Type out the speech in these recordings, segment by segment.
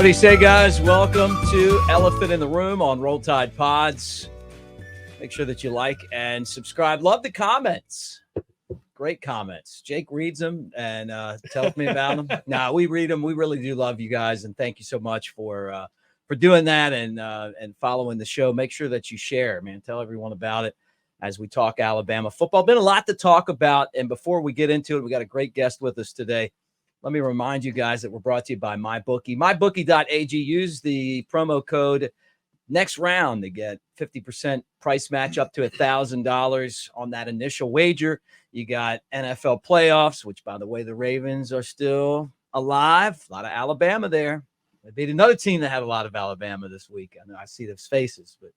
What do you say, guys? Welcome to Elephant in the Room on Roll Tide Pods. Make sure that you like and subscribe. Love the comments. Great comments. Jake reads them and tells me about them. No, we read them. We really do love you guys, and thank you so much for doing that and following the show. Make sure that you share, man. Tell everyone about it as we talk Alabama football. Been a lot to talk about, and before we get into it, we got a great guest with us today. Let me remind you guys that we're brought to you by MyBookie. MyBookie.ag. Use the promo code next round to get 50% price match up to $1,000 on that initial wager. You got NFL playoffs, which, by the way, the Ravens are still alive. A lot of Alabama there. They beat another team that had a lot of Alabama this week. I know I see those faces, but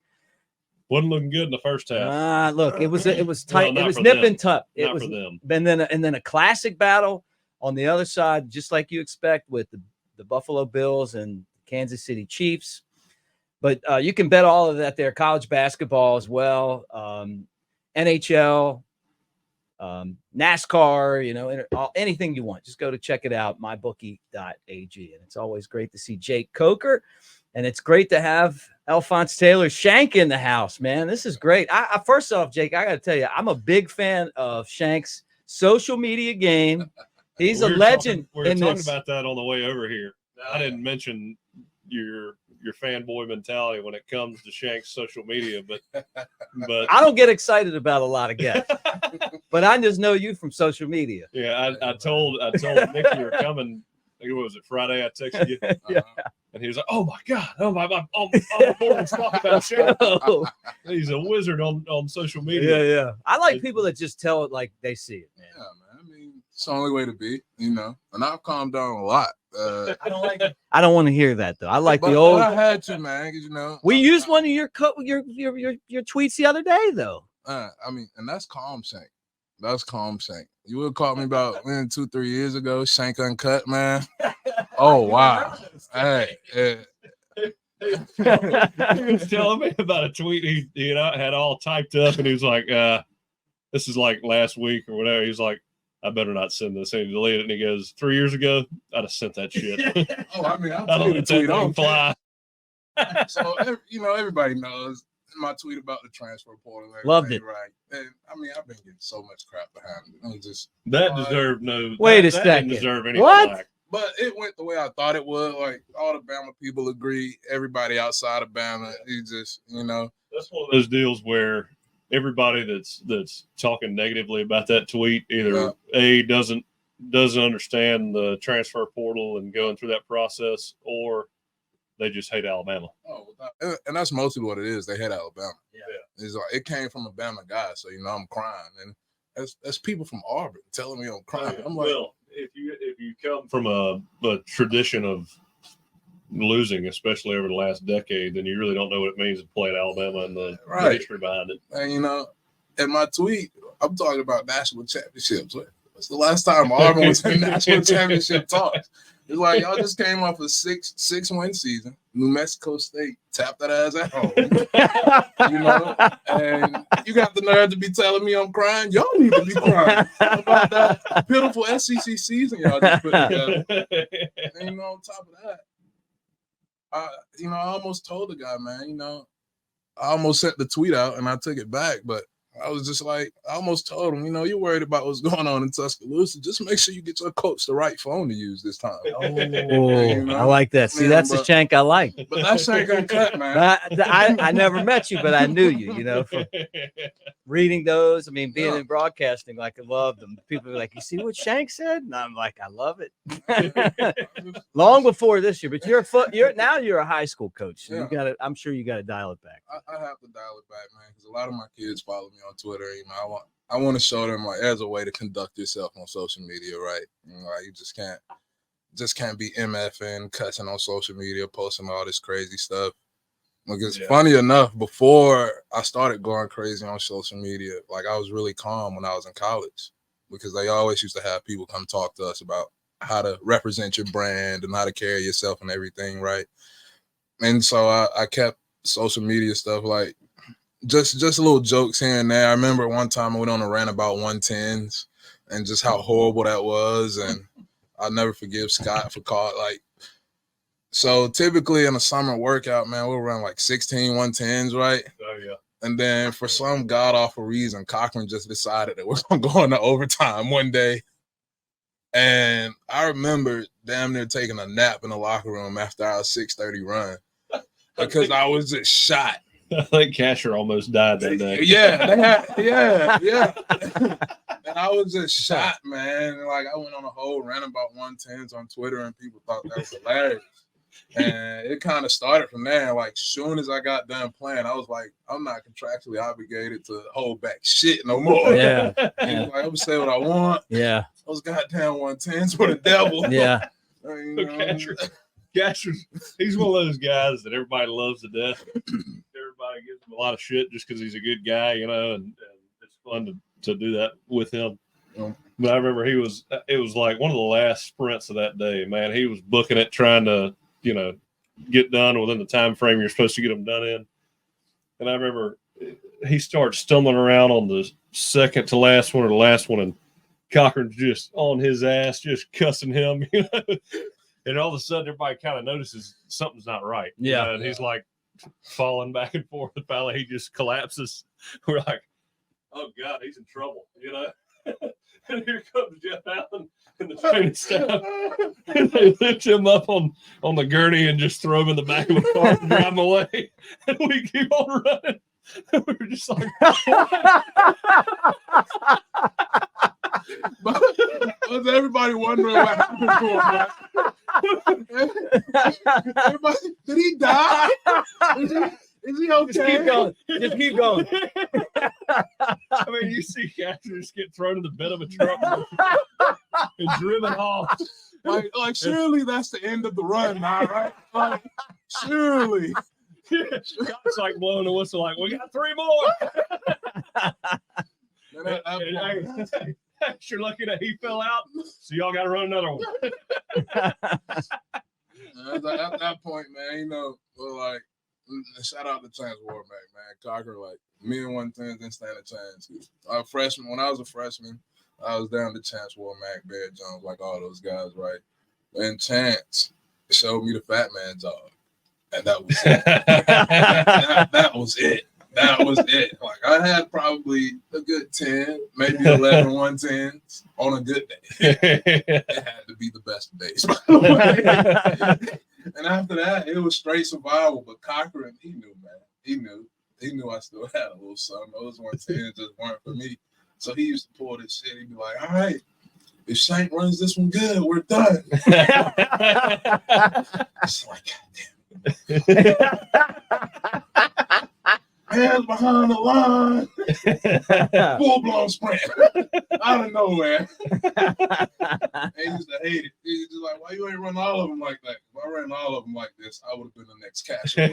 wasn't looking good in the first half. Look, it was tight. Well, it was nip and tuck. Not It was for them. and then a classic battle on the other side, just like you expect with the Buffalo Bills and Kansas City Chiefs. But you can bet all of that there. College basketball as well, NHL, NASCAR, anything you want. Just go to check it out, mybookie.ag. And it's always great to see Jake Coker. And it's great to have Alphonse Taylor Shank in the house, man. This is great. I first off, Jake, I got to tell you, I'm a big fan of Shank's social media game. He's a legend. We were talking about that on the way over here. I didn't mention your fanboy mentality when it comes to Shank's social media, but I don't get excited about a lot of guests, but I just know you from social media. Yeah, I told Nick you were coming. What was it, Friday? I texted you, Yeah. And he was like, "Oh my God, my boys talk about Shank." He's a wizard on social media. Yeah. I like people that just tell it like they see it, man. Yeah, man. I mean, it's the only way to be, And I've calmed down a lot. I don't like it. I don't want to hear that though. I like but the old. I had to, man. 'Cause, we used one of your tweets the other day, though. And that's calm Shank. That's calm Shank. You would have called me about 2-3 years ago. Shank Uncut, man. Oh wow. Hey. He was telling me about a tweet he had all typed up, and he was like, "This is like last week or whatever." He's like, "I better not send this." And he deleted it, and he goes, 3 years ago, I'd have sent that shit. I don't let that thing fly. So everybody knows my tweet about the transfer portal. Loved it, right? And I've been getting so much crap behind it. It was just deserved no. Wait a that second. Didn't deserve any What? flack. But it went the way I thought it would. Like all the Bama people agree. Everybody outside of Bama, That's one of those deals where everybody that's talking negatively about that tweet either doesn't understand the transfer portal and going through that process, or they just hate Alabama. And that's mostly what it is. They hate Alabama. Yeah. It's like it came from a Bama guy, so I'm crying, and that's people from Auburn telling me I'm crying. I'm like, well, if you come from a tradition of losing, especially over the last decade, then you really don't know what it means to play at Alabama and the history behind it. And in my tweet, I'm talking about national championships. What's the last time Auburn was in national championship talks? It's like y'all just came off a 6-win season. New Mexico State tapped that ass at home. And you got the nerve to be telling me I'm crying. Y'all need to be crying about that pitiful SEC season y'all just put together. And on top of that, I almost told the guy, man, I almost sent the tweet out and I took it back, but I was just like, I almost told him, you're worried about what's going on in Tuscaloosa. Just make sure you get your coach the right phone to use this time. I like that. See, that's the Shank I like. But that's Shank Uncut, man. I never met you, but I knew you, from reading those. Being in broadcasting, like I love them. People are like, you see what Shank said? And I'm like, I love it. Long before this year, but you're a high school coach. So I'm sure you got to dial it back. I have to dial it back, man, because a lot of my kids follow me on Twitter. I want to show them like as a way to conduct yourself on social media, right? You just can't be MFing, cussing on social media, posting all this crazy stuff. Because funny enough, before I started going crazy on social media, like I was really calm when I was in college, because they always used to have people come talk to us about how to represent your brand and how to carry yourself and everything, right? And so I kept social media stuff like just little jokes here and there. I remember one time I went on a rant about 110s and just how horrible that was. And I'll never forgive Scott for So typically in a summer workout, man, we'll run like 16 110s, right? Oh yeah. And then for some god awful reason, Cochran just decided that we're gonna go into overtime one day. And I remember damn near taking a nap in the locker room after our 6:30 run because I was just shot. I think Casher almost died that day. Yeah. And I was just shot, man. And like I went on a whole rant about 110s on Twitter, and people thought that was hilarious. And it kind of started from there. Like, soon as I got done playing, I was like, I'm not contractually obligated to hold back shit no more. Yeah. Like, I'm gonna say what I want. Yeah. Those goddamn 110s for the devil. Yeah. Casher, he's one of those guys that everybody loves to death. Everybody gives him a lot of shit just because he's a good guy, you know, and it's fun to do that with him. But I remember it was like one of the last sprints of that day, man. He was booking it, trying to, you know, get done within the time frame you're supposed to get them done in. And I remember he started stumbling around on the second to last one or the last one, and Cochran's just on his ass, just cussing him, you know. And all of a sudden, everybody kind of notices something's not right. Yeah. You know? And he's like falling back and forth. And finally, he just collapses. We're like, oh, God, he's in trouble, you know. And here comes Jeff Allen and the training staff. And they lift him up on the gurney and just throw him in the back of the car and drive him away. And we keep on running. And we were just like, was everybody wondering what happened to him? Everybody, did he die? Is he okay? Just keep going. Just keep going. I mean, you see Casher just get thrown in the bed of a truck and driven off. Like surely that's the end of the run now, right? Like, surely. It's like blowing the whistle, like, we got 3 more. You're lucky that he fell out, so y'all got to run another one. At that point, man, you know, like, shout out to Chance Warmack, man. Cochran, like, me and 110 didn't stand a chance. Freshman, when I was a freshman, I was down to Chance Warmack, Bear Jones, like all those guys, right? And Chance showed me the fat man job. And that was it. that was it. That was it. Like, I had probably a good 10, maybe 11 110s on a good day. It had to be the best of days, by the way. And after that, it was straight survival. But Cochran, he knew, man. He knew I still had a little something. Those 110s just weren't for me. So he used to pull this shit. He'd be like, all right, if Shank runs this one good, we're done. It's like, God damn. Hands behind the line. Full-blown sprint. Out of nowhere. He used to hate it. He was just like, why you ain't run all of them like that? If I ran all of them like this, I would have been the next catcher.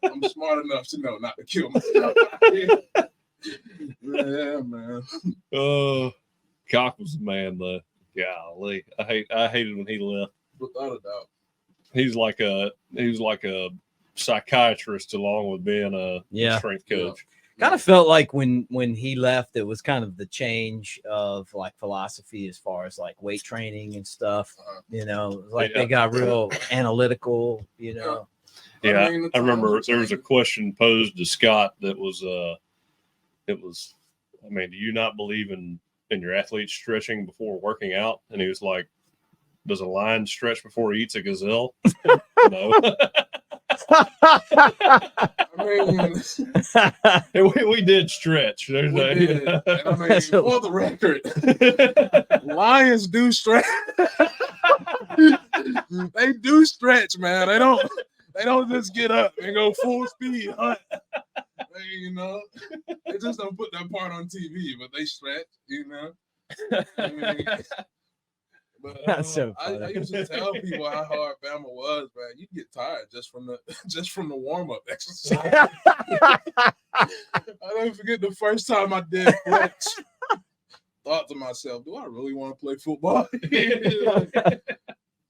I'm smart enough to know not to kill myself. Yeah, man. Oh, Cock was the man, though. Golly. I hated when he left. Without a doubt. He's like a psychiatrist along with being a strength coach. Kind of felt like when he left, it was kind of the change of like philosophy as far as like weight training and stuff. You know, like they got real analytical. You know. Yeah, I remember there was a question posed to Scott that was, I mean, do you not believe in your athletes stretching before working out? And he was like, does a lion stretch before he eats a gazelle? No. I mean, we did stretch. And I mean, for the record, lions do stretch. They do stretch, man. They don't just get up and go full speed hunt. You know, they just don't put that part on TV, but they stretch. You know. I mean, but that's so funny. I used to tell people how hard Bama was, man. You get tired just from the warm up exercise. I don't forget the first time I did flex. Thought to myself, do I really want to play football?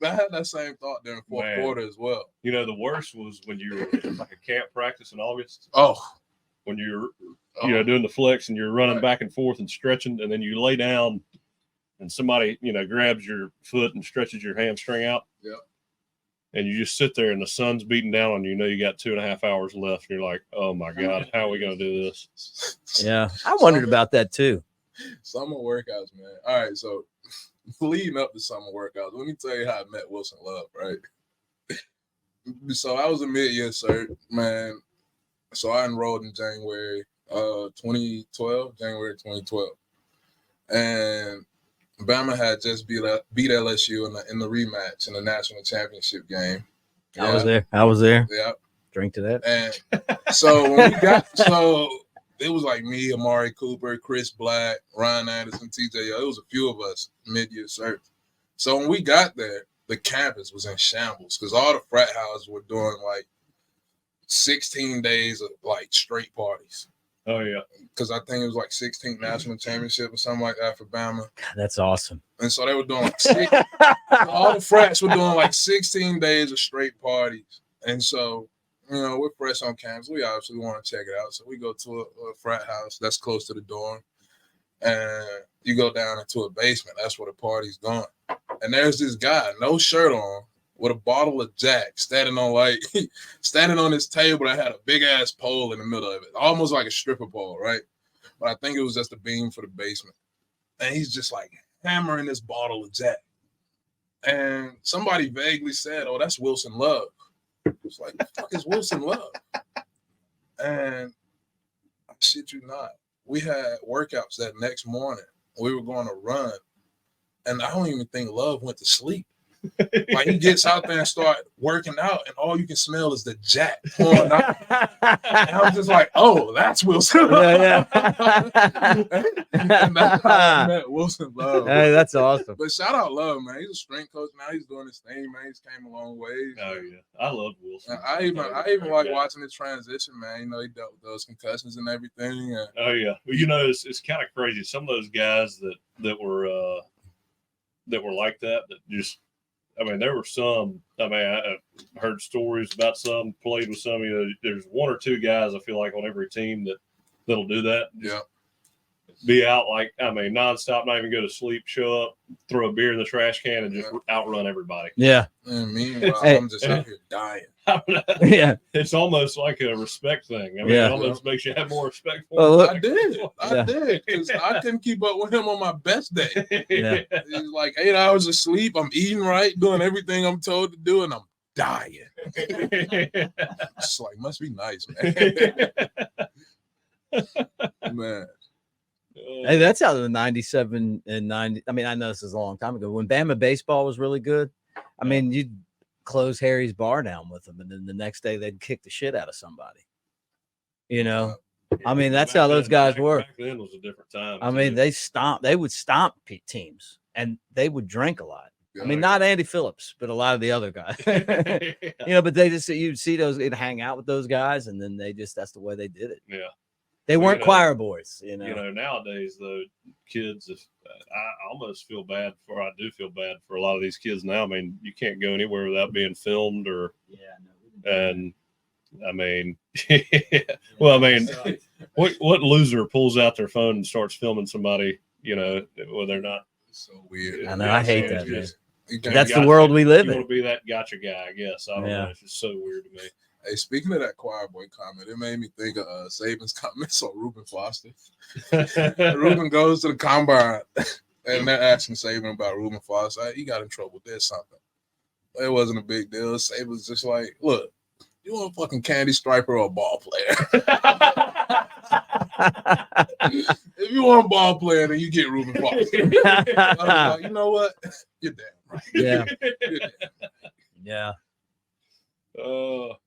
I had that same thought during fourth quarter as well. You know, the worst was when you were like a camp practice in August. Oh, when you're doing the flex and you're running back and forth and stretching, and then you lay down and somebody, grabs your foot and stretches your hamstring out. Yeah. And you just sit there and the sun's beating down on you. You got 2.5 hours left. And you're like, oh my God, how are we going to do this? Yeah. I wondered about that too. Summer workouts, man. All right. So leading up to summer workouts, let me tell you how I met Wilson Love, right? So I was a mid-year cert, man. So I enrolled in January 2012. And Bama had just beat LSU in the rematch in the national championship game. Yeah. I was there. Yeah. Drink to that. And so when we got it was like me, Amari Cooper, Chris Black, Ryan Anderson, TJ. It was a few of us mid-year cert. So when we got there, the campus was in shambles because all the frat houses were doing like 16 days of like straight parties. Oh, yeah. Because I think it was like 16th national championship or something like that for Bama. God, that's awesome. And so they were doing like all the frats were doing like 16 days of straight parties. And so, we're fresh on campus. We obviously want to check it out. So we go to a frat house that's close to the dorm. And you go down into a basement. That's where the party's going. And there's this guy, no shirt on, with a bottle of Jack standing on his table that had a big ass pole in the middle of it, almost like a stripper pole, right? But I think it was just a beam for the basement. And he's just like hammering this bottle of Jack. And somebody vaguely said, "Oh, that's Wilson Love." It's like, the fuck is Wilson Love? And I shit you not, we had workouts that next morning. We were going to run, and I don't even think Love went to sleep. Like he gets out there and start working out, and all you can smell is the Jack pouring out. And I was just like, "Oh, that's Wilson Love." Yeah. And that's how I met Wilson Love. Hey, that's awesome. But shout out Love, man. He's a strength coach now. He's doing his thing, man. He's came a long way. Oh yeah, I love Wilson. I even like watching his transition, man. He dealt with those concussions and everything. And oh yeah, well, it's kind of crazy. Some of those guys that were like that just. I mean, there were some. I mean, I heard stories about some, played with some. There's one or two guys I feel like on every team that'll do that. Yeah. Be out nonstop, not even go to sleep, show up, throw a beer in the trash can, and just outrun everybody. Yeah. And meanwhile, I'm just out here dying. Yeah. It's almost like a respect thing. I mean, it almost makes you have more respect for him. Look, I did. Because I couldn't keep up with him on my best day. Yeah. He's like 8 hours of sleep. I'm eating right, doing everything I'm told to do, and I'm dying. It's like, must be nice, man. Man. Hey, that's how the 97 and 90. I mean, I know this is a long time ago. When Bama baseball was really good, I mean, you'd close Harry's bar down with them, and then the next day they'd kick the shit out of somebody. I mean, that's how those guys were. Back then was a different time. I mean, they would stomp teams, and they would drink a lot. I mean, not Andy Phillips, but a lot of the other guys. But they just, you'd see they'd hang out with those guys, and then that's the way they did it. Yeah. They weren't choir boys, nowadays, though, kids, I feel bad for a lot of these kids now. I mean, you can't go anywhere without being filmed and I mean, well, I mean, what loser pulls out their phone and starts filming somebody, when they're not? It's so weird. I know, I hate that, man. That's the world we live in. You want to be that gotcha guy, I guess. I don't know. It's just so weird to me. Hey, speaking of that choir boy comment, it made me think of Saban's comments on Reuben Foster. Reuben goes to the combine, and they're asking Saban about Reuben Foster. He got in trouble. There's something. It wasn't a big deal. Saban's just like, look, you want a fucking candy striper or a ball player? If you want a ball player, then you get Reuben Foster. I was like, you know what? You're damn right. Yeah. You're damn right.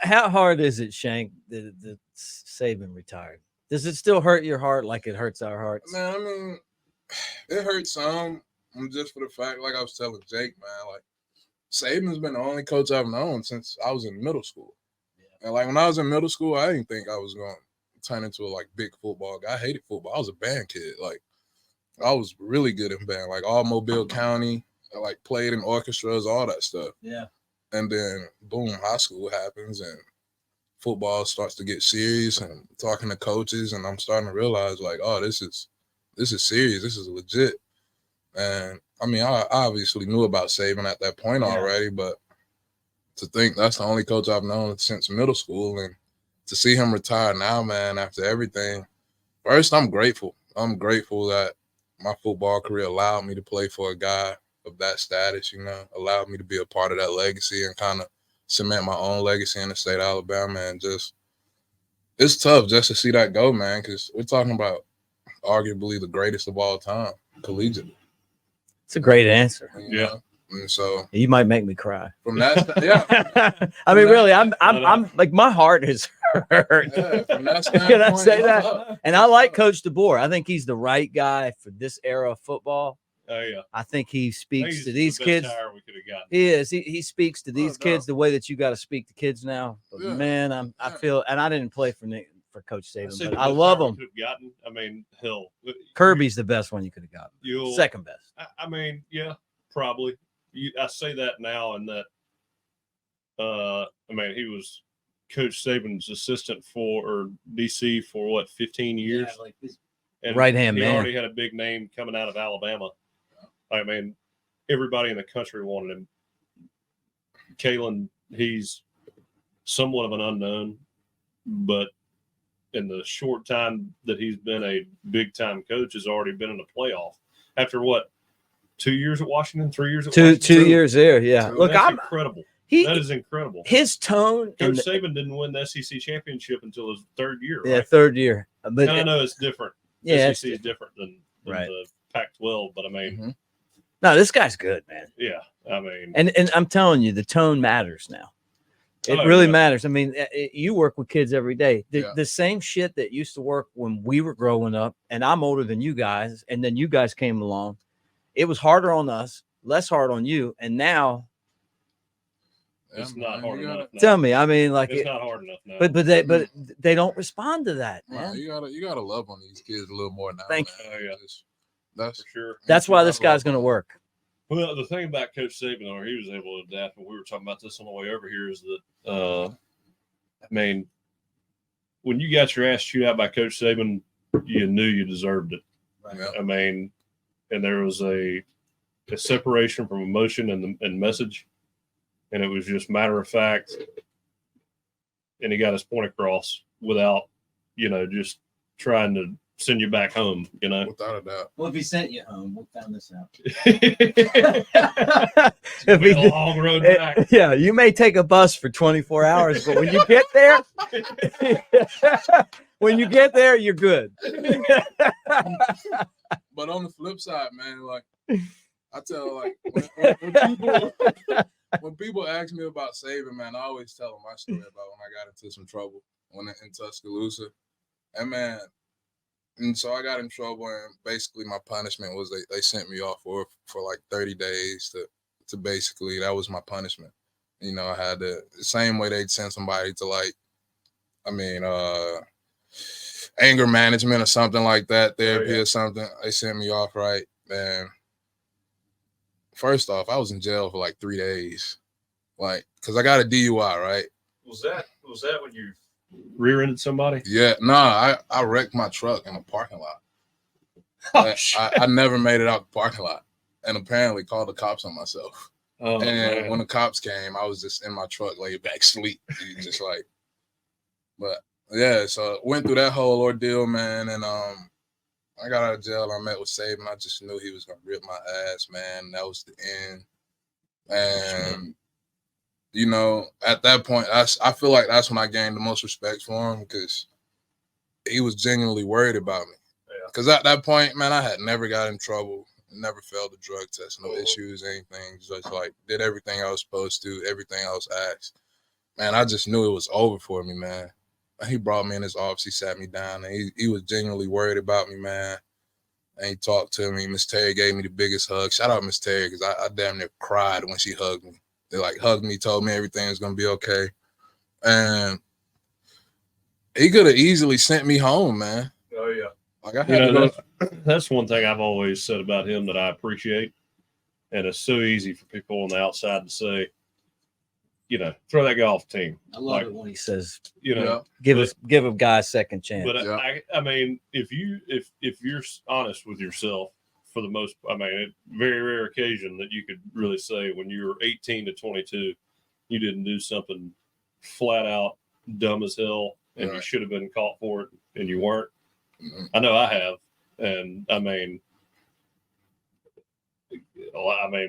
How hard is it, Shank, that Saban retired? Does it still hurt your heart like it hurts our hearts? Man, I mean, it hurts some just for the fact, like I was telling Jake, man, like Saban's been the only coach I've known since I was in middle school. Yeah. And like when I was in middle school, I didn't think I was going to turn into a big football guy. I hated football. I was a band kid. Like I was really good in band, like all Mobile County. I played in orchestras, all that stuff. Yeah. And then, boom, high school happens and football starts to get serious and talking to coaches. And I'm starting to realize, oh, this is this is serious. This is legit. And I mean, I obviously knew about Saban at that point already, but to think that's the only coach I've known since middle school, and to see him retire now, man, after everything. First, I'm grateful. I'm grateful that my football career allowed me to play for a guy of that status, allowed me to be a part of that legacy and kind of cement my own legacy in the state of Alabama. And just, it's tough just to see that go, man, because we're talking about arguably the greatest of all time, collegiate. It's a great answer. Yeah. And so you might make me cry. From that, I mean, really, I'm like, my heart is hurt. Yeah, from that standpoint, Can I say that? And I like Coach DeBoer. I think he's the right guy for this era of football. Oh yeah. I think he speaks He's to these the best kids. hire we could have gotten. He is. He speaks to these kids the way that you got to speak to kids now. But man, I feel, and I didn't play for Coach Saban, but I love him. Gotten. I mean, hell, Kirby's the best one you could have gotten. Second best. I mean, yeah, probably. I say that now, and that. I mean, he was Coach Saban's assistant for DC for what, 15 years? Yeah, like this and right-hand man. He already had a big name coming out of Alabama. I mean, everybody in the country wanted him. Kalen, he's somewhat of an unknown, but in the short time that he's been a big-time coach, has already been in a playoff. After what, 2 years at Washington, 3 years at Washington? Two years there, yeah. Look, that's incredible. That is incredible. His tone. Coach Saban didn't win the SEC championship until his third year, right? Yeah, third year. But I know it's different. Yeah, SEC is different than the Pac-12, but I mean, no, this guy's good, man. Yeah, I mean, and I'm telling you, the tone matters now. It really matters. I mean, you work with kids every day. The same shit that used to work when we were growing up, and I'm older than you guys, and then you guys came along. It was harder on us, less hard on you, and now it's not hard enough. No. Tell me, I mean, like it's not hard enough now. But they don't respond to that, man. You gotta love on these kids a little more now. Thank you. Oh, yeah. That's for sure. That's why this guy's going to work. Well, the thing about Coach Saban, or he was able to adapt, and we were talking about this on the way over here, is that I mean, when you got your ass chewed out by Coach Saban, you knew you deserved it. Right. I mean, and there was a separation from emotion and message, and it was just matter of fact, and he got his point across without, just trying to send you back home, Without a doubt. Well, if he sent you home, we found this out. If he, a long road back. Yeah, you may take a bus for 24 hours, but when you get there, you're good. But on the flip side, man, like I tell, like when people ask me about Saban, man, I always tell them my story about when I got into some trouble in Tuscaloosa, and so I got in trouble, and basically my punishment was they sent me off for like 30 days to basically, that was my punishment. I had the same way they'd send somebody to anger management or something like that, therapy or something. They sent me off, right? And first off, I was in jail for like 3 days, because I got a DUI, right? Was that when you rear-ended somebody? Yeah, I wrecked my truck in a parking lot. I never made it out the parking lot, and apparently called the cops on myself. Oh, and man. When the cops came, I was just in my truck, laid back, sleep, just like. But yeah, so went through that whole ordeal, man, and I got out of jail. I met with Saban. I just knew he was gonna rip my ass, man. That was the end, and. At that point, I feel like that's when I gained the most respect for him, because he was genuinely worried about me. Because at that point, man, I had never got in trouble, never failed a drug test, no issues, anything. Just did everything I was supposed to, everything I was asked. Man, I just knew it was over for me, man. He brought me in his office, he sat me down, and he was genuinely worried about me, man. And he talked to me. Miss Terry gave me the biggest hug. Shout out Miss Terry, because I damn near cried when she hugged me. They hugged me, told me everything was gonna be okay, and he could have easily sent me home, man. Oh yeah, I had to go. That's one thing I've always said about him that I appreciate, and it's so easy for people on the outside to say, throw that guy off the team. I love it when he says, give a guy a second chance. But I mean, if you're honest with yourself, for the most, I mean, it's very rare occasion that you could really say when you were 18 to 22, you didn't do something flat out dumb as hell, and you should have been caught for it, and you weren't. Mm-hmm. I know I have, and I mean,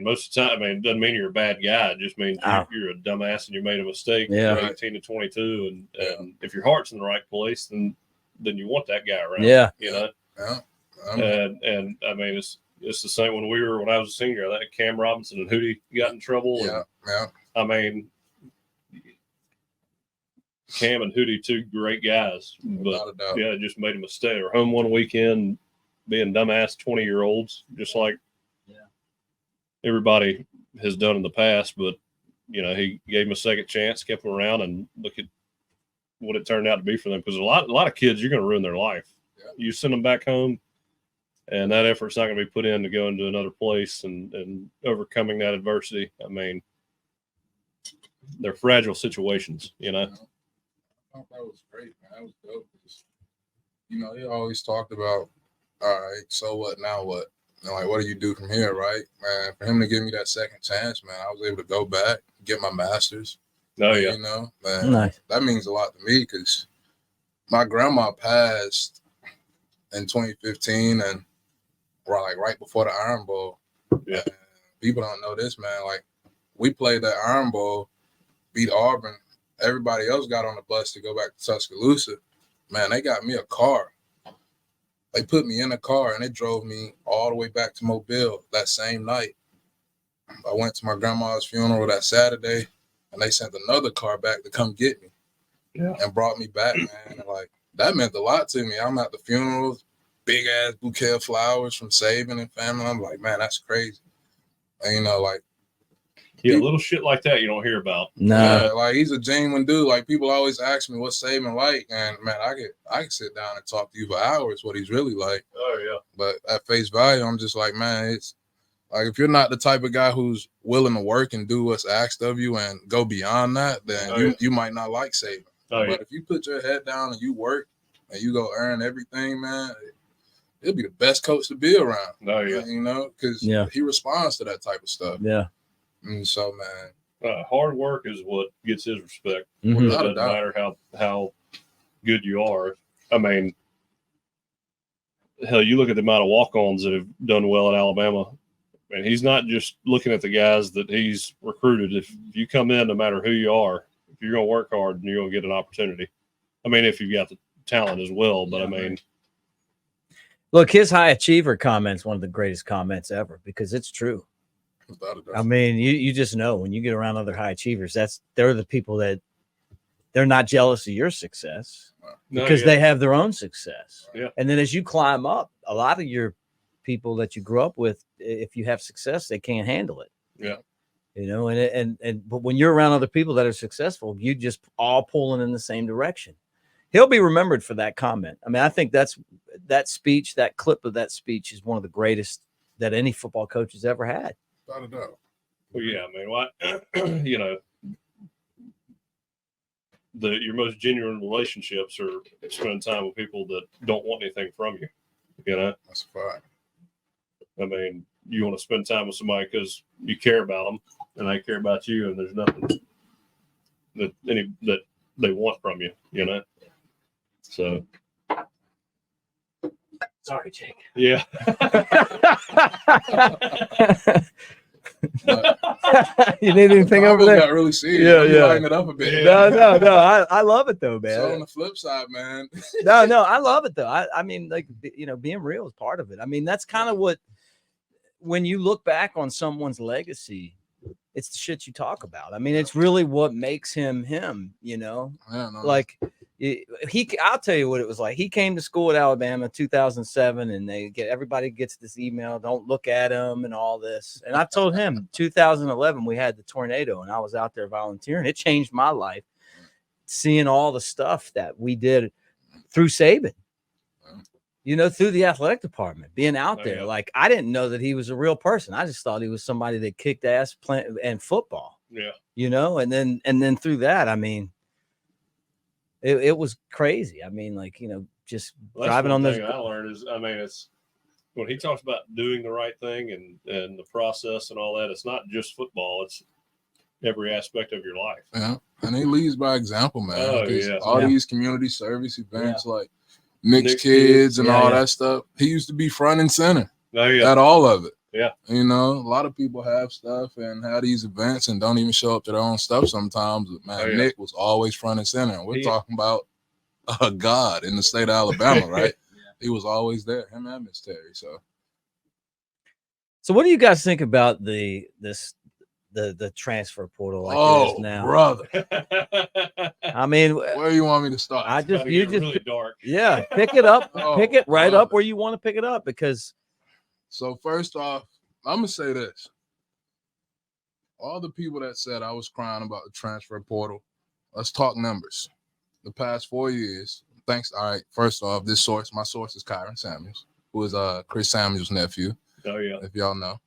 most of the time, it doesn't mean you're a bad guy. It just means you're a dumbass and you made a mistake. Yeah. You're 18 to 22, and if your heart's in the right place, then you want that guy around. Yeah. Yeah. And I mean, it's the same when I was a senior. I think Cam Robinson and Hootie got in trouble. Yeah. I mean, Cam and Hootie, two great guys, but just made a mistake. Or home one weekend, being dumbass 20-year-olds, just like everybody has done in the past. But he gave him a second chance, kept him around, and look at what it turned out to be for them. Because a lot of kids, you're going to ruin their life. Yeah. You send them back home, and that effort's not going to be put in to go into another place and overcoming that adversity. I mean, they're fragile situations, I thought that was great, man. That was dope. He always talked about, all right, so what, now what? Like, what do you do from here, right? Man, for him to give me that second chance, man, I was able to go back, get my master's. Oh, yeah. Man, nice. That means a lot to me because my grandma passed in 2015 and right before the Iron Bowl. Yeah. And people don't know this, man. Like, we played that Iron Bowl, beat Auburn. Everybody else got on the bus to go back to Tuscaloosa. Man, they got me a car. They put me in a car and they drove me all the way back to Mobile that same night. I went to my grandma's funeral that Saturday, and they sent another car back to come get me and brought me back, man. And that meant a lot to me. I'm at the funeral, big ass bouquet of flowers from Saban and family. I'm like, man, that's crazy. And little shit like that you don't hear about. No, he's a genuine dude. Like, people always ask me what's Saban like, and man, I can sit down and talk to you for hours what he's really like. Oh yeah. But at face value, I'm just like, man, it's like if you're not the type of guy who's willing to work and do what's asked of you and go beyond that, then you might not like Saban. But if you put your head down and you work and you go earn everything, man, it'll be the best coach to be around. Oh yeah. Because he responds to that type of stuff. Yeah. And so, man, hard work is what gets his respect. Mm-hmm. It doesn't matter how good you are. I mean, hell, you look at the amount of walk-ons that have done well at Alabama, and he's not just looking at the guys that he's recruited. If you come in, no matter who you are, if you're going to work hard, then you're going to get an opportunity. I mean, if you've got the talent as well, but I mean. Look, his high achiever comment's one of the greatest comments ever because it's true. I mean, you just know when you get around other high achievers, they're the people that they're not jealous of your success because they have their own success. Yeah. And then as you climb up, a lot of your people that you grew up with, if you have success, they can't handle it. Yeah. But when you're around other people that are successful, you just all pulling in the same direction. He'll be remembered for that comment. I mean, I think that speech, that clip of that speech is one of the greatest that any football coach has ever had. Without a doubt. Well, yeah, I mean, what your most genuine relationships are spending time with people that don't want anything from you. That's a fact. I mean, you want to spend time with somebody because you care about them and they care about you, and there's nothing that they want from you. So. Sorry, Jake. Yeah. You need anything over there? Got really serious. Yeah. Lighten it up a bit. No. I love it though, man. So on the flip side, man. No, I love it though. I mean, like, being real is part of it. I mean, that's kind of what, when you look back on someone's legacy, it's the shit you talk about. I mean, it's really what makes him him. Like. I'll tell you what it was like. He came to school at Alabama in 2007, and everybody gets this email, don't look at him and all this. And I told him 2011 we had the tornado, and I was out there volunteering. It changed my life, seeing all the stuff that we did through Saban, through the athletic department, being out there. Yeah. Like, I didn't know that he was a real person. I just thought he was somebody that kicked ass and football. you know, and then through that, I mean, it was crazy. I mean, like, you know, just driving on the those. thing I learned is, I mean, it's when he talks about doing the right thing and the process and all that, it's not just football, it's every aspect of your life. Yeah, and he leads by example, man. Oh, yeah. All these community service events like Nick's Nick's Kids and all yeah. that stuff, he used to be front and center yeah. at all of it. Yeah. You know, a lot of people have stuff and have these events and don't even show up to their own stuff sometimes. But man, Nick was always front and center. And we're talking about a god in the state of Alabama, right? He was always there, him and Miss Terry. So what do you guys think about the transfer portal like it is now? Brother. I mean, where do you want me to start? Really dark. Yeah, pick it up. Pick it right up where you want to pick it up, because so first off, I'm gonna say this. All the people that said I was crying about the transfer portal, let's talk numbers. The past 4 years, first off, my source is Kyron Samuels, who is Chris Samuels' nephew. Oh, yeah. If y'all know.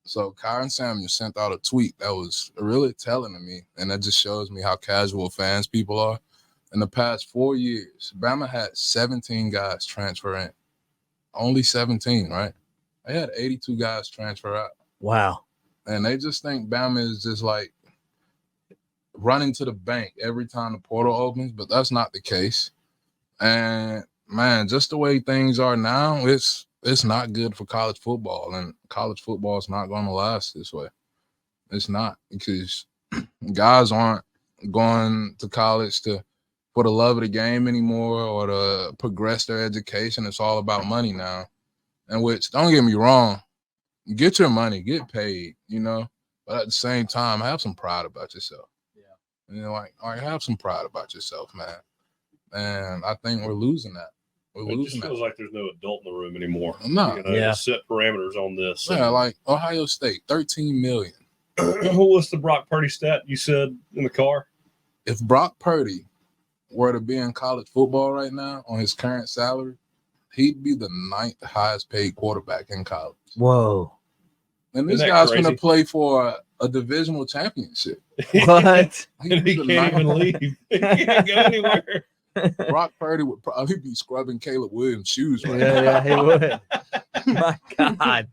So Kyron Samuels sent out a tweet that was really telling to me, and that just shows me how casual fans people are. In the past 4 years, Bama had 17 guys transfer in. Only 17, right? They had 82 guys transfer out. Wow. And they just think Bama is just like running to the bank every time the portal opens, but that's not the case. And man, just the way things are now, it's not good for college football, and college football is not going to last this way. It's not, because guys aren't going to college for the love of the game anymore or to progress their education. It's all about money now. And which, don't get me wrong, get your money, get paid, you know, but at the same time, have some pride about yourself. Yeah. You know, like have some pride about yourself, man. And I think we're losing that. It just feels like there's no adult in the room anymore. No. You know, to set parameters on this. Yeah, like Ohio State, $13 million. What's the Brock Purdy stat you said in the car? If Brock Purdy were to be in college football right now on his current salary, he'd be the 9th highest paid quarterback in college. Whoa. And this guy's going to play for a divisional championship. What? He can't even leave. He can't go anywhere. Brock Purdy would probably be scrubbing Caleb Williams' shoes right now. Yeah, he would. My God.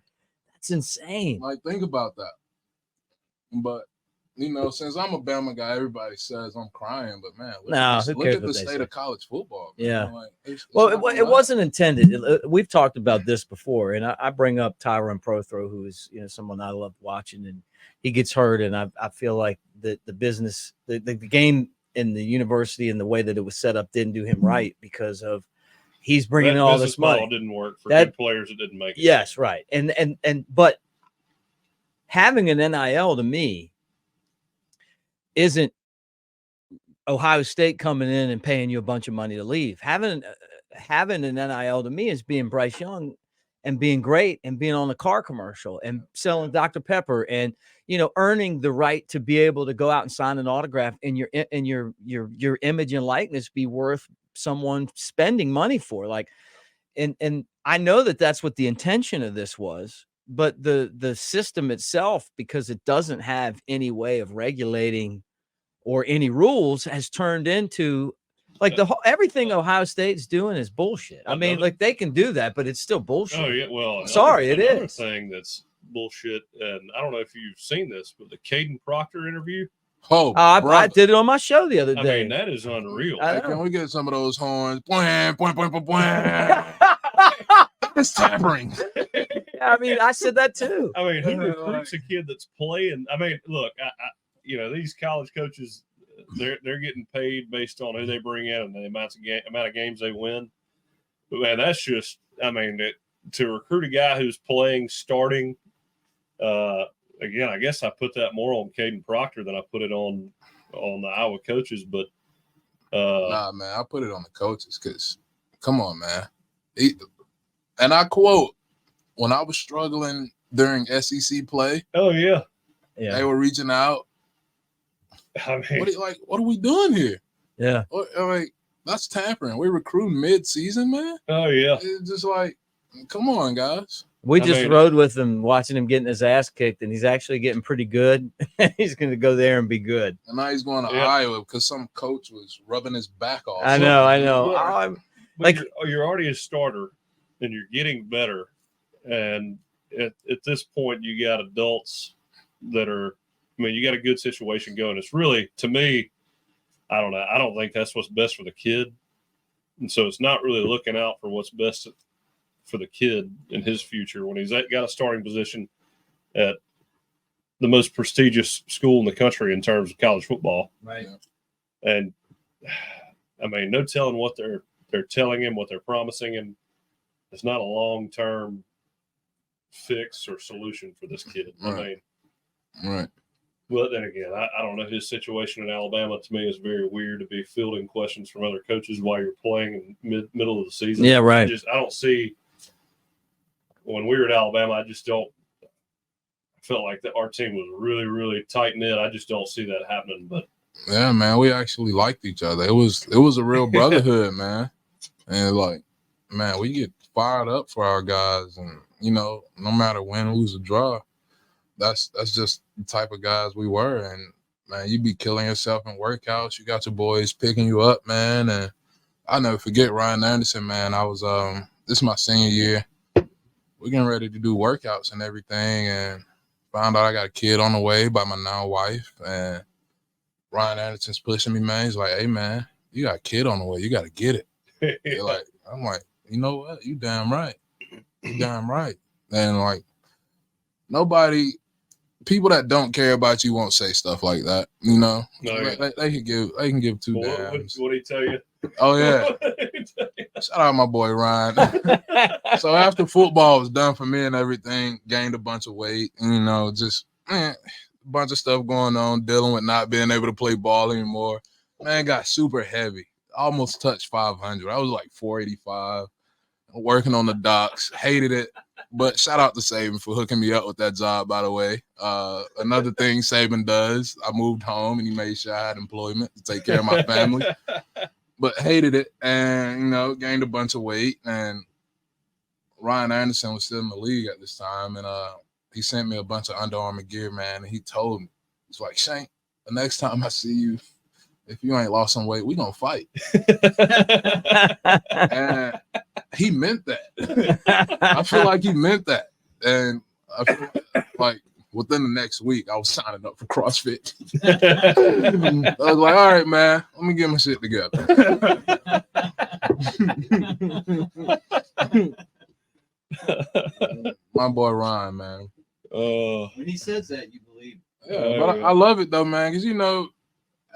That's insane. Like, think about that. But, you know, since I'm a Bama guy, everybody says I'm crying. But, man, look at the state of college football. Man. Yeah. Like, it's it wasn't intended. We've talked about this before, and I bring up Tyron Prothro, who is, you know, someone I love watching, and he gets hurt, and I feel like the business, the game in the university and the way that it was set up didn't do him right, because of he's bringing in all this money. Didn't work for good players that didn't make it. Yes, right. But having an NIL to me isn't Ohio State coming in and paying you a bunch of money to leave. Having an NIL to me is being Bryce Young and being great and being on the car commercial and selling Dr. Pepper and, you know, earning the right to be able to go out and sign an autograph and your image and likeness be worth someone spending money for. Like, and I know that that's what the intention of this was, but the system itself, because it doesn't have any way of regulating or any rules, has turned into like everything Ohio State's doing is bullshit. I mean, like, they can do that, but it's still bullshit. Oh yeah, well, sorry, it another is thing that's bullshit. And I don't know if you've seen this, but the Caden Proctor interview. I did it on my show the other day. I mean, that is unreal. Hey, can we get some of those horns? It's tampering. I mean, I said that too. I mean, he recruits a kid that's playing. I mean, look, you know, these college coaches, they're getting paid based on who they bring in and the amount of games they win. But man, that's just, I mean, to recruit a guy who's playing, starting. Again, I guess I put that more on Caden Proctor than I put it on the Iowa coaches. But nah, man, I put it on the coaches because, come on, man. And I quote, when I was struggling during SEC play, oh yeah, they were reaching out. I mean, what are we doing here? Yeah, that's tampering. We're recruiting mid-season, man. Oh yeah, it's just like, come on, guys. We just rode with him, watching him getting his ass kicked, and he's actually getting pretty good. He's going to go there and be good. And now he's going to Iowa because some coach was rubbing his back off. I know. You're already a starter, and you're getting better. And at this point, you got adults that are. I mean, you got a good situation going. It's really, to me, I don't know. I don't think that's what's best for the kid, and so it's not really looking out for what's best for the kid in his future when he's got a starting position at the most prestigious school in the country in terms of college football. Right. And I mean, no telling what they're telling him, what they're promising him. It's not a long-term fix or solution for this kid. Right. I mean, but then again, I don't know. His situation in Alabama to me is very weird to be fielding questions from other coaches while you're playing in middle of the season. Yeah, right. I don't see. When we were at Alabama, I felt like that our team was really, really tight knit. I just don't see that happening. But yeah, man, we actually liked each other. It was a real brotherhood, man. And like, man, we get fired up for our guys, and no matter win, lose, or draw, that's just the type of guys we were. And man, you be killing yourself in workouts. You got your boys picking you up, man. And I'll never forget Ryan Anderson, man. I was this is my senior year. We're getting ready to do workouts and everything, and found out I got a kid on the way by my now wife. And Ryan Anderson's pushing me, man. He's like, "Hey, man, you got a kid on the way. You got to get it." I'm like, you know what? You damn right. You damn right. And like, people that don't care about you won't say stuff like that. No, they can give two damns. What did he tell you? Oh yeah. Shout out my boy Ryan. So after football was done for me and everything, gained a bunch of weight, just a bunch of stuff going on, dealing with not being able to play ball anymore. Man, got super heavy. Almost touched 500. I was like 485. Working on the docks. Hated it. But shout out to Saban for hooking me up with that job, by the way. Another thing Saban does, I moved home and he made sure I had employment to take care of my family. But hated it and, gained a bunch of weight. And Ryan Anderson was still in the league at this time. And he sent me a bunch of Under Armour gear, man. And he told me, he's like, "Shank, the next time I see you, if you ain't lost some weight, we going to fight." And he meant that. I feel like he meant that. And I feel like within the next week, I was signing up for CrossFit. I was like, all right, man, let me get my shit together. My boy Ryan, man. When he says that, you believe. Yeah, but I love it, though, man, because,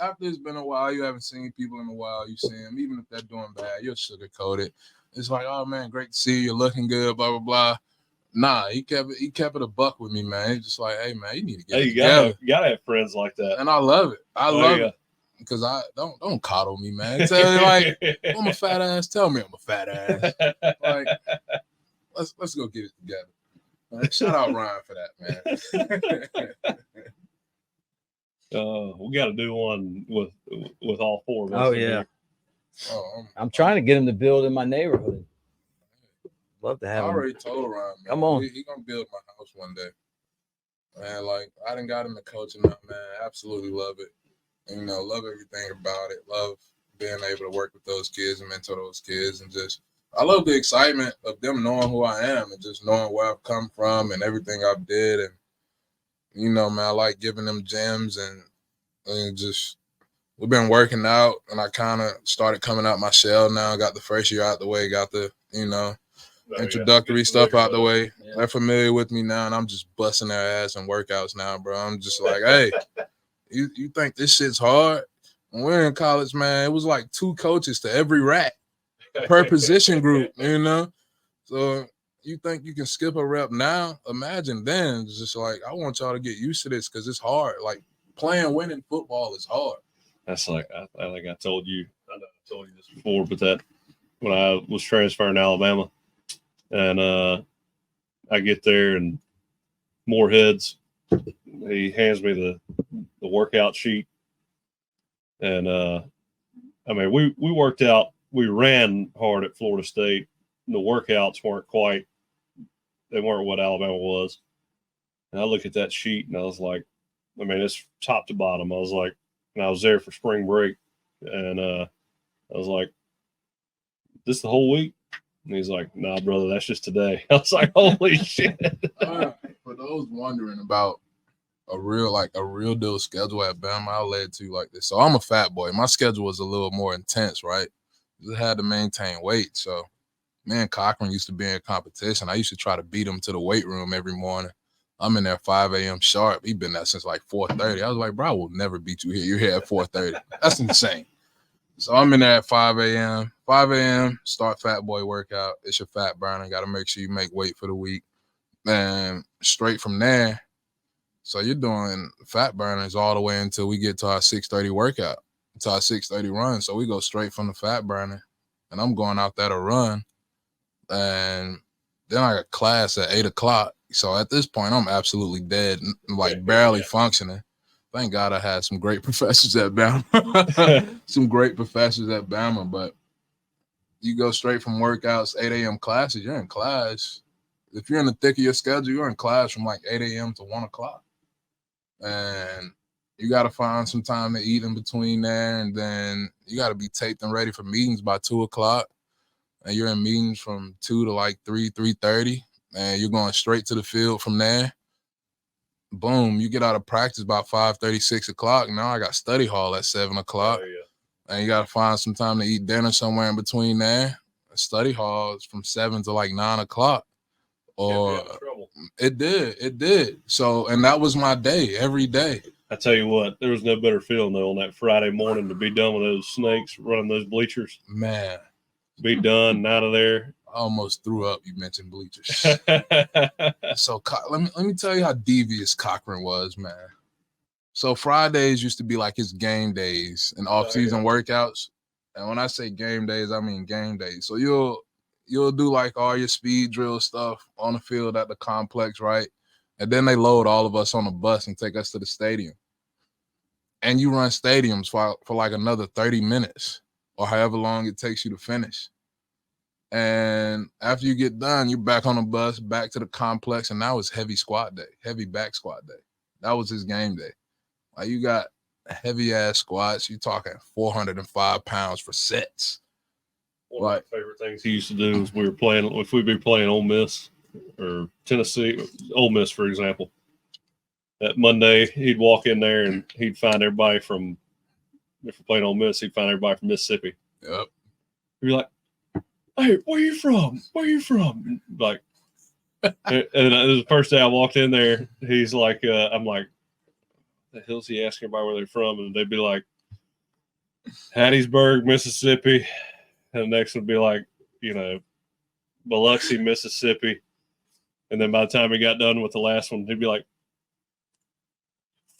after it's been a while, you haven't seen people in a while, you see them, even if they're doing bad, you'll sugarcoat it. It's like, "Oh, man, great to see you. You're looking good, blah, blah, blah." Nah, he kept it a buck with me, man. He's just like, "Hey, man, you need to get it together." You gotta have friends like that. And I love it. I love it. Because I don't coddle me, man. Tell me like, I'm a fat ass. Tell me I'm a fat ass. Like, let's go get it together. Right, shout out Ryan for that, man. We got to do one with all four of us. Oh yeah. I'm trying to get him to build in my neighborhood. Love to have him. I already told Ryan, man. Come on. He gonna build my house one day. Man, like, I done got him to coaching now, man. Absolutely love it. And, love everything about it. Love being able to work with those kids and mentor those kids. And just, I love the excitement of them knowing who I am and just knowing where I've come from and everything I've did. And, man, I like giving them gems and just, we've been working out and I kind of started coming out my shell now. Got the first year out the way, got the, introductory stuff out the way. Yeah. They're familiar with me now and I'm just busting their ass in workouts now, bro. I'm just like, "Hey, you think this shit's hard?" When we're in college, man, it was like 2 coaches to every rack per position group, So you think you can skip a rep now? Imagine then. It's just like, I want y'all to get used to this because it's hard. Like, winning football is hard. That's like, I think I told you this before, but that when I was transferring to Alabama and I get there and Moorhead's, he hands me the workout sheet. And we worked out, we ran hard at Florida State. The workouts weren't quite they weren't what Alabama was. And I look at that sheet and I was like, I mean, it's top to bottom. I was like, and I was there for spring break, and I was like, this the whole week? And he's like, nah, brother, that's just today. I was like, holy shit. For those wondering about a real deal schedule at Bama, I'll lay it to you like this. So I'm a fat boy. My schedule was a little more intense, right? I had to maintain weight. So me and Cochran used to be in competition. I used to try to beat him to the weight room every morning. I'm in there 5 a.m. sharp. He's been there since like 4:30. I was like, bro, I will never beat you here. You're here at 4:30. That's insane. So I'm in there at 5 a.m. 5 a.m., start fat boy workout. It's your fat burner. Got to make sure you make weight for the week. And straight from there, so you're doing fat burners all the way until we get to our 6:30 workout, to our 6:30 run. So we go straight from the fat burner, and I'm going out there to run. And then I got class at 8 o'clock. So at this point, I'm absolutely dead, like barely functioning. Thank God I had some great professors at Bama. Some great professors at Bama. But you go straight from workouts, 8 a.m. classes, you're in class. If you're in the thick of your schedule, you're in class from like 8 a.m. to 1 o'clock. And you got to find some time to eat in between there. And then you got to be taped and ready for meetings by 2 o'clock. And you're in meetings from 2 to like 3:30. And you're going straight to the field from there. Boom, you get out of practice about 5:30, 6 o'clock. Now I got study hall at 7 o'clock. Oh, yeah. And you got to find some time to eat dinner somewhere in between there. Study hall is from 7 to like 9 o'clock. Or it did. So, and that was my day every day. I tell you what, there was no better feeling though on that Friday morning to be done with those snakes running those bleachers. Man. Be done and out of there. I almost threw up. You mentioned bleachers. So let me tell you how devious Cochran was, man. So Fridays used to be like his game days and off-season workouts. And when I say game days, I mean game days. So you'll do like all your speed drill stuff on the field at the complex, right? And then they load all of us on a bus and take us to the stadium. And you run stadiums for like another 30 minutes or however long it takes you to finish. And after you get done, you're back on the bus, back to the complex, and now it's heavy squat day, heavy back squat day. That was his game day. Like you got heavy-ass squats. You're talking 405 pounds for sets. One of my favorite things he used to do is if we'd be playing Ole Miss or Tennessee, Ole Miss, for example. That Monday, he'd walk in there and he'd find everybody if we're playing Ole Miss, he'd find everybody from Mississippi. Yep. He'd be like, hey, where you from? Where you from? Like, and it was the first day I walked in there, he's like, I'm like, the hell's he asking everybody where they're from? And they'd be like, Hattiesburg, Mississippi. And the next would be like, Biloxi, Mississippi. And then by the time he got done with the last one, he'd be like,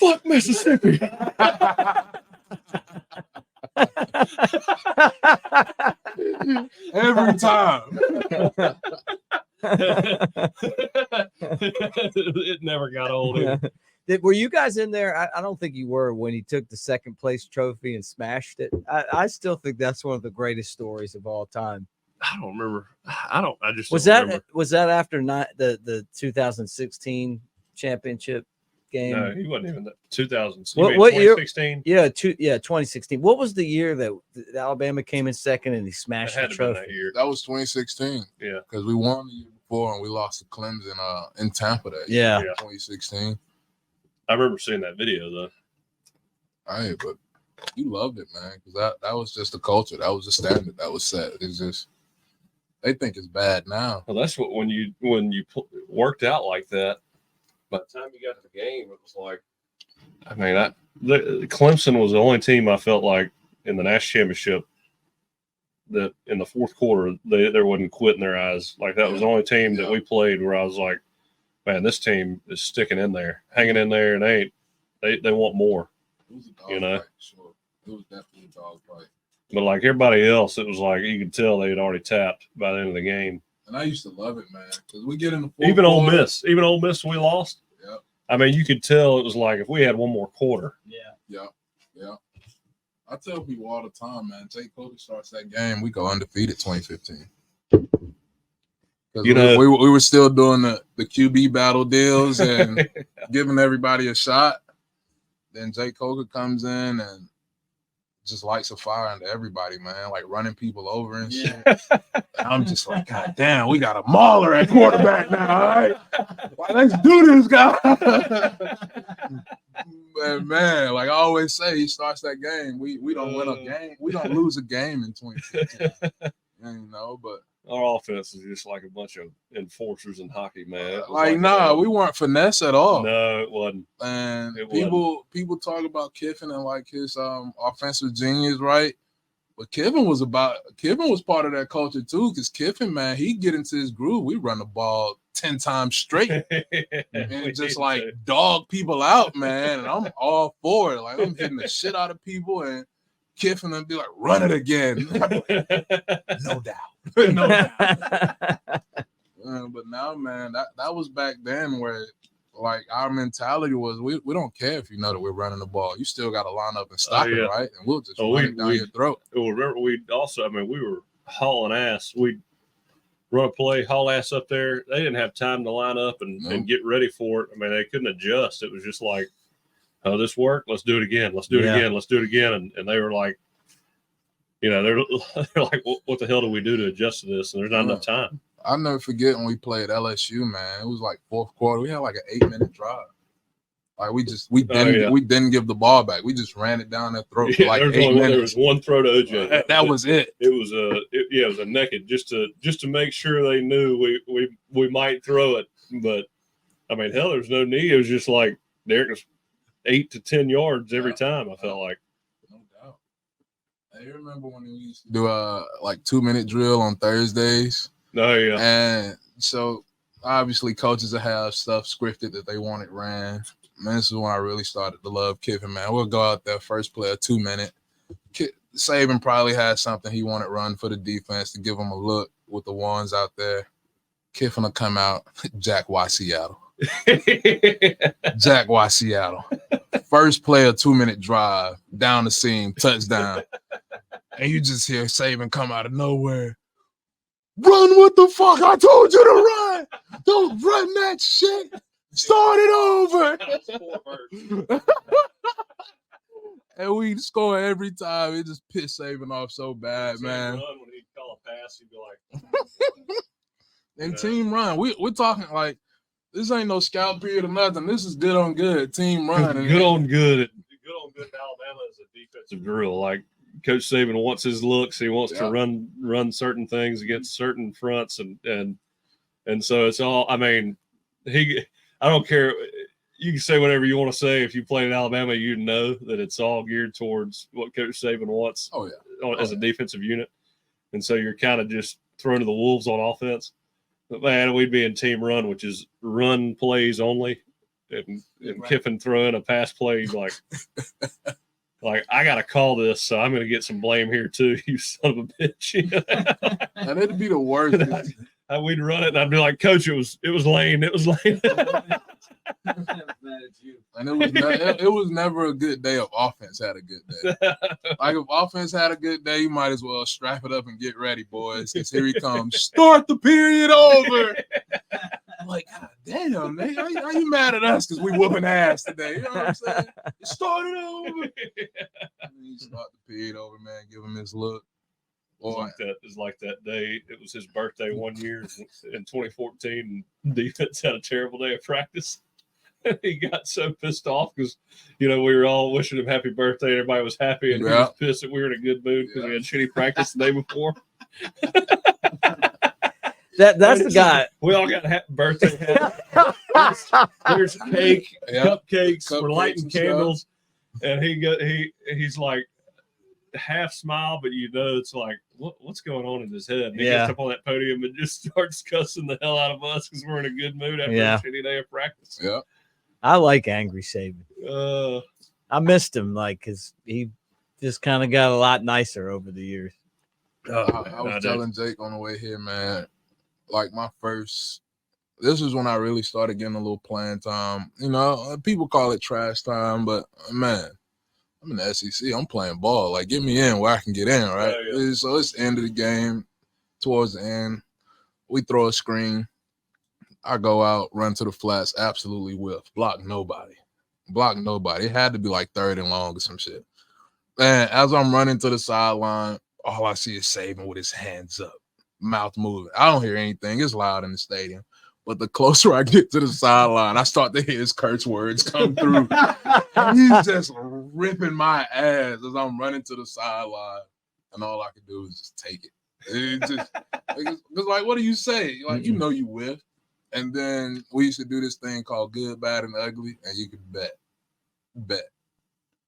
fuck Mississippi. Every time. It never got old. Were you guys in there? I don't think you were when he took the second place trophy and smashed it. I still think that's one of the greatest stories of all time. I don't remember. I just was don't that remember. Was that after the 2016 championship game? No, he wasn't even that. 2000. What year? 2016? Yeah, 2016. What was the year that Alabama came in second and he smashed the trophy? That was 2016. Yeah, because we won the year before and we lost to Clemson in Tampa that year. Yeah, 2016. I remember seeing that video though. Hey, but you loved it, man, because that was just the culture. That was the standard that was set. It's just they think it's bad now. Well, that's what when you worked out like that. By the time you got to the game, it was like, I mean, Clemson was the only team I felt like in the national championship that in the fourth quarter there wasn't quit in their eyes. Like that was the only team that we played where I was like, man, this team is sticking in there, hanging in there, and they want more. It was a dog fight, sure. It was definitely a dog fight. But like everybody else, it was like you could tell they had already tapped by the end of the game. And I used to love it, man, because we get in the fourth even quarter. Ole Miss, we lost. Yep. I mean, you could tell it was like if we had one more quarter. Yeah. I tell people all the time, man, Jay Cody starts that game, we go undefeated 2015. We were still doing the QB battle deals and giving everybody a shot. Then Jay Coker comes in and just lights a fire into everybody, man, like running people over and shit. And I'm just like, God damn, we got a mauler at quarterback now, all right? Like, let's do this, guy. man, like I always say, he starts that game. We don't win a game. We don't lose a game in 2015. You know, but our offense is just like a bunch of enforcers in hockey, man. We weren't finesse at all. No, it wasn't. And people talk about Kiffin and like his offensive genius, right? But Kiffin was part of that culture too, because Kiffin, man, he get into his groove. We run the ball 10 times straight and just like dog people out, man. And I'm all for it. Like I'm hitting the shit out of people, and Kiffin and be like, run it again. No doubt. No doubt. But now, man, that was back then where like our mentality was we don't care if you know that we're running the ball. You still got to line up and stop it, right? And we'll just run it down your throat. Remember, we were hauling ass. We'd run a play, haul ass up there. They didn't have time to line up and get ready for it. I mean, they couldn't adjust. It was just like, oh, this worked. Let's do it again. Let's do it again. Let's do it again. And they were like, you know, they're like, what the hell do we do to adjust to this? And there's not enough time. I'll never forget when we played LSU, man. It was like fourth quarter. We had like an 8-minute drive. Like we didn't give the ball back. We just ran it down their throat for like 8 minutes. There was one throw to OJ. That was it. It was a naked just to make sure they knew we might throw it. But I mean, hell, there was no need. It was just like Derek was 8 to 10 yards every time. I felt like. No doubt. I remember when we used to do a like 2-minute drill on Thursdays. Oh yeah. And so obviously coaches will have stuff scripted that they want it ran. Man, this is when I really started to love Kiffin, man. We'll go out there, first play, a 2-minute. Saban probably had something he wanted run for the defense to give them a look with the ones out there. Kiffin will come out, Jack Y. Seattle. Jack Y. Seattle. First play, a 2-minute drive, down the seam, touchdown. And you just hear Saban come out of nowhere. Run what the fuck? I told you to run. Don't run that shit. Start it over. And we score every time. It just pissed Saban off so bad, man. Run when he'd call a pass, he'd be like, and team run. We're talking like this ain't no scout period or nothing. This is good on good. Team run. Good on good in Alabama is a defensive drill. Like Coach Saban wants his looks. He wants to run certain things against certain fronts, and so it's all. I mean, I don't care. You can say whatever you want to say. If you played in Alabama, you know that it's all geared towards what Coach Saban wants. As a defensive unit, and so you're kind of just thrown to the wolves on offense. But man, we'd be in team run, which is run plays only, and Kiffin throwing a pass play like. Like, I got to call this, so I'm going to get some blame here, too, you son of a bitch. And it'd be the worst. We'd run it, and I'd be like, Coach, it was lane. It was lane. And it was never a good day if offense had a good day. Like, if offense had a good day, you might as well strap it up and get ready, boys, because here he comes. Start the period over. I'm like, God damn, man, how you mad at us because we whooping ass today? You know what I'm saying? Start it over. And you start the period over, man. Give him his look. It's like that day. It was his birthday one year in 2014, and defense had a terrible day of practice. He got so pissed off because, we were all wishing him happy birthday. Everybody was happy, and he was pissed that we were in a good mood because we had shitty practice the day before. That's the guy. We all got happy birthday hats. There's cake, cupcakes, we're lighting candles, and he's like half smile, but it's like what's going on in his head? And he gets up on that podium and just starts cussing the hell out of us because we're in a good mood after a shitty day of practice. Yeah, I like angry Saban. I missed him, because he just kind of got a lot nicer over the years. I was telling Jake on the way here, man. Like this is when I really started getting a little playing time. People call it trash time, but man, I'm in the SEC. I'm playing ball. Like, get me in where I can get in, right? So it's the end of the game, towards the end. We throw a screen. I go out, run to the flats, absolutely whiff. Block nobody. It had to be like 3rd and long or some shit. And as I'm running to the sideline, all I see is Saban with his hands up, mouth moving. I don't hear anything. It's loud in the stadium. But the closer I get to the sideline, I start to hear his curse words come through. He's just ripping my ass as I'm running to the sideline. And all I can do is just take it. It's like, what do you say? Like, you know you whiff. And then we used to do this thing called good, bad, and ugly. And you could bet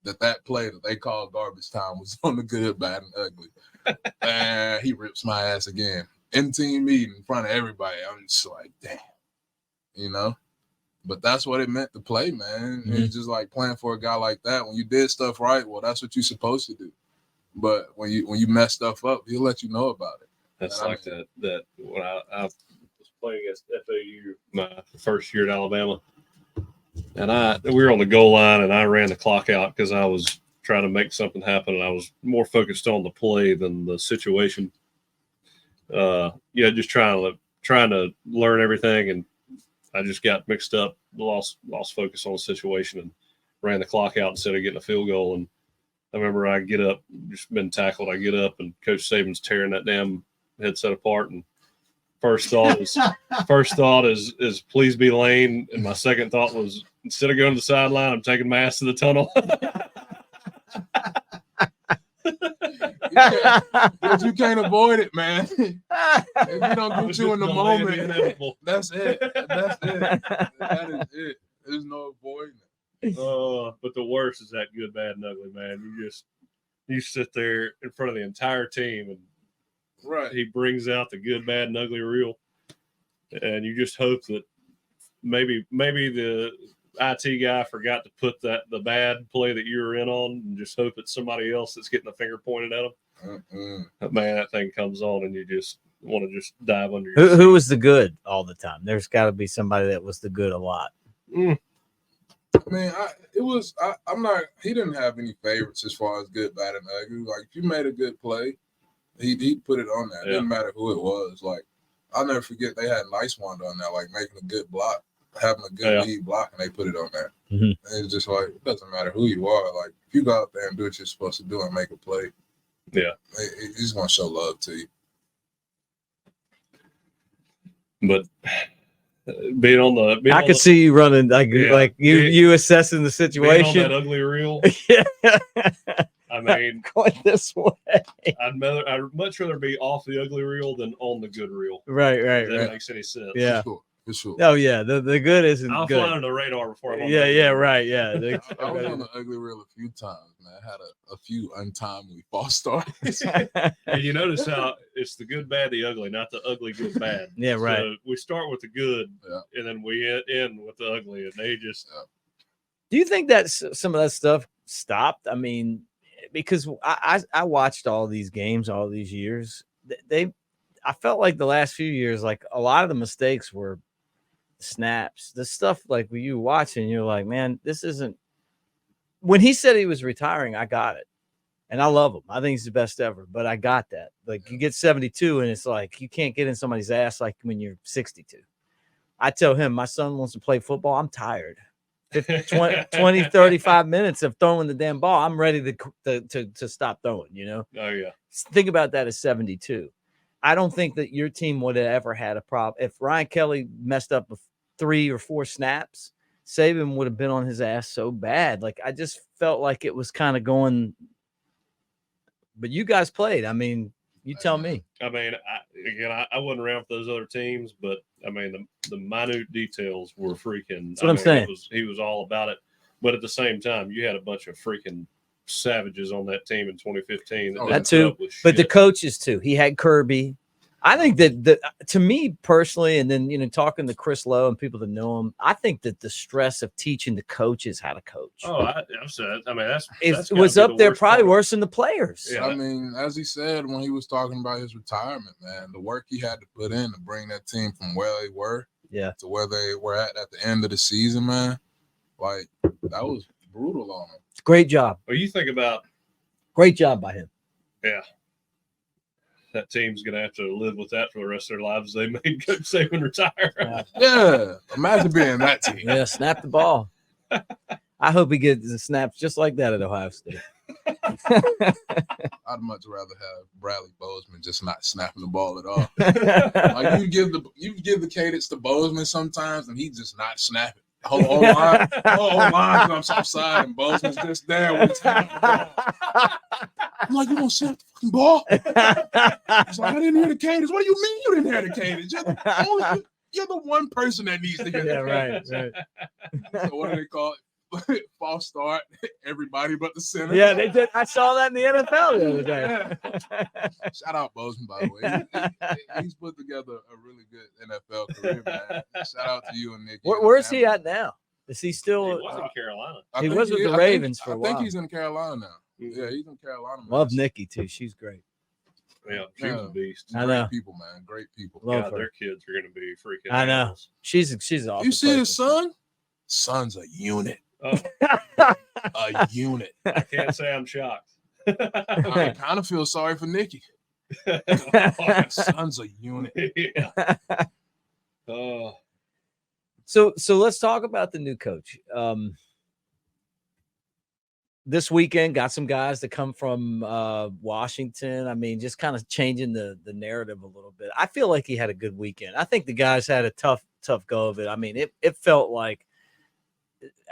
that play that they called garbage time was on the good, bad, and ugly. And he rips my ass again. In team meeting in front of everybody. I'm just like, damn. You know? But that's what it meant to play, man. It's just like playing for a guy like that. When you did stuff right, well, that's what you're supposed to do. But when you mess stuff up, he'll let you know about it. That's that when I was playing against FAU my first year at Alabama, and we were on the goal line, and I ran the clock out because I was trying to make something happen, and I was more focused on the play than the situation. Just trying to learn everything, and I just got mixed up, lost focus on the situation, and ran the clock out instead of getting a field goal. And I remember I get up, just been tackled. I get up, and Coach Saban's tearing that damn headset apart. And first thought is please be lane. And my second thought was, instead of going to the sideline, I'm taking my ass to the tunnel. You can't avoid it, man. If you don't get you in the moment, that's it. That is it. There's no avoiding it. But the worst is that good, bad, and ugly, man. You sit there in front of the entire team, and he brings out the good, bad, and ugly reel, and you just hope that maybe the IT guy forgot to put the bad play that you were in on, and just hope it's somebody else that's getting the finger pointed at them. But man, that thing comes on, and you just want to just dive under your seat. Who was the good all the time? There's got to be somebody that was the good a lot. Man, he didn't have any favorites as far as good, bad, and ugly. Like, if you made a good play, he'd put it on there. It didn't matter who it was. Like, I'll never forget they had Nice Wonder on there, like making a good block, having a good lead block, and they put it on there. And it's just like, it doesn't matter who you are. Like, if you go out there and do what you're supposed to do and make a play, he's going to show love to you. But being on the, I could see you running like you assessing the situation. Being on that ugly reel. I mean, going this way. I'd much rather be off the ugly reel than on the good reel. Right. That makes any sense. Yeah. For sure. Oh yeah, the good isn't I'll good. fly under the radar before I'm on right. Yeah. I was on the ugly reel a few times, man. I had a few untimely false starts. And you notice how it's the good, bad, the ugly, not the ugly, good, bad. Yeah, right. So we start with the good, and then we end with the ugly, and they just. Do you think that some of that stuff stopped? I mean, because I watched all these games all these years. I felt like the last few years, like a lot of the mistakes were snaps. The stuff like when you watching, you're like, man, this isn't. When he said he was retiring, I got it, and I love him. I think he's the best ever. But I got that. Like, you get 72, and it's like you can't get in somebody's ass like when you're 62. I tell him, my son wants to play football. I'm tired. 20, 35 minutes of throwing the damn ball. I'm ready to stop throwing. You know. Oh yeah. Think about that as 72. I don't think that your team would have ever had a problem if Ryan Kelly messed up 3 or 4 snaps. Saban would have been on his ass so bad. Like, I just felt like it was kind of going. But you guys played. I mean, you tell me. I mean, I wasn't around for those other teams, but I mean, the minute details were freaking. That's what I'm saying. He was all about it. But at the same time, you had a bunch of freaking savages on that team in 2015. That too. But the coaches too. He had Kirby. I think that to me personally, and then, talking to Chris Lowe and people that know him, I think that the stress of teaching the coaches how to coach. Oh, I've said. I mean, it was up there probably worse than the players. Yeah. I mean, as he said when he was talking about his retirement, man, the work he had to put in to bring that team from where they were, to where they were at the end of the season, man, like, that was brutal on him. Great job. Well, you think about. Great job by him. Yeah. that team's going to have to live with that for the rest of their lives. They made Coach Saban retire. Yeah, imagine being that team. Yeah, snap the ball. I hope he gets the snaps just like that at Ohio State. I'd much rather have Bradley Bozeman just not snapping the ball at all. Like you give the cadence to Bozeman sometimes, and he just not snapping. Whole line jumps offside, and Bozeman's just there with snapping the ball. I'm like, you don't snap the fucking ball. It's like, I didn't hear the cadence. What do you mean you didn't hear the cadence? You're the one person that needs to hear the cadence. Right. So what do they call it? False start, everybody but the center. Yeah, they did. I saw that in the NFL the other day. Shout out Bozeman, by the way. He's put together a really good NFL career, man. Shout out to you and Nick. Where's he at now? Is he still? He was in Carolina. He was with the Ravens for a while. I think he's in Carolina now. Yeah, he's in Carolina. Man. Love Nikki too. She's great. Yeah, she was a beast. I know. Great people, man. Great people. Love her. Their kids are going to be freaking. I know. animals. She's awesome. You see his son? Son's a unit. Oh, A unit. I can't say I'm shocked. I kind of feel sorry for Nikki. Son's a unit. Yeah. Oh, So let's talk about the new coach. This weekend got some guys that come from Washington. I mean, just kind of changing the narrative a little bit. I feel like he had a good weekend. I think the guys had a tough go of it. I mean, it felt like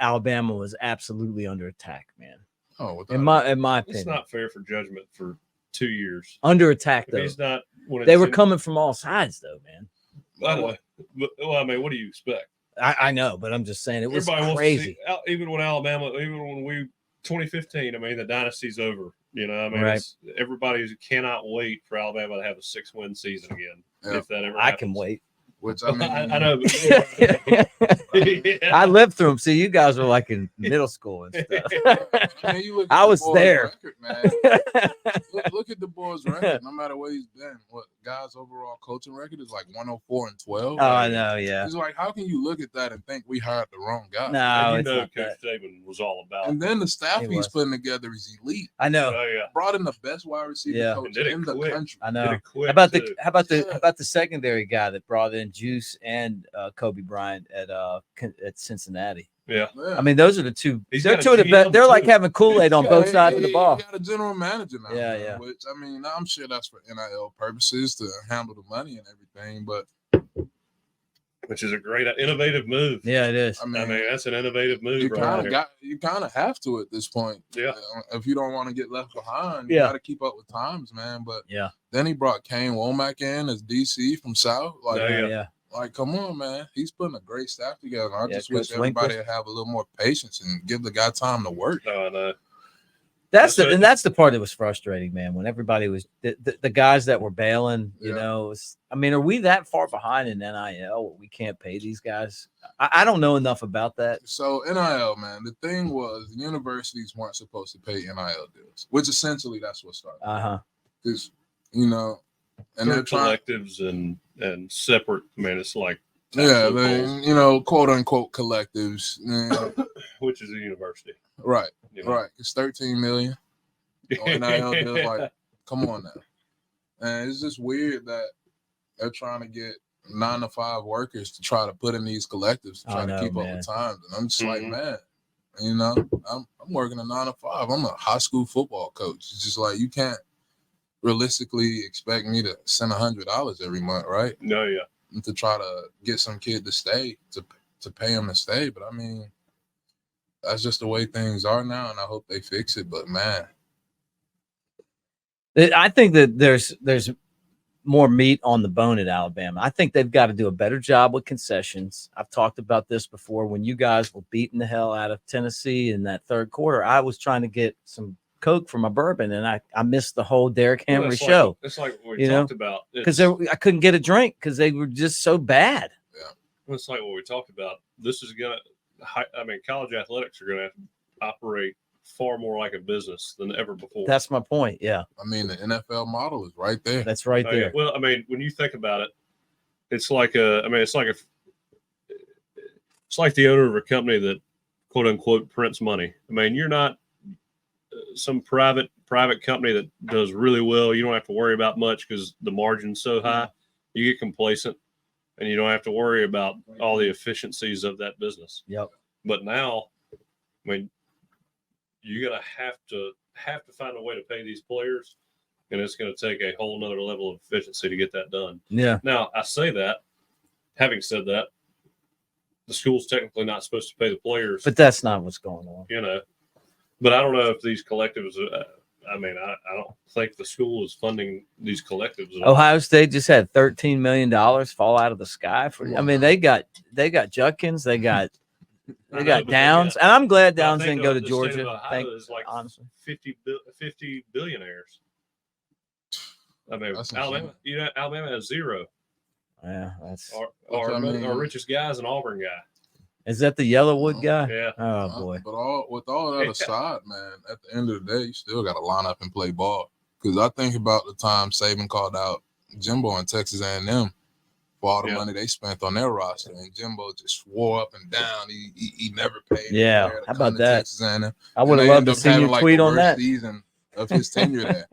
Alabama was absolutely under attack, man. Oh, in my opinion, it's not fair for judgment for 2 years. Under attack If though. he's not. They were coming from all sides though, man. By the way, well, I mean, what do you expect? I know, but I'm just saying it was Everybody crazy. wants to see, even when Alabama, even when we 2015, I mean, the dynasty's over. You know, I mean, Right. Everybody cannot wait for Alabama to have a 6-win season again. Yeah. If that ever I happens. can wait. Which I mean, I know. I lived through them. See, you guys were like in middle school and stuff. I mean, you look at I the was boys' there. record, man. Look at the boys' record. No matter where he's been, what guys' overall coaching record is like 104-12. Oh, I know, yeah. It's like, how can you look at that and think we hired the wrong guy? No, And you it's know, not Coach that. Saban was all about. And then the staff He he's was. putting together is elite. I know. Oh yeah, Brought in the best wide receiver Yeah. coach And did it in the quick. country. I Did know. it quick, How too. about the secondary guy that brought in Juice and Kobe Bryant at Cincinnati? Yeah, Yeah. I mean, those are the two. He's They're got a two of the GM best. They're like too. having Kool-Aid on Yeah, both sides of the ball. He got a general manager now. Yeah, man, yeah. Which I mean, I'm sure that's for NIL purposes to handle the money and everything. But which is a great, innovative move. Yeah, it is. I mean, I mean, that's an innovative move. you right there. kind of have to at this point. Yeah. If you don't want to get left behind, Yeah. you got to keep up with times, man. But Yeah. then he brought Kane Womack in as DC from South. Like, Yeah, Yeah. like, come on, man. He's putting a great staff together. I Yeah, just wish Coach everybody Lindquist. would have a little more patience and give the guy time to work. No, I know. That's That's the part that was frustrating, man. When everybody was the guys that were bailing, you Yeah. know. I mean, are we that far behind in NIL? We can't pay these guys. I don't know enough about that. So NIL, man, the thing was the universities weren't supposed to pay NIL deals, which essentially that's what started. Because, and They're they're trying, collectives and separate. I mean, it's like yeah, loopholes, they, quote unquote collectives, which is a university. right, You know? right. It's 13 million. NIL deals, like, come on now, and it's just weird that they're trying to get 9 to 5 workers to try to put in these collectives to I try know, to keep man. up with times, and I'm just like, Mhm. man, I'm working a 9 to 5. I'm a high school football coach. It's just like you can't realistically expect me to send $100 every month, right? No, yeah. And to try to get some kid to stay, to pay him to stay. But I mean, that's just the way things are now, and I hope they fix it. But man, I think that there's more meat on the bone at Alabama. I think they've got to do a better job with concessions. I've talked about this before. When you guys were beating the hell out of Tennessee in that third quarter, I was trying to get some Coke for my bourbon, and I missed the whole Derrick Well, Henry it's show Like, it's like what we you know, talked about. because I couldn't get a drink because they were just so bad. It's like what we talked about. This is gonna. I mean, college athletics are gonna operate far more like a business than ever before. That's my point. Yeah, I mean, the NFL model is right there. that's right Oh, yeah. there. Well, I mean, when you think about it, it's like it's like the owner of a company that quote unquote prints money. I mean, you're not some private company that does really well. You don't have to worry about much because the margin's so high. You get complacent, and you don't have to worry about all the efficiencies of that business. Yep. But now, I mean, you're gonna have to find a way to pay these players, and it's going to take a whole nother level of efficiency to get that done. Yeah. Now, I say that. Having said that, the school's technically not supposed to pay the players. But that's not what's going on. You know, but I don't know if these collectives. I don't think the school is funding these collectives. Ohio State just had $13 million fall out of the sky for. I mean, they got Judkins, they got Downs, and I'm glad Downs didn't go to Georgia. Is like honestly 50 billionaires. I mean, Alabama has zero. Yeah, that's our richest guy is an Auburn guy. Is that the Yellowwood guy? Yeah. Oh boy. But with all that aside, man, at the end of the day, you still got to line up and play ball. Because I think about the time Saban called out Jimbo and Texas A&M for all the money they spent on their roster, and Jimbo just swore up and down he never paid. Yeah, how about that? Texas A&M. I would have loved to see you tweet on that season of his tenure there.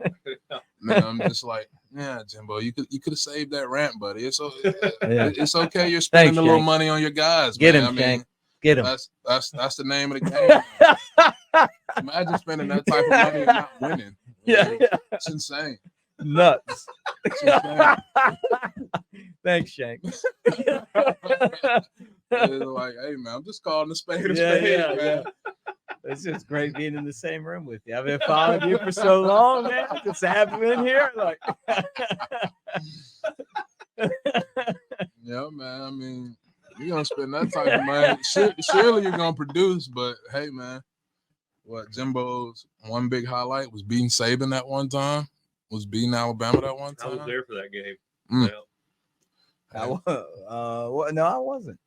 Man, I'm just like, yeah, Jimbo, you could have saved that rant, buddy. It's okay. You're spending a little money on your guys. Get man. him, Shank. Get him. That's the name of the game. Imagine spending that type of money and not winning. Yeah. It's insane. Nuts. It's insane. Thanks, Shank. It's like, hey man, I'm just calling a spade a spade, man. It's just great being in the same room with you. I've been following you for so long, man. Just have you in here, like. Yeah, man. I mean, you're gonna spend that type of money. Surely you're gonna produce, but hey, man, what Jimbo's one big highlight was beating Saban that one time. Was beating Alabama that one time. I was there for that game. No, I wasn't.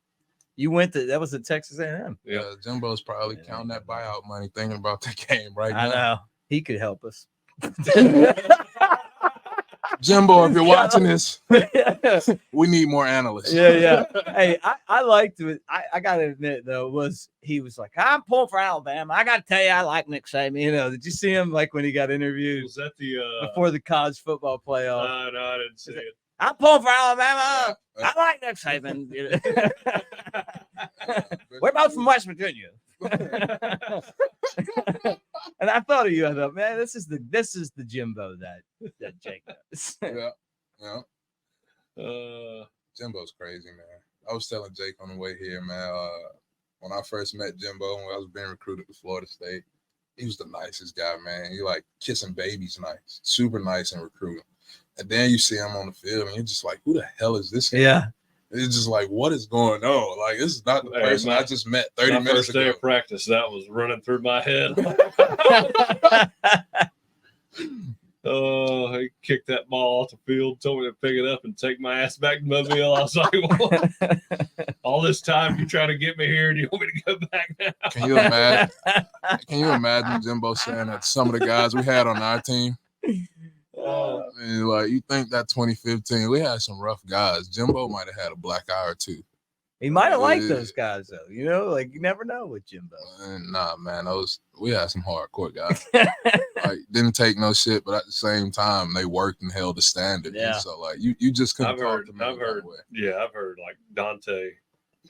You went to that was at Texas A&M. Yeah, Jimbo's probably counting that buyout money, thinking about that game right now. I know he could help us. Jimbo, if you're watching this, we need more analysts. Yeah. Hey, I liked it. I gotta admit though, he was like, I'm pulling for Alabama. I gotta tell you, I like Nick Saban. You know, did you see him like when he got interviewed? Was that before the college football playoff? No, I didn't see it. I'm pulling for Alabama. I like Nick Saban. We're both from West Virginia. And I thought of you. I thought, man, this is the Jimbo that Jake does. Yeah. Jimbo's crazy, man. I was telling Jake on the way here, man. When I first met Jimbo, when I was being recruited to Florida State, he was the nicest guy, man. He like kissing babies, nice, super nice and recruiting. And then you see him on the field, and you're just like, who the hell is this guy? Yeah. It's just like, what is going on? Like, this is not the person I just met 30 minutes ago. First day of practice, that was running through my head. Oh, he kicked that ball off the field, told me to pick it up and take my ass back to Mobile. I was like, well, all this time you trying to get me here, do you want me to go back now? Can you imagine Jimbo saying that to some of the guys we had on our team? And like, you think that 2015, we had some rough guys. Jimbo might have had a black eye or two. He might have liked those guys, though. You know, like you never know with Jimbo. Nah, man, we had some hardcore guys. Like, didn't take no shit, but at the same time, they worked and held the standard. Yeah. And so, like, you just couldn't talk to me I've heard like Dante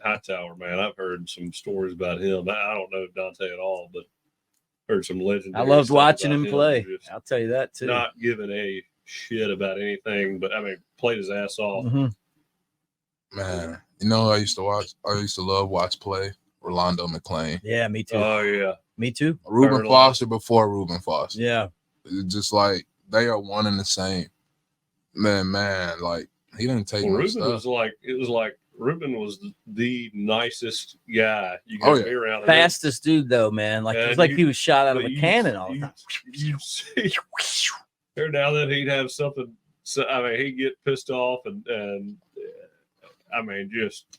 Hightower, man. I've heard some stories about him. I don't know Dante at all, but heard some legendary. I loved watching him about play. I'll tell you that too. Not giving a shit about anything, but I mean, played his ass off. Mm-hmm. Man, you know who I used to watch? I used to love watch play. Rolando McClain. Yeah, me too. Oh yeah, me too. Reuben Foster before Reuben Foster. Yeah, it's just like they are one and the same. Man, like he didn't take no Reuben stuff. was like Reuben was the nicest guy you could be around. Fastest dude though, man. Like it's like he was shot out of a cannon all the time. You see, now that he'd have something. So I mean, he'd get pissed off and I mean, just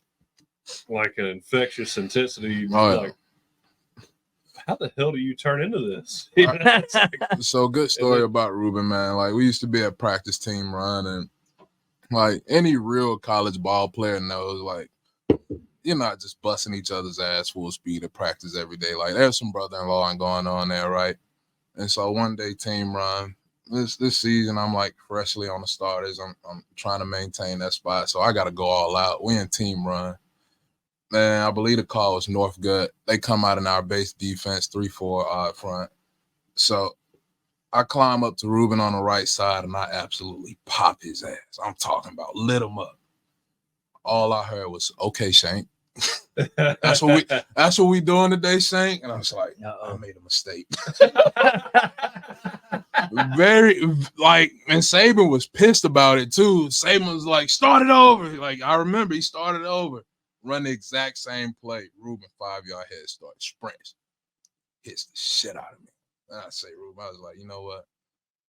like an infectious intensity. Like, how the hell do you turn into this? So good story about Reuben, man. Like we used to be a practice team run, and like any real college ball player knows, like you're not just busting each other's ass full speed at practice every day. Like there's some brother-in-law going on there, right? And so one day team run. This season, I'm like freshly on the starters. I'm trying to maintain that spot, so I got to go all out. We in team run. Man, I believe the call was North Gut. They come out in our base defense, 3-4 odd front. So I climb up to Ruben on the right side, and I absolutely pop his ass. I'm talking about lit him up. All I heard was, "Okay, Shank." That's what we doing today, Shank. And I was like, I made a mistake. Very like, and Saban was pissed about it too. Saban was like, "Start it over." Like, I remember he started over, run the exact same play. Ruben 5-yard head start, sprints, hits the shit out of me. And I say, Ruben, I was like, you know what?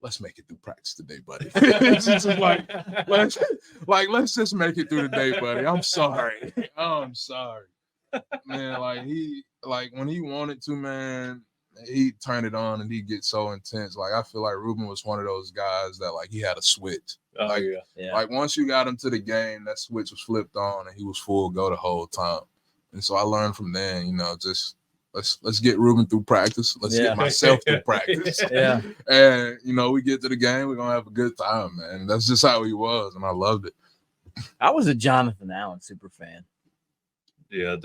Let's make it through practice today, buddy. It's just let's just make it through the day, buddy. I'm sorry. I'm sorry. Man, like when he wanted to, man, he turned it on and he gets so intense. Like, I feel like Ruben was one of those guys that like he had a switch. Oh, like, yeah. Like once you got him to the game, that switch was flipped on and he was full go the whole time. And so I learned from then, you know, just let's get Ruben through practice. Let's get myself through practice. Yeah. And, you know, we get to the game, we're going to have a good time, man. That's just how he was, and I loved it. I was a Jonathan Allen super fan. Yeah.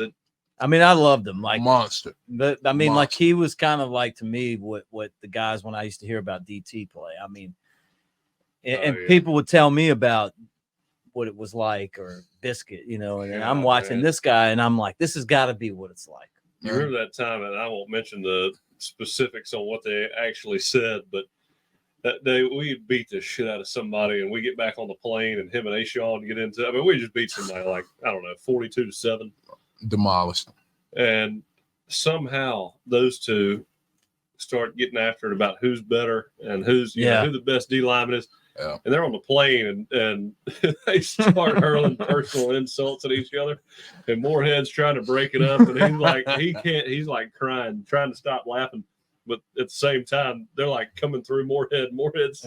I mean, I loved him. Like monster. But I mean, like he was kind of like, to me, what the guys when I used to hear about DT play. I mean, and people would tell me about what it was like, or Biscuit, you know, and I'm watching this guy and I'm like, this has got to be what it's like. You remember that time, and I won't mention the specifics on what they actually said, but that day we beat the shit out of somebody, and we get back on the plane, and him and Ashawn get into. I mean, we just beat somebody like, I don't know, 42-7, demolished. And somehow those two start getting after it about who's better and who's you know, who the best D lineman is. Yeah. And they're on the plane, and they start hurling personal insults at each other, and Moorhead's trying to break it up, and he's like, he's like crying, trying to stop laughing, but at the same time they're like coming through Moorhead's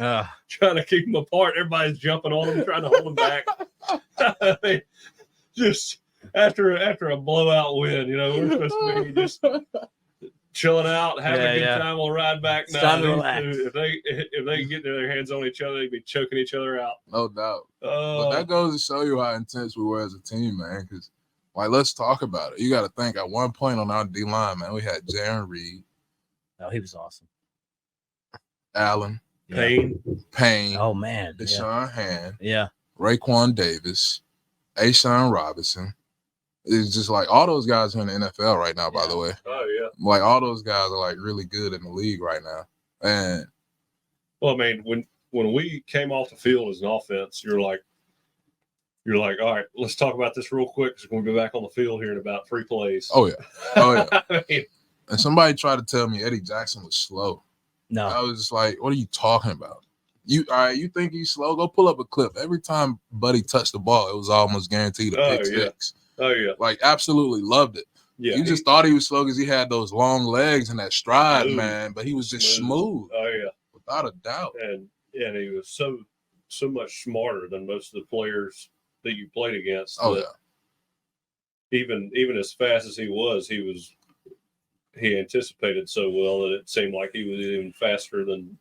trying to keep them apart. Everybody's jumping on him, trying to hold him back. I mean, just after a blowout win, you know, we're supposed to be just chilling out, having a good time. We'll ride back now. Time to relax. If they get their hands on each other, they'd be choking each other out. No doubt. But that goes to show you how intense we were as a team, man. Because, like, let's talk about it. You got to think, at one point on our D line, man, we had Jaron Reed. Oh, he was awesome. Allen. Payne. Oh, man. Deshaun Hand. Yeah. Raekwon Davis. Ashawn Robinson. It's just like all those guys are in the NFL right now, by the way. Oh, yeah. Like, all those guys are, like, really good in the league right now. And well, I mean, when we came off the field as an offense, you're like, all right, let's talk about this real quick because we're going to be back on the field here in about 3 plays. Oh, yeah. Oh, yeah. I mean, and somebody tried to tell me Eddie Jackson was slow. No. I was just like, what are you talking about? You think he's slow? Go pull up a clip. Every time Buddy touched the ball, it was almost guaranteed a pick six. Oh, yeah. Like, absolutely loved it. Yeah. You just thought he was slow because he had those long legs and that stride, man. But he was just smooth. Oh, yeah. Without a doubt. And he was so much smarter than most of the players that you played against. Oh, yeah. Even as fast as he anticipated so well that it seemed like he was even faster than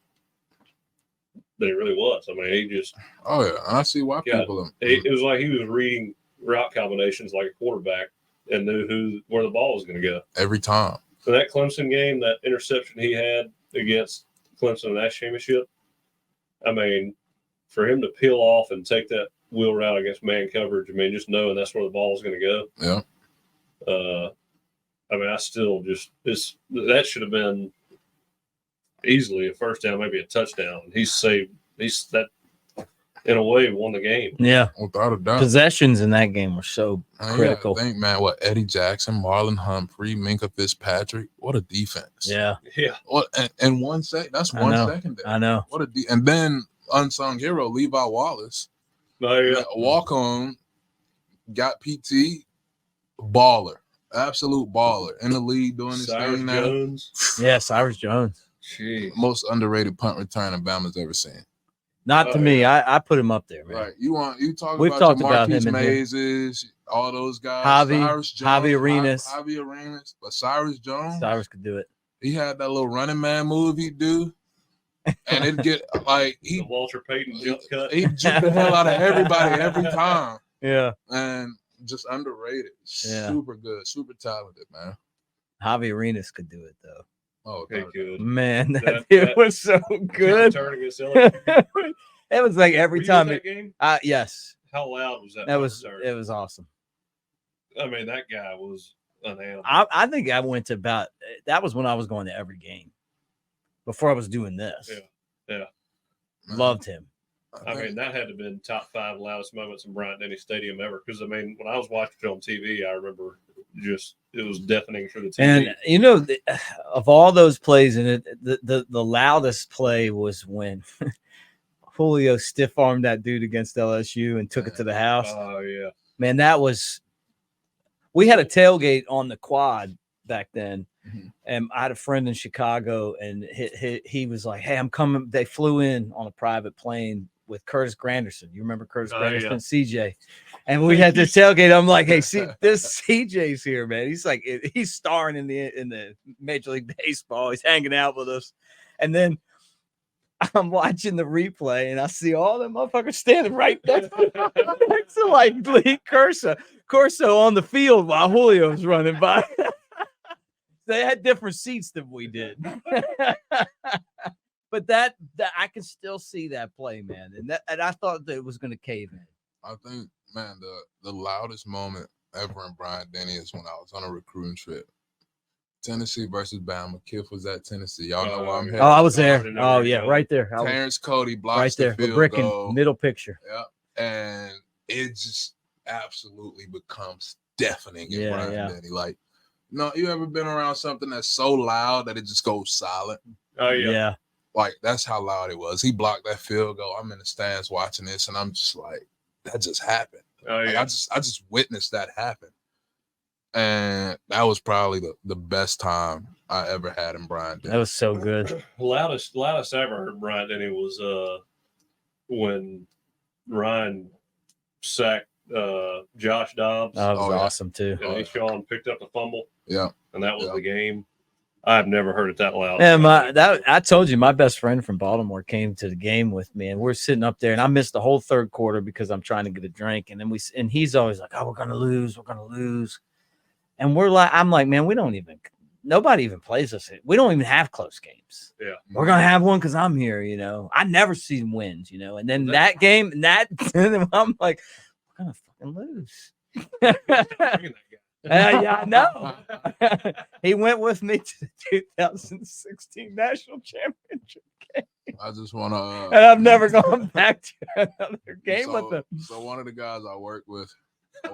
he really was. I mean, he just. Oh, yeah. And I see why people. It was like he was reading route combinations like a quarterback and knew where the ball was going to go every time. So that Clemson game, that interception he had against Clemson in that championship, I mean, for him to peel off and take that wheel route against man coverage, I mean, just knowing that's where the ball is going to go. Yeah. I mean, I still that should have been easily a first down, maybe a touchdown. He's that in a way won the game. Yeah. Without a doubt. Possessions in that game were so critical. I think, man, Eddie Jackson, Marlon Humphrey, Minka Fitzpatrick, what a defense. Yeah. Yeah. What and 1 second. That's 1 second there. I know. What a and then unsung hero, Levi Wallace. Oh, yeah. Walk on, got PT, baller. Absolute baller. In the league doing his thing now. Jones. Yeah, Cyrus Jones. Jeez. Most underrated punt returner Bama's ever seen. Not to me. I put him up there, man. Right. You talk We've about talked your about Marquise him Mazes, all those guys. Javi Arenas. But Cyrus Jones. Cyrus could do it. he had that little running man move he'd do, and it'd get like The Walter Payton jump cut. He'd juke the hell out of everybody every time. Yeah. And just underrated. Yeah. Super good, super talented, man. Javi Arenas could do it though. Oh, He could. Man, that dude was so good. Turning against LSU. It was like every Were you time. at that game? Yes. How loud was that? It was awesome. I mean, that guy was an animal. I think I went to that was when I was going to every game before I was doing this. Yeah. Loved him. I mean, that had to have been top 5 loudest moments in Bryant-Denny Stadium ever. Because, I mean, when I was watching it on TV, I remember it was deafening for the TV. And, of all those plays in it, the loudest play was when Julio stiff-armed that dude against LSU and took it to the house. Oh, yeah. Man, we had a tailgate on the quad back then. Mm-hmm. And I had a friend in Chicago, and he was like, "Hey, I'm coming." They flew in on a private plane with Curtis Granderson. You remember Curtis Granderson, CJ? And we had this tailgate. I'm like, "Hey, see, this CJ's here, man. He's like, he's starring in the Major League Baseball. He's hanging out with us." And then I'm watching the replay, and I see all them motherfuckers standing right next to like Lee Corso on the field while Julio was running by. They had different seats than we did. But that I can still see that play, man. And I thought that it was going to cave in. I think, man, the loudest moment ever in Bryant-Denny is when I was on a recruiting trip. Tennessee versus Bama. Kiff was at Tennessee. Y'all know where I'm headed. Oh, I was there. Oh, yeah, right there. Terrence Cody blocks right there. the field Bricking, goal. middle picture. Yeah. And it just absolutely becomes deafening in Bryant-Denny. Like, no, you ever been around something that's so loud that it just goes silent? Oh, yeah. Yeah. Like, that's how loud it was. He blocked that field goal. I'm in the stands watching this, and I'm just like, that just happened. Oh, yeah. Like, I just witnessed that happen. And that was probably the best time I ever had in Bryant-Denny. That was so good. Loudest I ever heard Bryant-Denny was when Ryan sacked Josh Dobbs. That was awesome too. And Sean picked up the fumble. Yeah. And that was the game. I've never heard it that loud. And I told you, my best friend from Baltimore came to the game with me, and we're sitting up there, and I missed the whole third quarter because I'm trying to get a drink. And then he's always like, "Oh, we're gonna lose. And I'm like, man, nobody even plays us. We don't even have close games. Yeah. We're going to have one because I'm here, I never see wins, And then that game, I'm like, we're going to fucking lose. Yeah, I know. He went with me to the 2016 National Championship game. I just want to... and I've never gone back to another game with them. So one of the guys I work with, two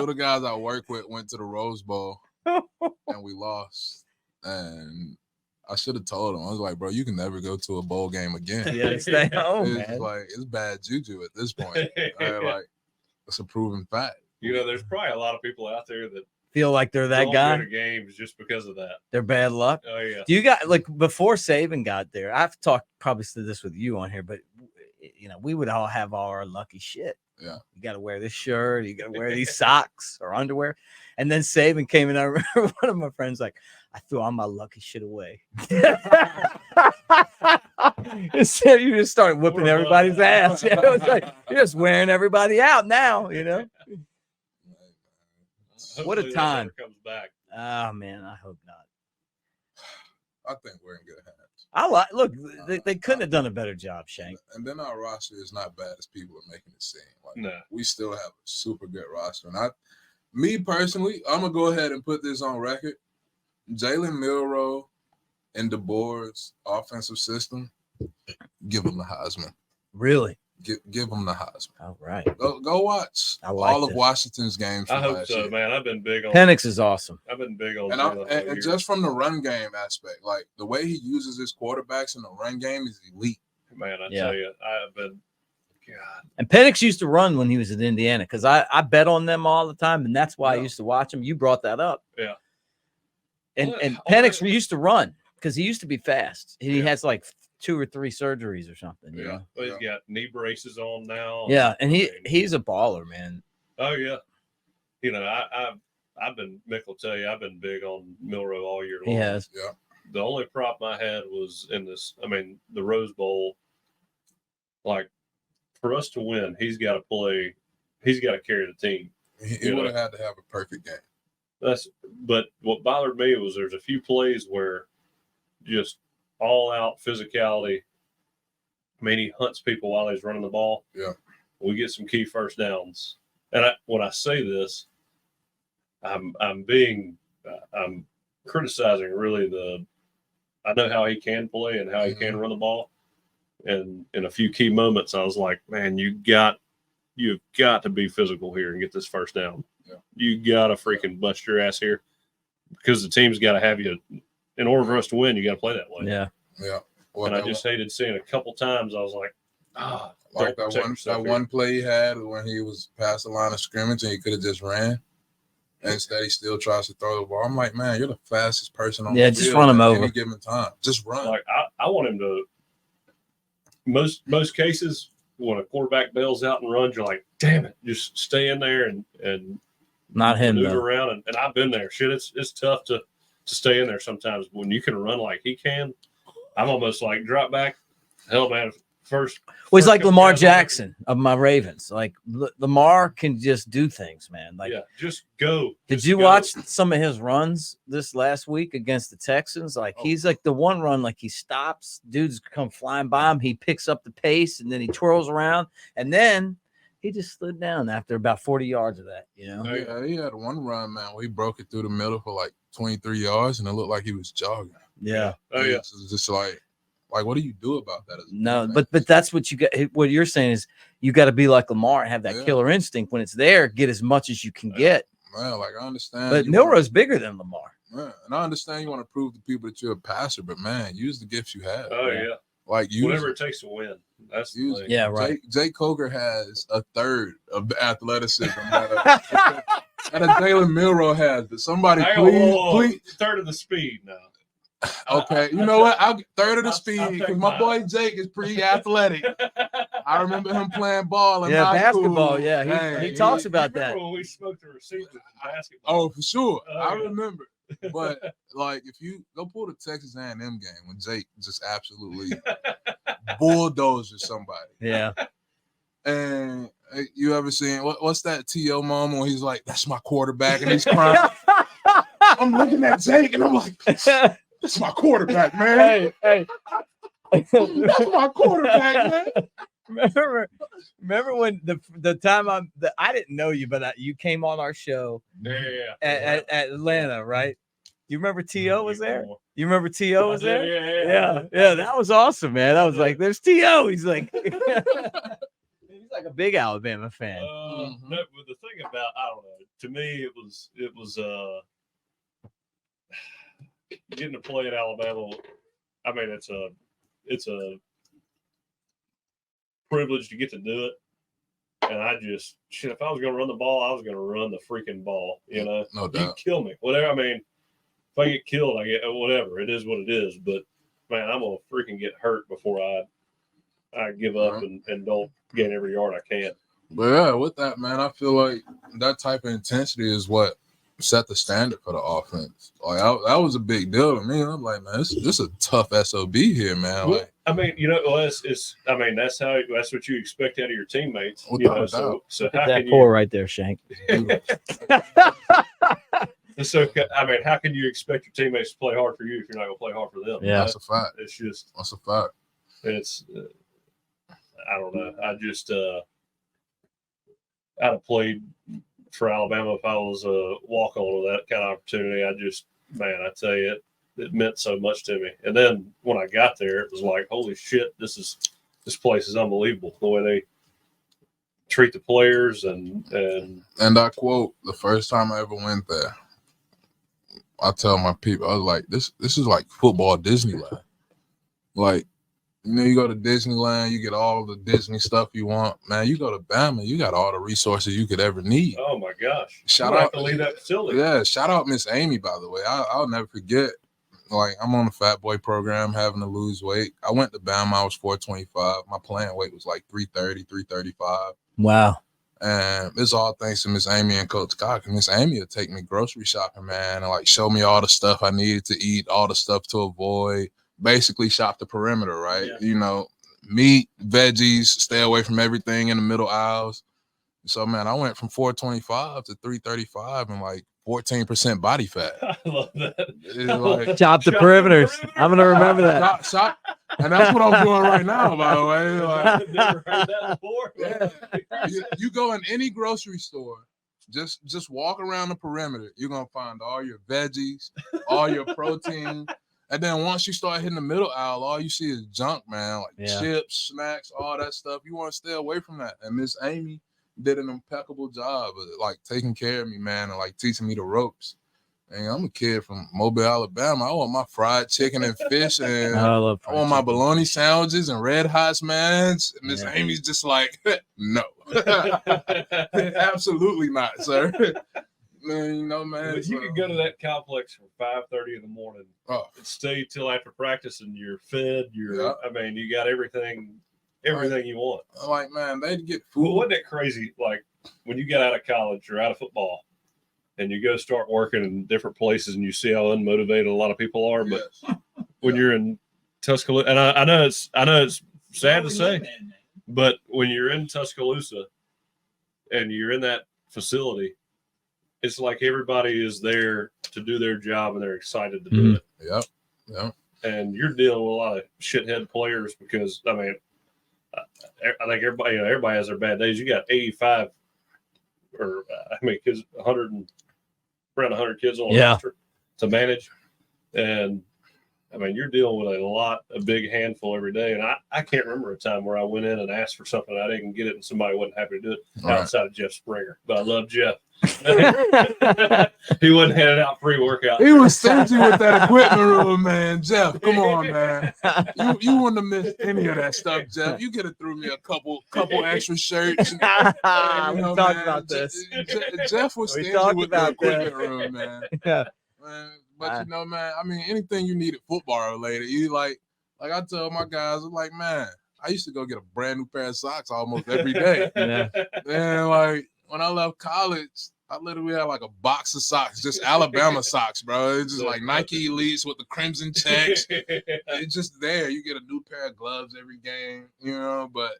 of the guys I work with went to the Rose Bowl, and we lost. And I should have told him. I was like, bro, you can never go to a bowl game again. Yeah, stay home, man. Like, it's bad juju at this point. Like, it's a proven fact. There's probably a lot of people out there that feel like they're that guy. Go to games just because of that. They're bad luck. Oh yeah. Do you got before Saban got there? I've probably said this with you on here, but we would all have all our lucky shit. Yeah. You got to wear this shirt. You got to wear these socks or underwear. And then Saban came in. I remember one of my friends like, I threw all my lucky shit away. Instead, you just started whipping everybody's ass. It was like you're just wearing everybody out now. What a time! Comes back. Oh man, I hope not. I think we're in good hands. Look, they couldn't have done a better job, Shank. And then our roster is not bad as people are making it seem. No. We still have a super good roster. And me personally, I'm gonna go ahead and put this on record. Jalen Milroe and DeBoer's offensive system, give them the Heisman. Really? Give them the Heisman. All right. Go watch all of Washington's games. I hope so, man. I've been big on Penix is awesome. I've been big on and just from the run game aspect, like the way he uses his quarterbacks in the run game is elite. Man, I tell you, I've been. God. And Penix used to run when he was at Indiana because I bet on them all the time, and that's why I used to watch him. You brought that up. Yeah. And Penix used to run because he used to be fast. He has like 2 or 3 surgeries or something. Yeah. Well, he's got knee braces on now. Yeah, and he's a baller, man. Oh yeah. Mick will tell you, I've been big on Milroe all year long. He has. Yeah. The only problem I had was in this, the Rose Bowl, like, for us to win, he's got to carry the team. He would have had to have a perfect game. But what bothered me was there's a few plays where just all out physicality. He hunts people while he's running the ball. Yeah. We get some key first downs. And when I say this, I'm criticizing really I know how he can play and how he can run the ball. And in a few key moments, I was like, man, you've got to be physical here and get this first down. Yeah. You got to freaking bust your ass here because the team's got to have you. In order for us to win, you got to play that way. Yeah. Yeah. Well, And I just hated seeing a couple times. I was like, like that one play he had when he was past the line of scrimmage and he could have just ran. And instead, he still tries to throw the ball. I'm like, man, you're the fastest person on the field. Just run him over. Any given time. Just run. Like I want him to. Most cases, when a quarterback bails out and runs, you're like, damn it, just stay in there and not him move though. around. And I've been there. Shit, it's tough to stay in there sometimes. When you can run like he can, I'm almost like drop back. Hell, man, first. Well, he's like couple Lamar guys Jackson of my Ravens. Like Lamar can just do things, man. Like, yeah, just go. Did you watch some of his runs this last week against the Texans? Like he's like the one run, like he stops, dudes come flying by him, he picks up the pace, and then he twirls around, and then he just slid down after about 40 yards of that. Yeah, he had one run, man, where he broke it through the middle for like 23 yards, and it looked like he was jogging. Yeah. Oh yeah. It's just like what do you do about that? No, but that's what you got. What you're saying is you got to be like Lamar and have that killer instinct. When it's there, get as much as you can get. Man, like I understand. But Milroe's bigger than Lamar. Man, and I understand you want to prove to people that you're a passer, but man, use the gifts you have. Oh yeah. Like whatever it takes to win. That's the thing. Yeah, right. Jake Coker has a third of the athleticism that Jalen Milroe has. But somebody please third of the speed now. Okay, you know what? I'll get third of the speed because my boy Jake is pretty athletic. I remember him playing ball in high basketball. school. Yeah, he talks about that. When we smoked the receiver in basketball. Oh, for sure. I remember. But like, if you go pull the Texas A&M game when Jake just absolutely bulldozes somebody. Yeah. And you ever seen what's that T.O. moment when he's like, "That's my quarterback," and he's crying. I'm looking at Jake and I'm like, "That's my quarterback, man. Hey. That's my quarterback, man." Remember when the time I didn't know you, but you came on our show at Atlanta, right? You remember T.O. was there? You remember T.O. was there? Yeah. That was awesome, man. I was like, "There's T.O." He's like, he's like a big Alabama fan. No, but the thing about, I don't know. To me, it was getting to play at Alabama. I mean, it's a privilege to get to do it. And I just if I was going to run the ball, I was going to run the freaking ball. No doubt. You kill me, whatever. I mean, if I get killed, I get whatever. It is what it is. But man, I'm gonna freaking get hurt before I give up and don't gain every yard I can. But yeah, with that, man, I feel like that type of intensity is what set the standard for the offense. Like that was a big deal to me. I'm like, man, this is a tough SOB here, man. Well, like, I mean, that's what you expect out of your teammates. So how can pour right there, Shank. So I mean, how can you expect your teammates to play hard for you if you're not going to play hard for them? Yeah, that's a fact. That's a fact. It's I don't know. I'd have played for Alabama if I was a walk-on with that kind of opportunity. I tell you, it meant so much to me. And then when I got there, it was like, holy shit, this place is unbelievable. The way they treat the players and I quote, the first time I ever went there, I tell my people, I was like, this is like football Disneyland. Like, you go to Disneyland, you get all the Disney stuff you want. Man, you go to Bama, you got all the resources you could ever need. Oh my gosh! Shout out to leave that facility. Yeah, shout out Miss Amy, by the way. I'll never forget. Like, I'm on the Fat Boy program, having to lose weight. I went to Bama, I was 425. My playing weight was like 330, 335. Wow. And it's all thanks to Miss Amy and Coach Cock. And Miss Amy would take me grocery shopping, man, and like show me all the stuff I needed to eat, all the stuff to avoid. Basically shop the perimeter, right? Yeah. You know, meat, veggies, stay away from everything in the middle aisles. So, man, I went from 425 to 335 and like 14% body fat. I love that. It's like, Chop the perimeters. I'm gonna remember that. shop, and that's what I'm doing right now, by the way. Like, I've never heard that before. yeah. You go in any grocery store, just walk around the perimeter. You're gonna find all your veggies, all your protein, and then once you start hitting the middle aisle, all you see is junk, man, like chips, snacks, all that stuff. You want to stay away from that. And Miss Amy did an impeccable job of like taking care of me, man, and like teaching me the ropes. And I'm a kid from Mobile, Alabama. I want my fried chicken and fish, and I want my bologna sandwiches and red hots, man. Miss Amy's just like, no, absolutely not, sir. Man, you know, man. But you can go to that complex from 5:30 in the morning and stay till after practice, and you're fed. I mean, you got everything you want. Like, man, they'd get food. Well, wasn't it crazy? Like when you get out of college or out of football, and you go start working in different places, and you see how unmotivated a lot of people are. But when you're in Tuscaloosa, and I know it's sad to say, but when you're in Tuscaloosa and you're in that facility, it's like everybody is there to do their job, and they're excited to do it. Yep. And you're dealing with a lot of shithead players because, I mean, I think everybody has their bad days. You got 85 or kids, around 100 kids on the roster to manage, and I mean you're dealing with a big handful every day. And I can't remember a time where I went in and asked for something and I didn't get it, and somebody wasn't happy to do it outside of Jeff Springer. But I love Jeff. He wasn't handing out free workout. He was stingy with that equipment room, man. Jeff, come on, man. You wouldn't have missed any of that stuff, Jeff. You could have threw me a couple extra shirts. We talked about this. Jeff was stingy with the equipment room, man. Man, but you know, man, I mean, anything you needed football related, you like I tell my guys, I'm like, man, I used to go get a brand new pair of socks almost every day. And like when I left college, I literally had like a box of socks, just Alabama socks, bro. It's just like Nike Elites with the crimson checks. It's just there. You get a new pair of gloves every game, you know. But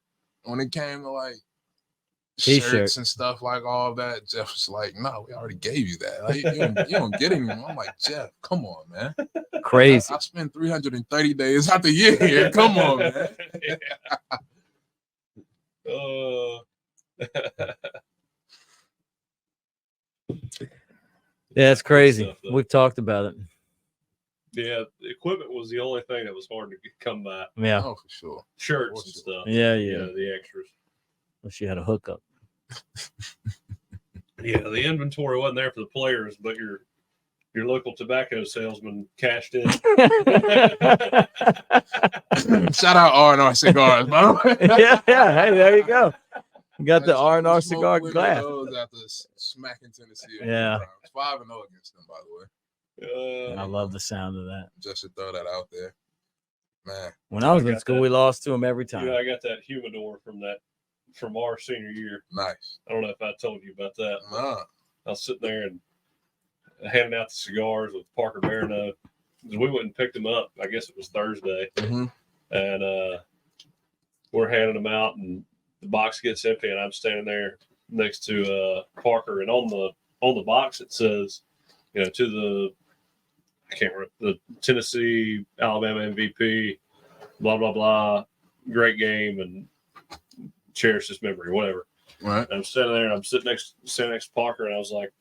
when it came to like shirts and stuff like all that, Jeff was like, no, we already gave you that. Like, you don't get any more. I'm like, Jeff, come on, man. Crazy. I spent 330 days out the year here. Come on, man. Yeah, it's crazy. We've talked about it. Yeah, the equipment was the only thing that was hard to come by. Yeah. Oh, for sure. Shirts and stuff. Yeah. The extras. Unless you had a hookup. Yeah, the inventory wasn't there for the players, but your local tobacco salesman cashed in. Shout out R&R Cigars, by the way. Yeah. Hey, there you go. You got the R&R cigar glass. After smacking Tennessee. Yeah. It's 5-0 against them, by the way. I love the sound of that. Just to throw that out there, man. When I was in school, we lost to them every time. Yeah, I got that humidor from our senior year. Nice. I don't know if I told you about that. Nah. I was sitting there and handing out the cigars with Parker Barano. We went and picked them up. I guess it was Thursday, and we're handing them out, and the box gets empty, and I'm standing there next to Parker, and on the box it says, to the the Tennessee Alabama MVP, blah blah blah, great game, and cherish this memory, whatever. Right. And I'm standing there, and I'm sitting next to Parker, and I was like,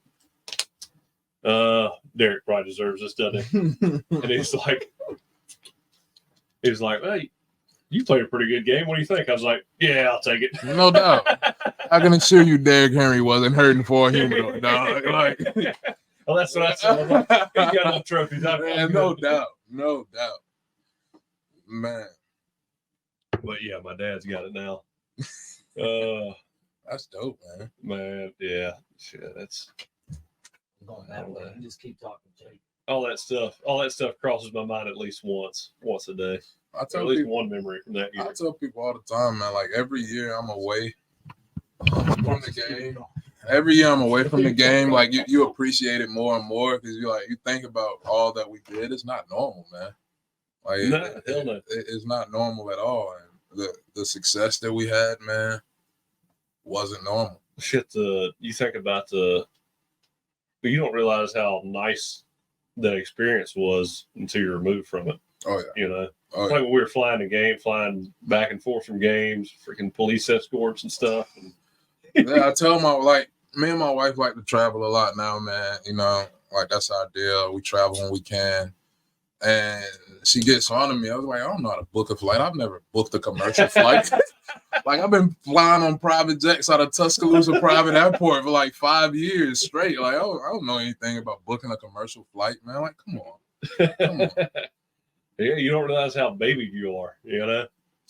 Derek probably deserves this, doesn't he? And he's like, hey, you played a pretty good game. What do you think? I was like, yeah, I'll take it. No doubt. I can assure you Derrick Henry wasn't hurting for a humidor, dog. Like, well, that's what I said. He's got enough trophies. Man, no doubt. Man. But yeah, my dad's got it now. That's dope, man. Man, yeah. Shit, that's going that way. You just keep talking, Jake. All that stuff crosses my mind at least once a day. I tell at least people, one memory from that year. I tell people all the time, man, like every year I'm away from the game. Every year I'm away from the game, like you appreciate it more and more because you think about all that we did. It's not normal, man. Like it's not normal at all. And the success that we had, man, wasn't normal. Shit, you think about but you don't realize how nice that experience was until you're removed from it. Oh yeah. You know, like when we were flying flying back and forth from games, freaking police escorts and stuff. And yeah, I tell me and my wife like to travel a lot now, man. You know, like that's our deal. We travel when we can. And she gets on to me. I was like, I don't know how to book a flight. I've never booked a commercial flight. Like I've been flying on private jets out of Tuscaloosa Private Airport for like 5 years straight. Like I don't know anything about booking a commercial flight, man. Like, come on. Yeah, you don't realize how baby you are, you know?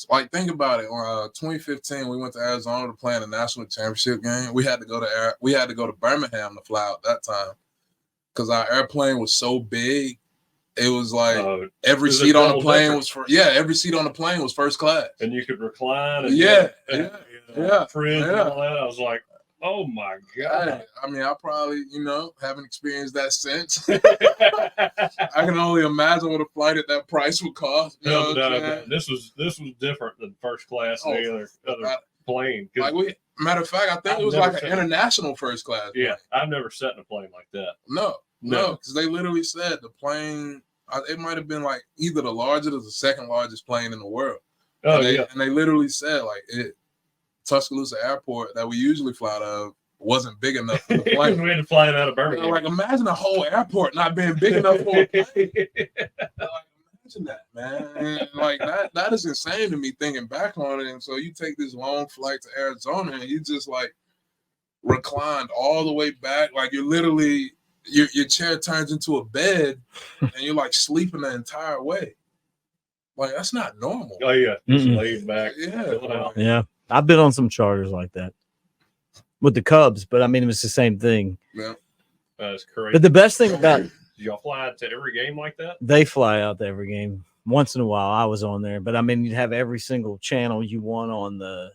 Like, think about it. 2015, we went to Arizona to play in a national championship game. We had to go to Birmingham to fly out that time because our airplane was so big. It was like every seat on the plane was first class, and you could recline. And yeah. And all that. I was like, oh my god. I mean, I probably haven't experienced that since. I can only imagine what a flight at that price would cost. This was different than first class or any other plane. Matter of fact, I think it was like an international first class. Yeah, I've never sat in a plane like that. No, because they literally said the plane. It might have been like either the largest or the second largest plane in the world. And they literally said Tuscaloosa Airport that we usually fly out of wasn't big enough for the plane. We had to fly it out of Birmingham. Like imagine a whole airport not being big enough for a plane. Imagine that, man. Like that is insane to me thinking back on it. And so you take this long flight to Arizona and you just like reclined all the way back. Like you're literally your chair turns into a bed and you're like sleeping the entire way. Like that's not normal. Oh yeah, just laid back. Yeah. I've been on some charters like that with the Cubs, but I mean it was the same thing. Yeah, that's crazy. But the best thing about y'all fly out to every game like that? They fly out to every game. Once in a while, I was on there, but I mean you'd have every single channel you want on the,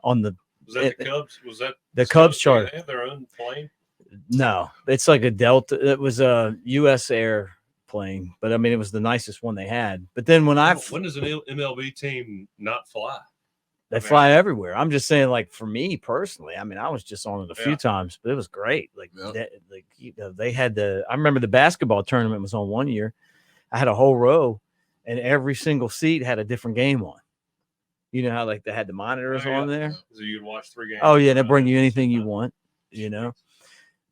on the. Was that the Cubs? Was that the Cubs charter? They have their own plane. No, it's like a Delta. It was a U.S. Air plane, but I mean, it was the nicest one they had. But then when does an MLB team not fly? They fly everywhere. I'm just saying, like for me personally, I mean, I was just on it a few times, but it was great. Like, they had I remember the basketball tournament was on one year. I had a whole row, and every single seat had a different game on. You know how like they had the monitors on there, so you could watch 3 games. Oh yeah, they bring you anything you want.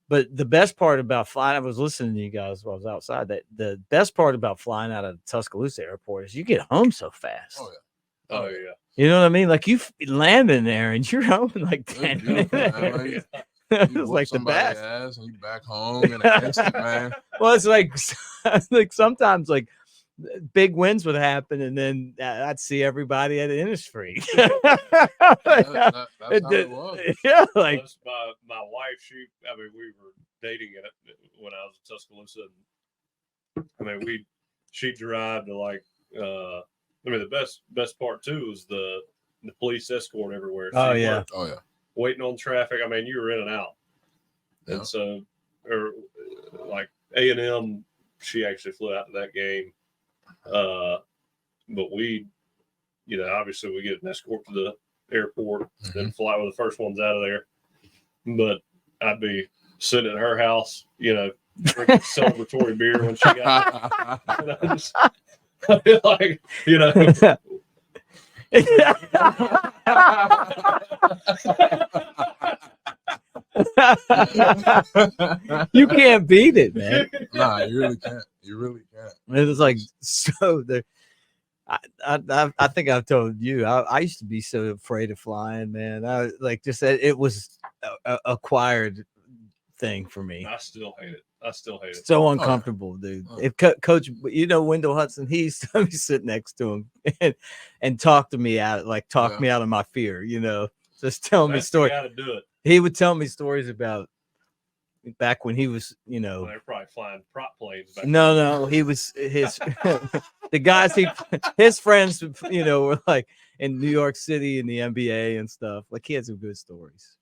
But the best part about flying, I was listening to you guys while I was outside, that the best part about flying out of Tuscaloosa Airport is you get home so fast. Oh yeah. You know what I mean? Like you land in there and you're home in like 10 minutes. It was like the best. Ass and you back home in an instant, man. Well, it's like sometimes like big wins would happen, and then I'd see everybody at Innisfree. That's how it was. Yeah, like plus my wife, we were dating when I was in Tuscaloosa. And, I mean, she'd drive to like. The best part too was the police escort everywhere. So yeah. Waiting on traffic. I mean, you were in and out. Yeah. And so, like A&M, she actually flew out to that game. But we, obviously we get an escort to the airport, then fly with the first ones out of there. But I'd be sitting at her house, drinking celebratory beer when she got I'd be like, you can't beat it, man. Nah, you really can't. You really can't. It's like so. I think I've told you. I used to be so afraid of flying, man. I like just it was a acquired thing for me. I still hate it. So uncomfortable, dude. If Coach, Wendell Hudson, he used to sit next to him and talk to me out, me out of my fear. Just tell me stories. Got to do it. He would tell me stories about, back when he was, Well, they're probably flying prop planes back no, he was his the guys his friends, were like in New York City in the NBA and stuff. Like he had some good stories.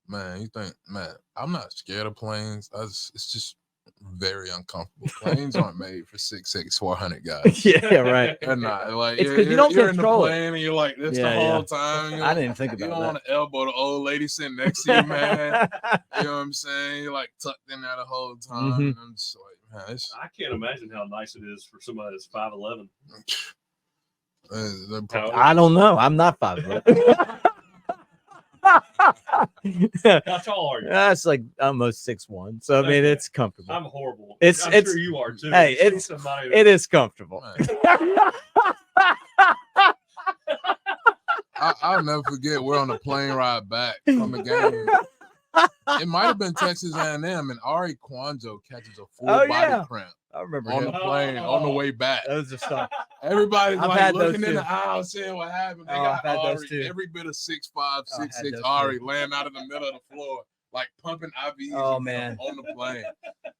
Man, you think, man, I'm not scared of planes. It's just very uncomfortable. Planes aren't made for 6'6", 400 guys. Yeah, right. They're not. Like, It's 'cause you don't you're in the control it. plane and you're like this Yeah, the whole yeah. time. I didn't think You about don't that. want to elbow the old lady sitting next to you, man. You know what I'm saying? You're like tucked in there the whole time. Mhm. And I'm just like, man, I can't imagine how nice it is for somebody that's 5'11". I don't know. I'm not 5'11". How tall are you? That's like almost 6'1". So I mean, Okay. it's comfortable. I'm horrible. It's- I'm it's- sure you are too. hey, You see it's- somebody It is comfortable. I'll never forget. We're on a plane ride back from the game. It might have been Texas A&M, and Ari Kwanjo catches a full Oh, body yeah. cramp I remember on him. the plane on the way back. Those are stuff. Everybody's I've like had those looking in too. the aisle, saying what happened. They Oh, got I've had those Ari, too. every bit of 6'5", I had 6'6", those Ari too. laying out in the middle of the floor, like pumping IVs Oh, and man. stuff on the plane.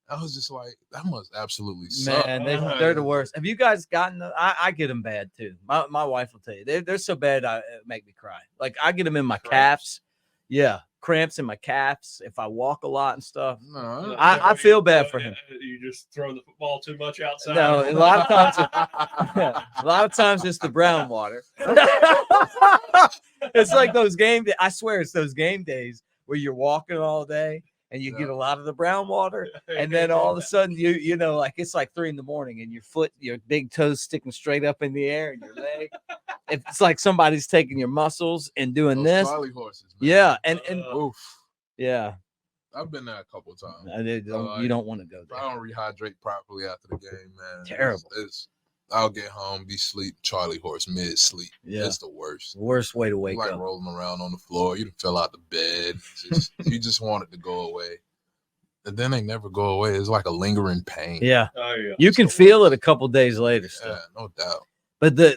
I was just like, that must absolutely suck. Man, they're the worst. Have you guys gotten? I get them bad too. My wife will tell you they're so bad it make me cry. Like I get them in my Cramps? calves. Yeah, cramps in my calves if I walk a lot and stuff. No, I feel bad for him. You just throw the football too much outside. No, a lot of times it's the brown water. It's like those game days. I swear it's those game days where you're walking all day and you get a lot of the brown water, and then all of a sudden like it's like 3 a.m. and your big toes sticking straight up in the air and your leg. It's like somebody's taking your muscles and doing Those this. Charlie horses, man. Yeah, and Oof. yeah, I've been there a couple of times. you don't want to go If I there. don't rehydrate properly after the game, man, Terrible. I'll get home, be sleep, Charlie horse mid sleep. Yeah. It's the worst. Worst way to You wake like up. rolling around on the floor. You done fell out the bed. You just want it to go away. And then they never go away. It's like a lingering pain. Yeah, Oh yeah. you can feel it a couple days later. Still. Yeah, no doubt.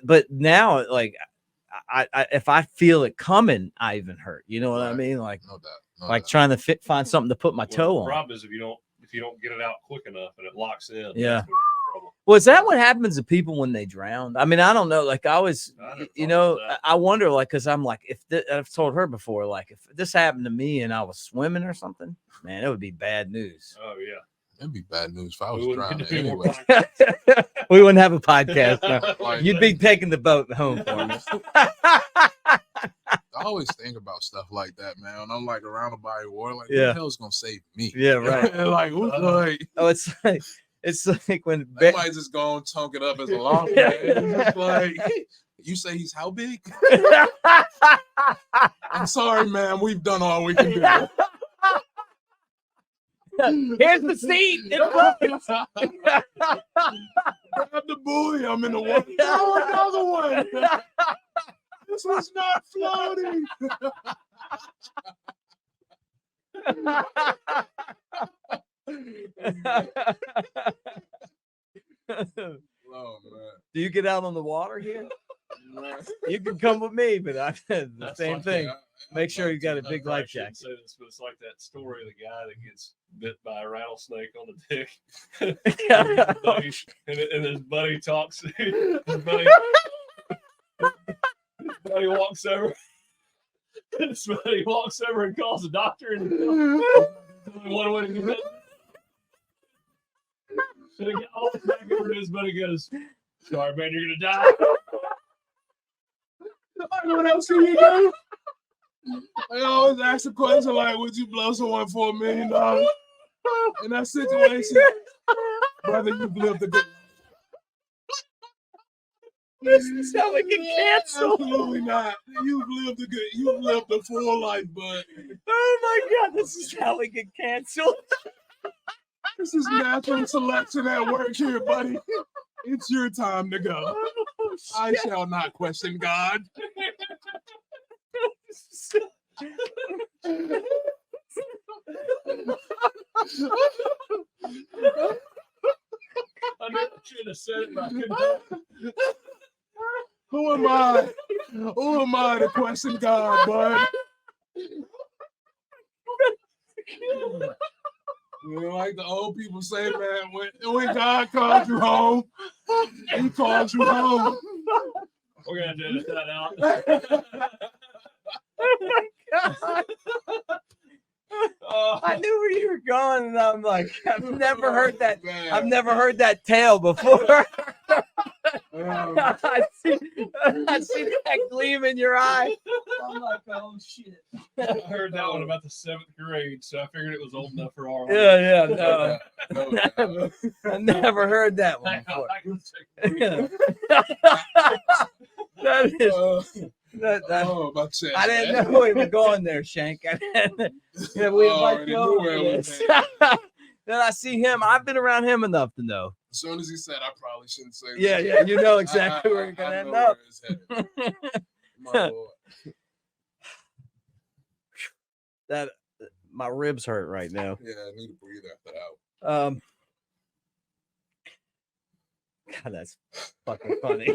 But now, like, I if I feel it coming, I even hurt. You know what I Right. mean? Like No doubt. like trying to find something to put my Well, toe the on. problem is if you don't get it out quick enough and it locks in. Yeah. That's when you're in trouble. Well, is that what happens to people when they drown? I mean, I don't know. Like I was, I never thought about that. I wonder, like, because I'm like, I've told her before, like, if this happened to me and I was swimming or something, man, it would be bad news. Oh yeah. It'd be bad news if I We was wouldn't drowning get to do more anyway. podcasts. We wouldn't have a podcast. No. Like, You'd be taking the boat home for me. I always think about stuff like that, man. When I'm like around a body of water, like, who Yeah. the hell's gonna save me? Yeah, right. Like, who's like, Oh, it's like when they might just go and chunk it up as a long man. It's just like, you say he's how big? I'm sorry, man. We've done all we can do. Here's the seat. Grab the buoy. I'm in the water. Oh, another one. This one's not floating. Oh man. Do you get out on the water here? You can come with me, but I the That's same like thing. Yeah, Make sure you got a I big probably life shouldn't jacket. say this, but it's like that story of the guy that gets bit by a rattlesnake on the dick. and his buddy talks. His buddy walks over. His buddy walks over and calls the doctor and one way to do it. So he walks back over to his buddy and goes, "Sorry, man, you're gonna die." What else can you do? I always ask the question like, would you blow someone for $1 million? In that situation, brother, you've lived a good life. This is how we get canceled. Absolutely not. You've lived a full life, bud. Oh my God, this is how we get canceled. This is natural selection at work here, buddy. It's your time to go. I shall not question God. I knew I should have said it, but I couldn't. Who am I? Who am I to question God, bud? Like the old people say, man, when God calls you home, he calls you home. We're gonna edit that out. Oh my God. I knew where you were going, and I'm like, I've never heard that. Man. I've never heard that tale before. Oh, I see that gleam in your eye. I'm like, oh shit. I heard that one about the 7th grade, so I figured it was old enough for our Yeah, no. no. I never heard that one before. That is that. My chest. I didn't know we were going there, Shank. I didn't, we invite you over for this. Then I see him. I've been around him enough to know. As soon as he said, I probably shouldn't say that. Yeah, you know exactly where you're gonna end up. My Lord. That my ribs hurt right now. Yeah, I need to breathe after that. God, that's fucking funny.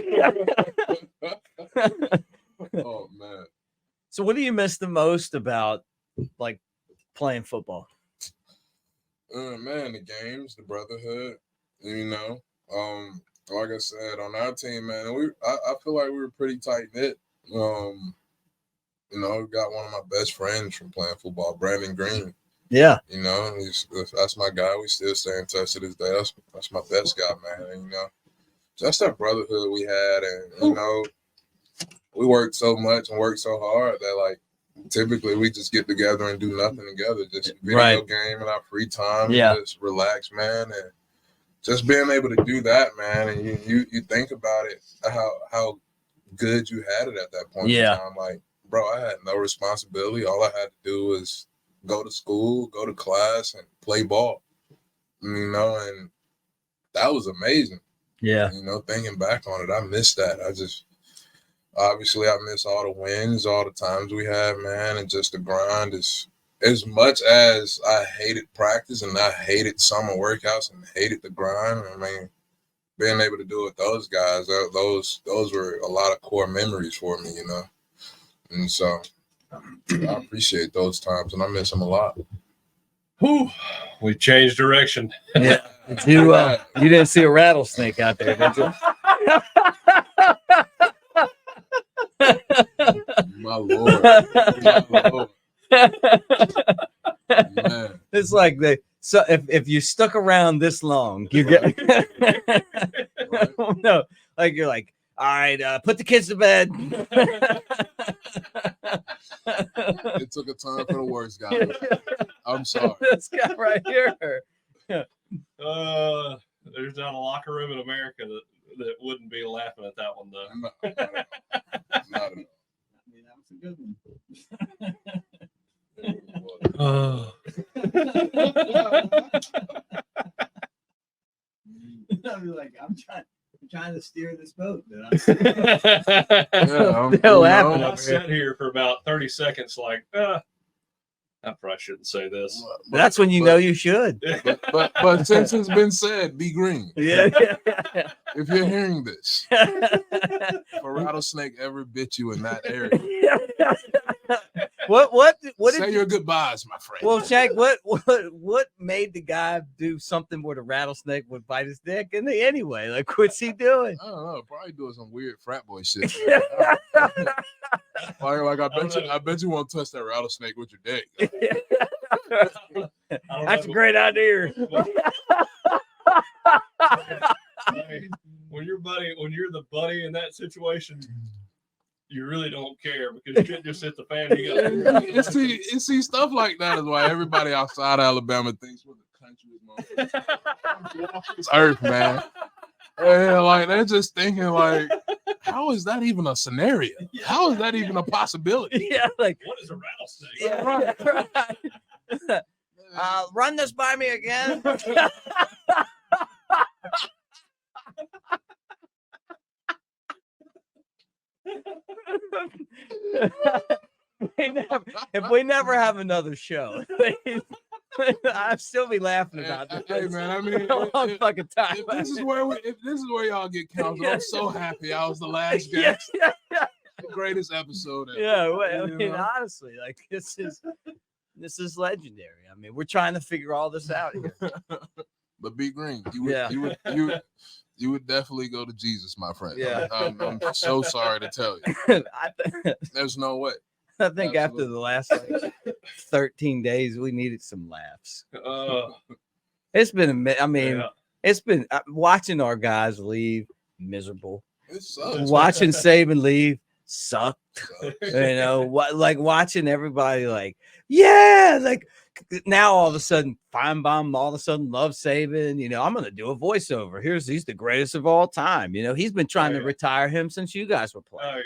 Oh man. So, what do you miss the most about like playing football? Man, the games, the brotherhood, you know. Like I said, on our team, man, I feel like we were pretty tight knit. You know, got one of my best friends from playing football, Brandon Green. Yeah. You know, that's my guy. We still stay in touch to this day. That's my best guy, man. And, you know, just that brotherhood we had, and you know, we worked so much and worked so hard that like typically we just get together and do nothing together, just video game in our free time, and just relax, man, and just being able to do that, man. And you think about it, how good you had it at that point in time. Like, bro, I had no responsibility. All I had to do was go to school, go to class, and play ball. You know, and that was amazing. Yeah. You know, thinking back on it, I miss that. Obviously, I miss all the wins, all the times we had, man, and just the grind. Is as much as I hated practice and I hated summer workouts and hated the grind. I mean, being able to do it with those guys, those were a lot of core memories for me, you know. And so I appreciate those times, and I miss them a lot. Whew, we changed direction. Yeah. You didn't see a rattlesnake out there, did you? My Lord. My Lord. Man. It's like if you stuck around this long, you get no, like you're like, all right, put the kids to bed. It took a turn for the worst, guys. I'm sorry. This guy right here. There's not a locker room in America that wouldn't be laughing at that one, though. Not at all. I mean, that was a good one. I'm trying to steer this boat, dude. I sat here for about 30 seconds like, I probably shouldn't say this. That's when you know you should. But since it's been said, be green. Yeah. If you're hearing this, if a rattlesnake ever bit you in that area, what say your goodbyes, my friend. Well, Shank, what made the guy do something where the rattlesnake would bite his dick? And anyway, like, what's he doing? I don't know. Probably doing some weird frat boy shit. Like I bet you won't touch that rattlesnake with your dick. That's a great idea. When you're the buddy in that situation, you really don't care because shit just hit the fan. You see, stuff like that is why everybody outside Alabama thinks we're the country most earth, man. And like they're just thinking like, how is that even a scenario? How is that even a possibility? Yeah, like what is a rattlesnake? Yeah, right. Run this by me again. If we never have another show, I'd still be laughing about this. Hey man, I mean, fucking time. If this is where y'all get counted, I'm so happy I was the last guest. The greatest episode ever. Yeah, I mean, honestly, like this is This is legendary. I mean, we're trying to figure all this out here. But B Green, you would definitely go to Jesus, my friend. Yeah. I'm so sorry to tell you. There's no way. I think Absolutely. after the last 13 days, we needed some laughs. It's been, it's been watching our guys leave miserable. It sucks. Watching Saban leave sucked. Like watching everybody like, yeah, like now all of a sudden Feinbaum all of a sudden loves Saban. I'm gonna do a voiceover. He's the greatest of all time. He's been trying to retire him since you guys were playing.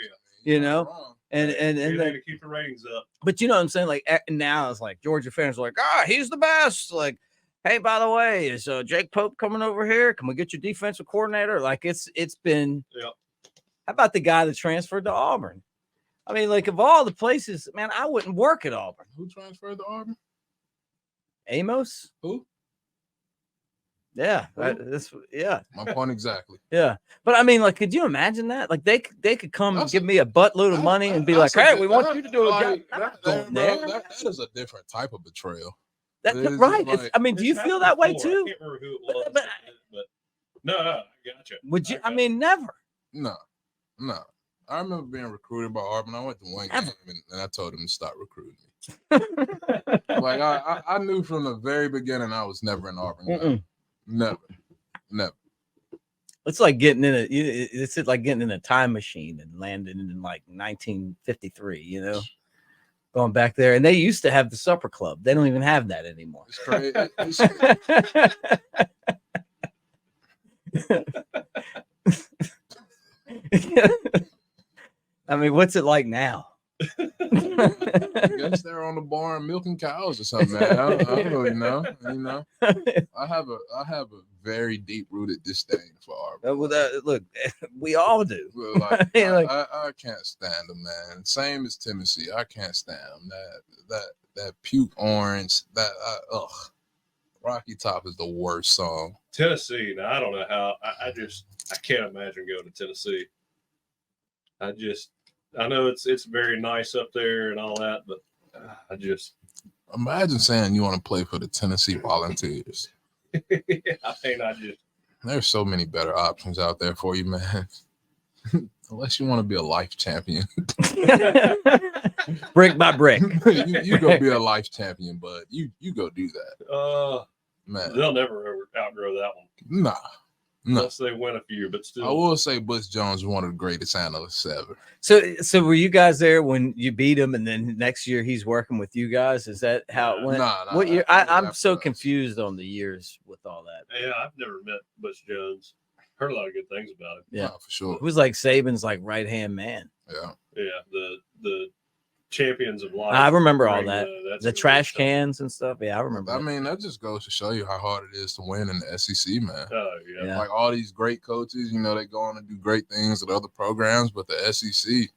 And then to keep the ratings up. But you know what I'm saying? Like now it's like Georgia fans are like, he's the best. Like, hey, by the way, is Jake Pope coming over here? Can we get your defensive coordinator? Like it's been. Yep. How about the guy that transferred to Auburn? I mean, like of all the places, man, I wouldn't work at Auburn. Who transferred to Auburn? Amos? Who? Yeah, My point exactly. Yeah, but I mean, like, could you imagine that? Like, they could come and give me a buttload of money and be like, "Hey, we want you to do a job." That is a different type of betrayal. Right? Like, I mean, do you feel that way too? I can't remember who it was, but no, I gotcha. Would you? I mean, never. No. I remember being recruited by Auburn. I went to one game and I told him to stop recruiting me. Like I knew from the very beginning I was never an Auburn guy. Never. It's like getting in a time machine and landing in like 1953. Going back there, and they used to have the supper club. They don't even have that anymore. It's crazy. I mean, what's it like now? I guess they're on the barn milking cows or something, man. I don't really know. I have a very deep rooted disdain for Auburn. Well, look, we all do. Like, I can't stand them, man. Same as Tennessee. I can't stand them. That puke orange. Rocky Top is the worst song. Tennessee. Now I don't know how. I can't imagine going to Tennessee. I know it's very nice up there and all that, but I just imagine saying you want to play for the Tennessee Volunteers. There's so many better options out there for you, man. Unless you want to be a life champion. Brick by brick. you go be a life champion, bud. You go do that. Man. They'll never outgrow that one. Nah. Unless they win a few, but still. I will say Butch Jones is one of the greatest analysts ever. So were you guys there when you beat him, and then next year he's working with you guys? Is that how it went? Nah. What year? I'm so confused on the years with all that. Yeah, I've never met Butch Jones. Heard a lot of good things about him. Yeah, for sure. It was like Saban's like right hand man. Yeah. The champions of life. I remember all that. The trash stuff. Cans and stuff. Yeah, I remember. I mean, that just goes to show you how hard it is to win in the SEC, man. Oh, yeah. Like all these great coaches, they go on and do great things at other programs, but the SEC,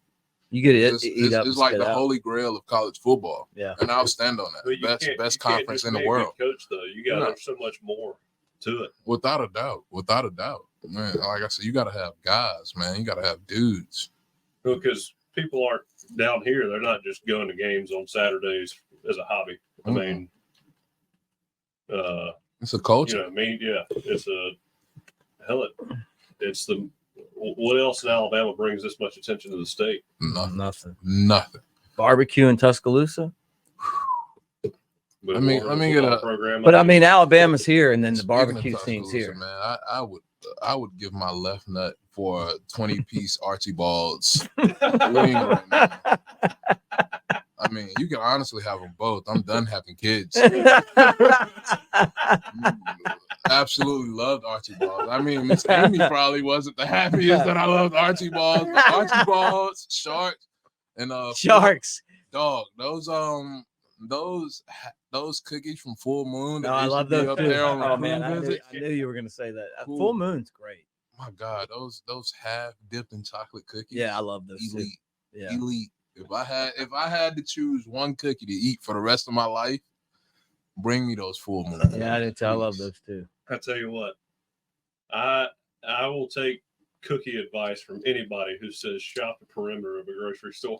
you get it. It's like the holy grail of college football. Yeah, and I'll stand on that. Best conference in the world. Coach, though, you got there's so much more to it. Without a doubt, man. Like I said, you got to have guys, man. You got to have dudes. Because people aren't down here. They're not just going to games on Saturdays as a hobby. I mean, it's a culture. It's it's the what else in Alabama brings this much attention to the state? Nothing. Barbecue in Tuscaloosa. But let me get a program. But I mean, Alabama's here, and then the barbecue scene's here. Man, I would give my left nut for a 20-piece Archibald's wing right now. I mean, you can honestly have them both. I'm done having kids. Absolutely loved Archibald's. I mean, Miss Amy probably wasn't the happiest that I loved Archibald's. Archibald's, Sharks, and Sharks. Dog, those cookies from Full Moon. I love those up too. there on I knew you were gonna say that. Full Moon's great. My God, those half dipped in chocolate cookies. Yeah, I love those. Elite. Too. Yeah. Elite. If I had to choose one cookie to eat for the rest of my life, bring me those Full Moon. Yeah, I love those too. I tell you what, I will take cookie advice from anybody who says shop the perimeter of a grocery store.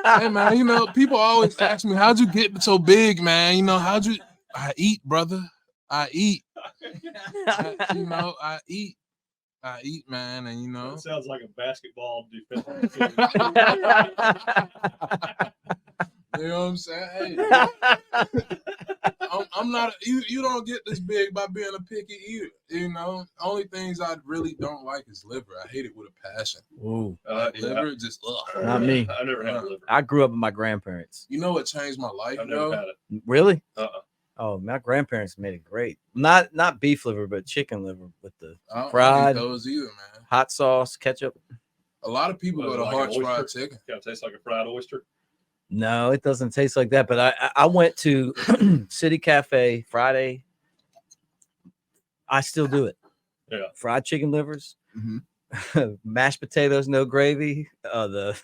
Hey man, you know, people always ask me, how'd you get so big, man? You know, I eat, brother. I eat. I eat, man, and you know. That sounds like a basketball defensive team. You know what I'm saying? Hey, I'm not. You don't get this big by being a picky eater. You know, only things I really don't like is liver. I hate it with a passion. Ooh, Liver, just ugh. Not me. I never had liver. I grew up with my grandparents. You know what changed my life? I've never had it. Really? Uh-uh. Oh, my grandparents made it great. Not beef liver, but chicken liver with the I don't fried eat those either, man. hot sauce, ketchup. A lot of people go to like Hart's an fried oyster? chicken. Kind of tastes like a fried oyster. No, it doesn't taste like that. But I went to City Cafe Friday. I still do it. Yeah. Fried chicken livers, Mm-hmm. mashed potatoes, no gravy, the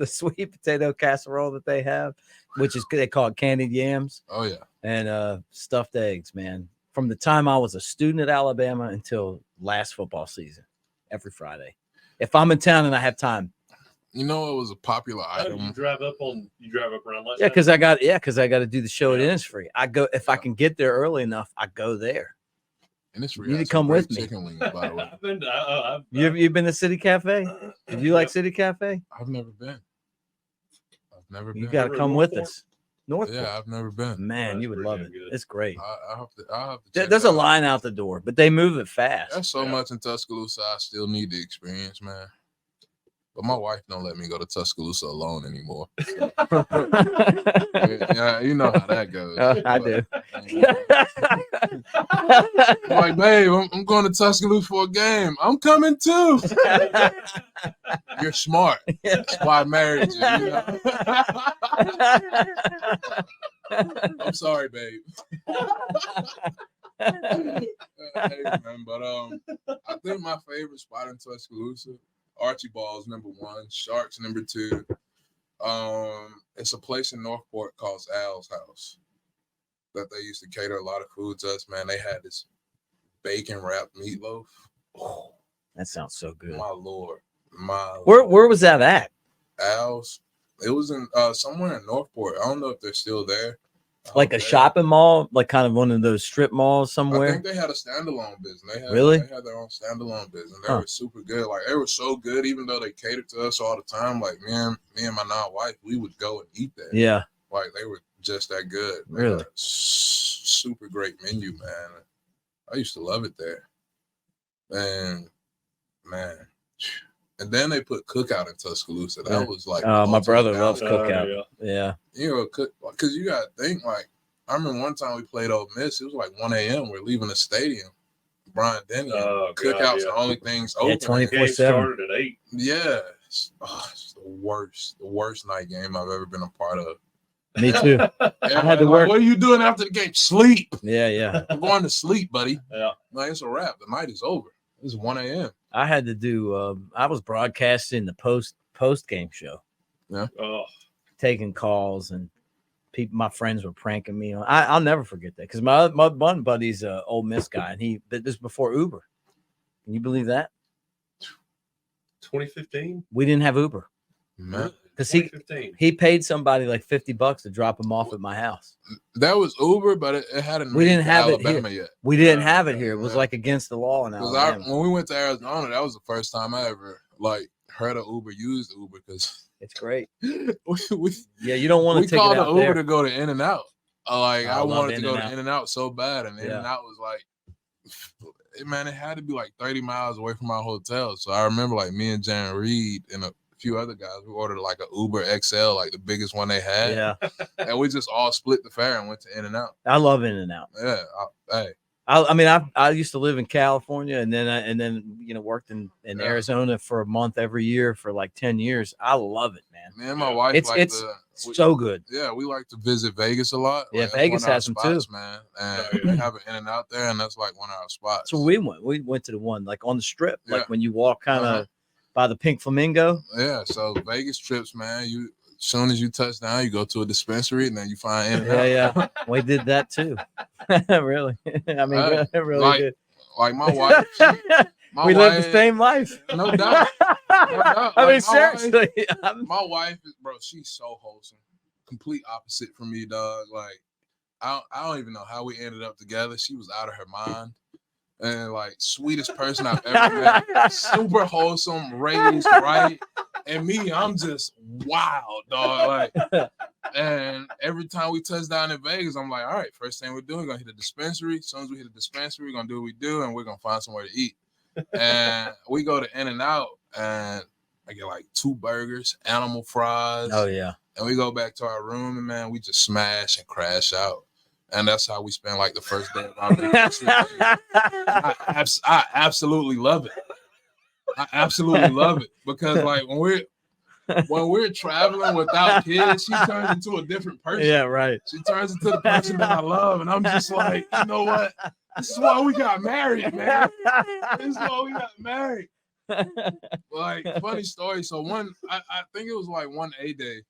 sweet potato casserole that they have, which is they call it candied yams. Oh yeah. And stuffed eggs, man. From the time I was a student at Alabama until last football season, every Friday. If I'm in town and I have time. You know, it was a popular How did item. you drive up around lunchtime? Yeah, because I got to do the show at Innisfree. I go if I can get there early enough, I go there. And it's You need to come with me. Chicken wings, by the way. I've been You've been to City Cafe? Did you like City Cafe? I've never been. You got to come with us. Northport. Yeah, I've never been. Man, That's you would pretty love damn it. good. It's great. I have to check There's it a out. line out the door, but they move it fast. There's so much in Tuscaloosa I still need to experience, man. But my wife don't let me go to Tuscaloosa alone anymore. Yeah, you know how that goes. I do. I'm like, babe, I'm going to Tuscaloosa for a game. I'm coming too. You're smart. That's why I married you. You know? I'm sorry, babe. Hey, man, but I think my favorite spot in Tuscaloosa, Archibald's number 1, Sharks number 2. It's a place in Northport called Al's House that they used to cater a lot of food to us. Man, they had this bacon wrapped meatloaf. Oh, That sounds so good. my lord, Where was that at? Al's? It was in somewhere in Northport. I don't know if they're still there. Like a shopping mall, like kind of one of those strip malls I somewhere. think they had a standalone business. Really? They had their own standalone business. They were super good. Like they were so good, even though they catered to us all the time. Like me and my non-wife, we would go and eat there. Yeah. Like they were just that good. They Really? had a super great menu, man. I used to love it there. And man. And then they put Cookout in Tuscaloosa. That was like, my brother loves ultimate Cookout. Yeah. You know, because you got to think, like, I remember one time we played Ole Miss. It was like 1 a.m. We're leaving the stadium. Brian Denny. Cookout's the only things open. 24/7. Started at 8. Yeah. It's the worst night game I've ever been a part of. Me too. I had to work. What are you doing after the game? Sleep. Yeah. I'm going to sleep, buddy. Yeah. Like, it's a wrap. The night is over. It's 1 a.m. I had to do. I was broadcasting the post game show, Oh, taking calls, and my friends were pranking me. I'll never forget that because my one buddy's a Ole Miss guy, and this was before Uber. Can you believe that? 2015. We didn't have Uber Man. because 2015. he paid somebody like $50 to drop him off at my house. That was Uber, but it hadn't. We didn't made have it Alabama here. yet. We didn't have it here. It was Yeah. like against the law in Because Alabama. when we went to Arizona, that was the first time I ever like heard of Uber, used Uber, because It's great. we Yeah, you don't want to take it called out the Uber there. to go to In-N-Out. I love wanted to go to In-N-Out. In-N-Out so bad, and Yeah. In-N-Out was like, man, it had to be like 30 miles away from our hotel. So I remember like me and Jan Reed and a few other guys, we ordered like a Uber XL, like the biggest one they had. Yeah, And we just all split the fare and went to In-N-Out. I love In-N-Out. Yeah. Hey. I mean, I used to live in California and then worked in Yeah. Arizona for a month every year for like 10 years. I love it, man. Me and my wife It's so good. yeah, we like to visit Vegas a lot. Yeah, that's Vegas one of our has them spots, too. man. And Oh, yeah. they have an In-N-Out there, and that's like one of our spots. So we went to the one like on the strip, Yeah. like when you walk kind of Uh-huh. by the Pink Flamingo. Yeah, so Vegas trips, man. You as soon as you touch down, you go to a dispensary, and then you find In-N-Out. Yeah. We did that too. Really. I mean, Hey, really like, good. Like my wife, We live the same life. No doubt. No doubt. I mean, Like, seriously. my wife is, bro, she's so wholesome. Complete opposite from me, dog. Like, I don't even know how we ended up together. She was out of her mind. And like sweetest person I've ever met. Super wholesome, raised right. And me, I'm just wild, dog. Like, and every time we touch down in Vegas, I'm like, all right, first thing we're doing, we're gonna hit the dispensary. As soon as we hit the dispensary, we're gonna do what we do, and we're gonna find somewhere to eat. And we go to In-N-Out, and I get like 2 burgers, animal fries. Oh yeah. And we go back to our room, and man, we just smash and crash out. And that's how we spend like the first day of our vacation. I absolutely love it. I absolutely love it because like when we're traveling without kids, she turns into a different person. Yeah, right. She turns into the person that I love, and I'm just like, you know what? This is why we got married, man. This is why we got married. Like, funny story. So I think it was like one A day.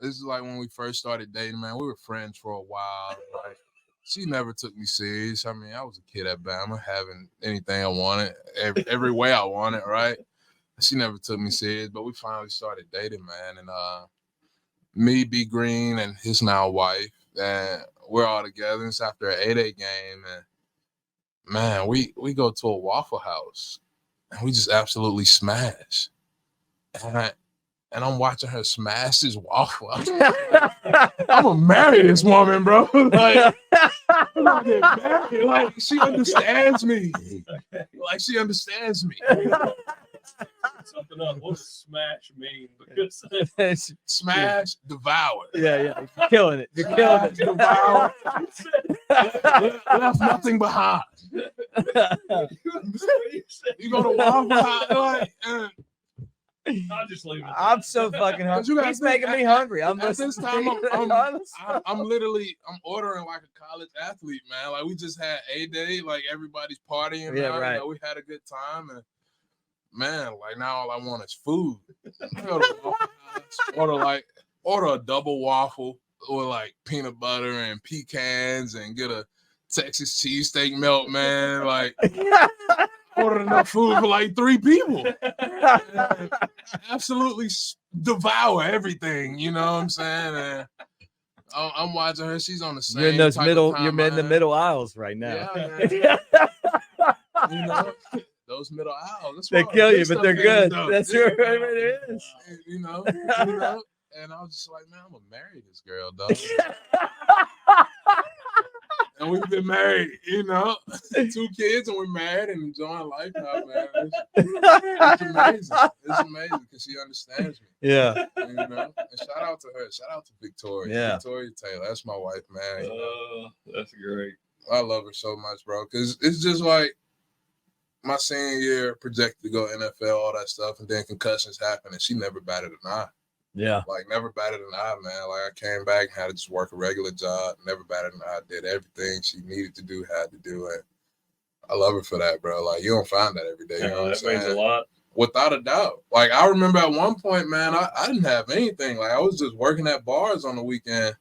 This is like when we first started dating, man. We were friends for a while. Like, she never took me serious. I mean, I was a kid at Bama, having anything I wanted, every way I wanted, right? She never took me serious, but we finally started dating, man. And me, B Green, and his now wife, and we're all together. It's after an 8-8 game, and man, we go to a Waffle House, and we just absolutely smash. And I'm watching her smash this waffle. I'm gonna marry this woman, bro. Like, I'm gonna get married. Like, she understands me. Like, she understands me. Something else. What does smash mean? Because Smash, devour. Yeah. You're killing it. You're killing it. Devour. Left nothing behind. You go to Waffle House, like, I'll just leave it. I'm so fucking hungry. He's making me hungry. I'm at this time, I'm literally ordering like a college athlete, man. Like, we just had A-Day, like everybody's partying. Yeah, now, right. You know, we had a good time, and man, like now all I want is food. Go to Waffle House, order a double waffle with like peanut butter and pecans, and get a Texas cheesesteak melt, man. Like, ordered enough food for like 3 people. Absolutely devour everything, you know what I'm saying? And I'm watching her. She's on the same. You're in those type middle. of You're in the middle aisles right now. Yeah, you know, those middle aisles. They kill you, but they're good. That's right. It is. You know. And I was just like, man, I'm gonna marry this girl, dog. And we've been married, you know, 2 kids, and we're married and enjoying life now, man. It's amazing. It's amazing because she understands me. Yeah. You know, and shout out to her. Shout out to Victoria. Yeah. Victoria Taylor. That's my wife, man. You know? That's great. I love her so much, bro. Because it's just like my senior year, projected to go NFL, all that stuff, and then concussions happened, and she never batted an eye. Yeah. Like, never batted an eye, man. Like, I came back and had to just work a regular job. Never batted an eye. Did everything she needed to do, had to do it. I love her for that, bro. Like, you don't find that every day. You know what I'm saying? That means a lot. Without a doubt. Like, I remember at one point, man, I didn't have anything. Like, I was just working at bars on the weekend.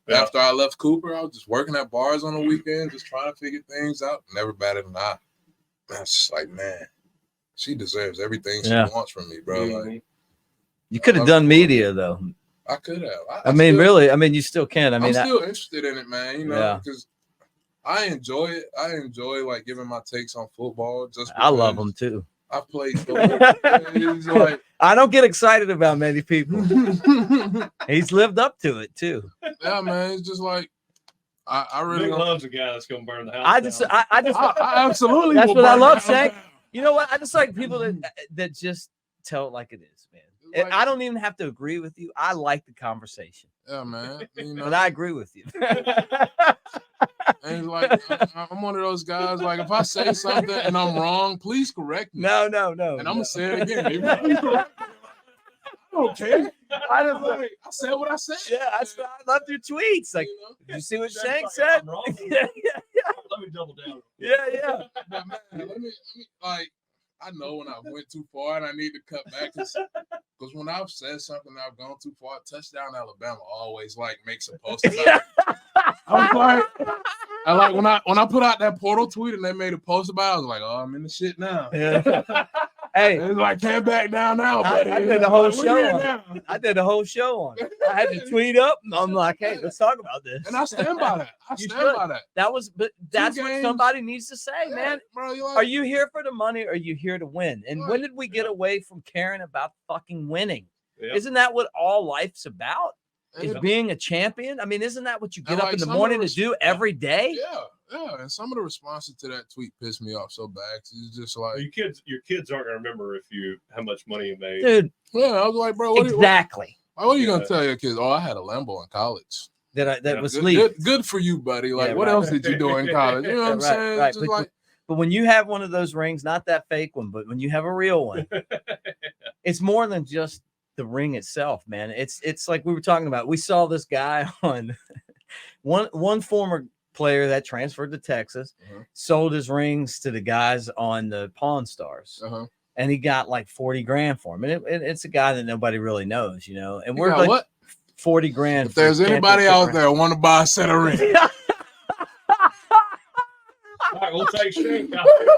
Yeah. After I left Cooper, I was just working at bars on the weekend, just trying to figure things out. Never batted an eye. And it's just like, man, she deserves everything she wants from me, bro. Mm-hmm. Like, you could have done media, though. I could have. I mean, really. I mean, you still can. I'm still interested in it, man. You know, because I enjoy it. I enjoy like giving my takes on football. Just I love them too. I've played like, I don't get excited about many people. He's lived up to it too. Yeah, man. It's just like I really loves a guy that's gonna burn the house. I absolutely. That's what I love, Shank. You know what? I just like people that just tell it like it is, man. Like, I don't even have to agree with you. I like the conversation. Yeah, man. You know, but I agree with you. And like, I'm one of those guys. Like, if I say something and I'm wrong, please correct me. No. And I'm gonna say it again. Okay. I said what I said. Yeah, I loved your tweets. Like, did you see what Shank said? Yeah. Let me double down. Yeah. But man, let me like. I know when I went too far and I need to cut back because when I've said something I've gone too far, Touchdown Alabama always like makes a post about it. I was like, when I put out that portal tweet and they made a post about it, I was like, oh, I'm in the shit now. Yeah. Hey, It's like, can't back down now, buddy. I did the whole Like, show we're on here it. I did the whole show on it. I had to tweet up, and I'm like, hey, let's talk about this. And I stand by that. You should. By that. But that's what games. somebody needs to say, Yeah, man. bro, you like, Are you here for the money or are you here to win? And when did we get away from caring about fucking winning? Yep. Isn't that what all life's about? Is Yeah. being a champion? I mean, isn't that what you get And up like in the some of morning the to do every day? Yeah. And some of the responses to that tweet pissed me off so bad. It's just like, Your kids aren't gonna remember how much money you made. Dude, yeah, I was like, bro, what exactly. are you gonna tell your kids? Oh, I had a Lambo in college. That was good, legal. good for you, buddy. Like, Yeah, what right. else did you do in college? You know what I'm saying? Right. Just But when you have one of those rings, not that fake one, but when you have a real one, it's more than just the ring itself, man. It's like we were talking about. We saw this guy on one former player that transferred to Texas, sold his rings to the guys on the Pawn Stars, and he got like 40 grand for him. And it's a guy that nobody really knows, you know. And we're like, what? 40 grand. If there's anybody out there want to buy a set of rings, All right, we'll take Shank.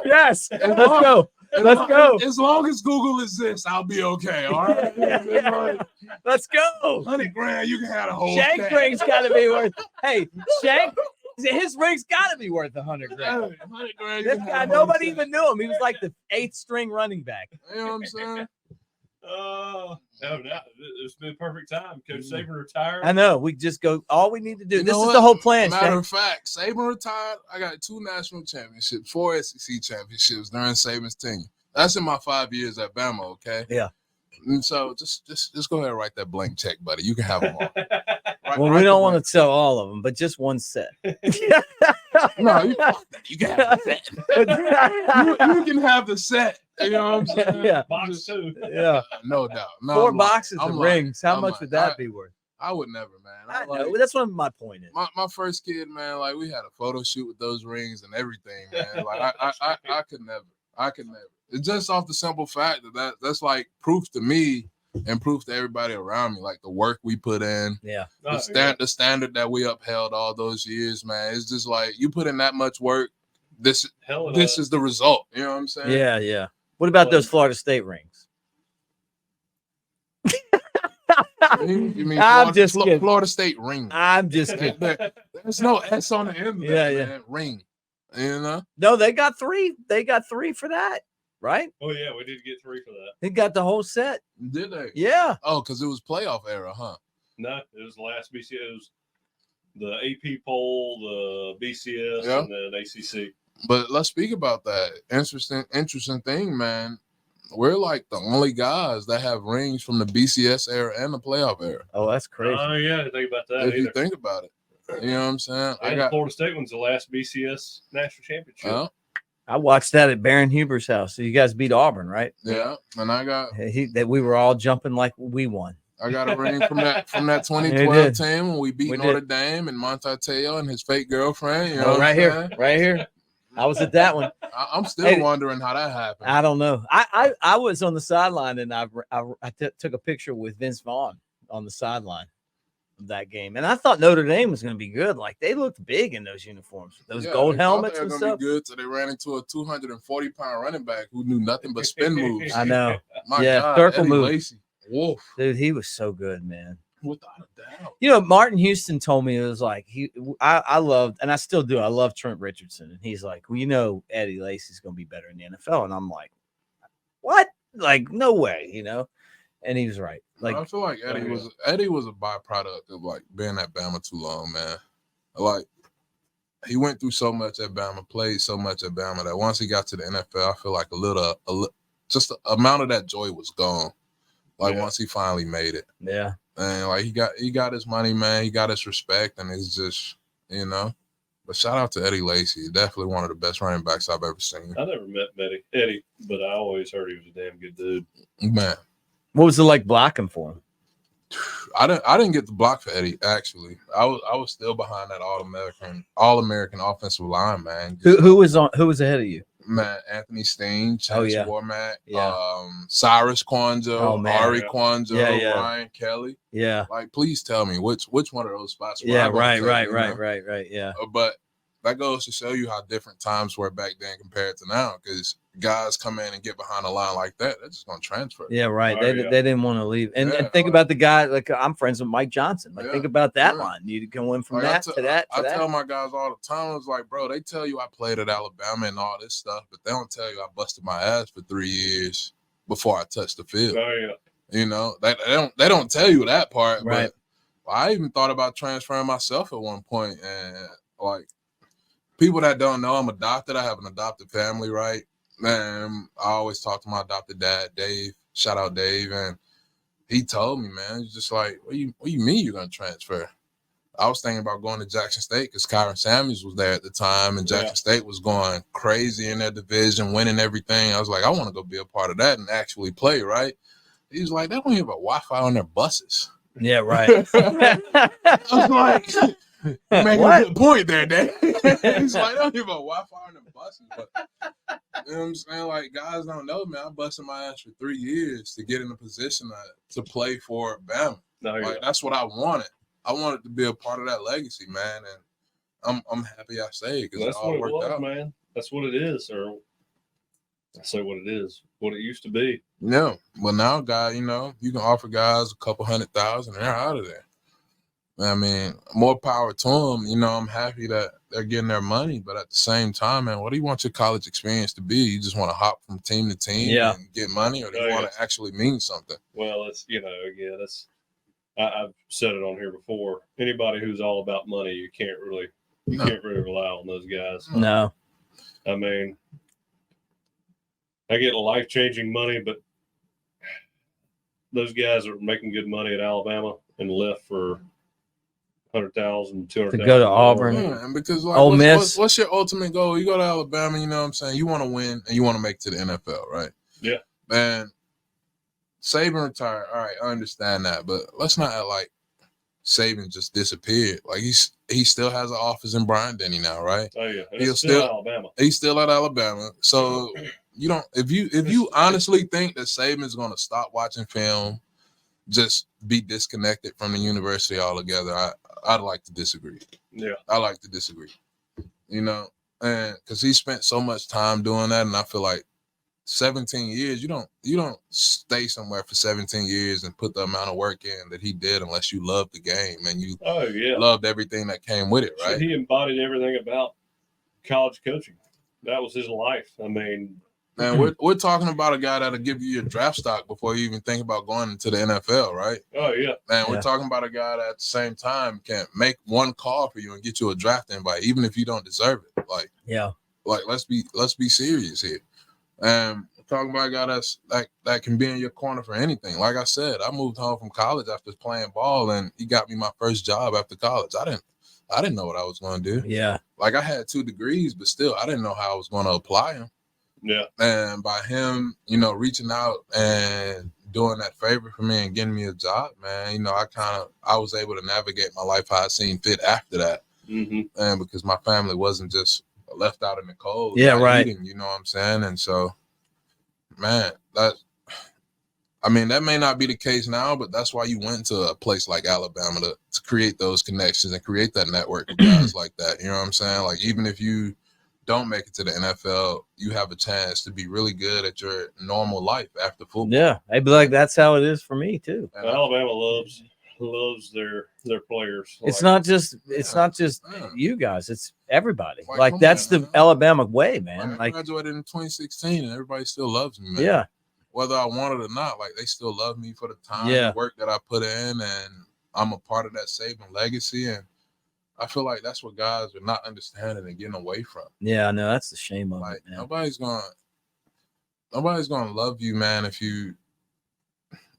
yes, let's go. Let's go. As long as Google exists, I'll be okay. All right. Let's go. 100 grand, you can have a whole Shank stack. ring's got to be worth. Hey, Shank, his ring's got to be worth 100 grand. 100 grand. This guy, nobody even knew him. He was like the 8th string running back. You know what I'm saying? No, it's been a perfect time. Coach Saban retired. I know. We just go. All we need to do. You This know is what? the whole plan. Matter Shank. of fact, Saban retired. I got 2 national championships, 4 SEC championships during Saban's tenure. That's in my 5 years at Bama, okay? Yeah. And so just go ahead and write that blank check, buddy. You can have them all. Well, we don't want to sell all of them, but just one set. No, you can have the set. you can have the set. You know what I'm saying? Yeah. Box 2. Yeah. No doubt. No, 4 I'm lying. boxes I'm of lying. rings. How I'm much lying. would that be worth? I would never, man. I know. That's what my point is. My first kid, man, like we had a photo shoot with those rings and everything, man. Like I could never. I could never. It's just off the simple fact that's like proof to me and proof to everybody around me, like the work we put in. Yeah. The standard that we upheld all those years, man. It's just like you put in that much work. This is the result. You know what I'm saying? Yeah, yeah. What about those Florida State rings? You mean I'm just kidding. Florida State ring. I'm just kidding. There's no S on the end of that, Yeah. man. Ring. You know? No, they got 3. They got 3 for that, right? Oh yeah, we did get 3 for that. They got the whole set. Did they? Yeah. Oh, because it was playoff era, huh? No, it was the last BCS. It was the AP poll, the BCS, Yeah. and then ACC. But let's speak about that. Interesting thing, man. We're like the only guys that have rings from the BCS era and the playoff era. Oh, that's crazy. Oh yeah, I didn't think about that If either. you think about it. You know what I'm saying? And the Florida State one's the last BCS national championship. I watched that at Baron Huber's house. So you guys beat Auburn, right? Yeah. And I got That we were all jumping like we won. a ring from that 2012 did. team when we beat We Notre did. Dame and Monte Teo and his fake girlfriend. You know what right I'm here, saying? right here. I was at that one. I'm still Hey, wondering how that happened. I don't know. I was on the sideline and I took a picture with Vince Vaughn on the sideline of that game, and I thought Notre Dame was going to be good. Like they looked big in those uniforms, those gold they thought helmets they were and gonna stuff. be good, so they ran into a 240-pound running back who knew nothing but spin moves. I know, My Yeah, God, circle Eddie move. Lacy. Wolf, dude. He was so good, man. without a doubt. You know, Martin Houston told me it was like I loved, and I still do. I love Trent Richardson, and he's like, well, you know, Eddie Lacy's going to be better in the NFL, and I'm like, what? Like, no way, you know. And he was right. Like, I feel like Eddie was a byproduct of like being at Bama too long, man. Like he went through so much at Bama, played so much at Bama that once he got to the NFL, I feel like just the amount of that joy was gone. Like once he finally made it. yeah. And like he got his money, man. He got his respect, and it's just, you know. But shout out to Eddie Lacy. Definitely one of the best running backs I've ever seen. I never met Eddie, but I always heard he was a damn good dude. Man. What was it like blocking for him? I didn't get the block for Eddie, actually. I was still behind that all American offensive line, man. Who was ahead of you? Man, Anthony Steen, Chance Warmack, Cyrus Kwanzaa, Ari Kwanzaa, Ryan Kelly. Yeah. Like, please tell me which one of those spots. Yeah, right. Yeah. But that goes to show you how different times were back then compared to now. Because guys come in and get behind a line like that, they're just gonna transfer. Yeah, right. They didn't want to leave. And think about the guy. Like, I'm friends with Mike Johnson. Like, think about that line. You go in from that to that. I tell my guys all the time, I was like, bro, they tell you I played at Alabama and all this stuff, but they don't tell you I busted my ass for 3 years before I touched the field. Oh yeah. You know, they don't tell you that part. Right. But I even thought about transferring myself at one point, and like, people that don't know, I'm adopted. I have an adopted family, right? Man, I always talk to my adopted dad, Dave. Shout out Dave, and he told me, man, he's just like, what do you mean you're gonna transfer? I was thinking about going to Jackson State because Kyron Samuels was there at the time, and Jackson State was going crazy in their division, winning everything. I was like, I want to go be a part of that and actually play, right? He was like, they don't even have a Wi-Fi on their buses. Yeah, right. I was like, making a good point there, Dave. He's like, I don't give a Wi-Fi on the buses. But you know what I'm saying? Like, guys don't know, man. I busted my ass for 3 years to get in a position to play for Bama. That's what I wanted. I wanted to be a part of that legacy, man. And I'm happy I stayed because that's it all worked out, man. That's what it is, or I say what it is, what it used to be. Yeah. Well, now, guy, you know, you can offer guys a couple $100,000 and they're out of there. I mean, more power to them. You know, I'm happy that they're getting their money, but at the same time, man, what do you want your college experience to be? You just want to hop from team to team and get money, or do you want to actually mean something? Well, it's, you know, again, I've said it on here before. Anybody who's all about money, you can't really rely on those guys. No. I mean, I get life-changing money, but those guys are making good money at Alabama and left for $100,000, $200,000 to go to Auburn. Yeah, and because like, Ole Miss. What's your ultimate goal? You go to Alabama, you know what I'm saying? You want to win and you want to make it to the NFL, right? Yeah. Man, Saban retired. All right, I understand that, but let's not act like Saban just disappeared. Like, he still has an office in Bryant-Denny now, right? Oh yeah, he's still Alabama. He's still at Alabama. So you don't. If you honestly think that Saban's going to stop watching film, just be disconnected from the university altogether, I'd like to disagree. Yeah, I like to disagree. You know, and because he spent so much time doing that, and I feel like 17 years, you don't stay somewhere for 17 years and put the amount of work in that he did unless you loved the game and you loved everything that came with it, right? He embodied everything about college coaching. That was his life. I mean, man, we're talking about a guy that'll give you your draft stock before you even think about going into the NFL, right? Oh yeah. Man, we're talking about a guy that at the same time can make one call for you and get you a draft invite, even if you don't deserve it. Like let's be serious here. We're talking about a guy that can be in your corner for anything. Like I said, I moved home from college after playing ball, and he got me my first job after college. I didn't know what I was going to do. Yeah. Like, I had 2 degrees, but still, I didn't know how I was going to apply them. Yeah. And by him, you know, reaching out and doing that favor for me and getting me a job, man, you know, I was able to navigate my life how I seen fit after that. Mm-hmm. And because my family wasn't just left out in the cold. Yeah, right. Eating, you know what I'm saying? And so, man, that may not be the case now, but that's why you went to a place like Alabama to create those connections and create that network of guys like that. You know what I'm saying? Like, even if you don't make it to the NFL, you have a chance to be really good at your normal life after football. Yeah, I'd be like, that's how it is for me too. Alabama loves their players. It's not just you guys, it's everybody. Like that's the Alabama way, man. I graduated in 2016 and everybody still loves me, man. Yeah. Whether I want it or not, like, they still love me for the time and work that I put in, and I'm a part of that Saban legacy. And I feel like that's what guys are not understanding and getting away from. Yeah, no, that's the shame of it. Man. Nobody's gonna love you, man, if you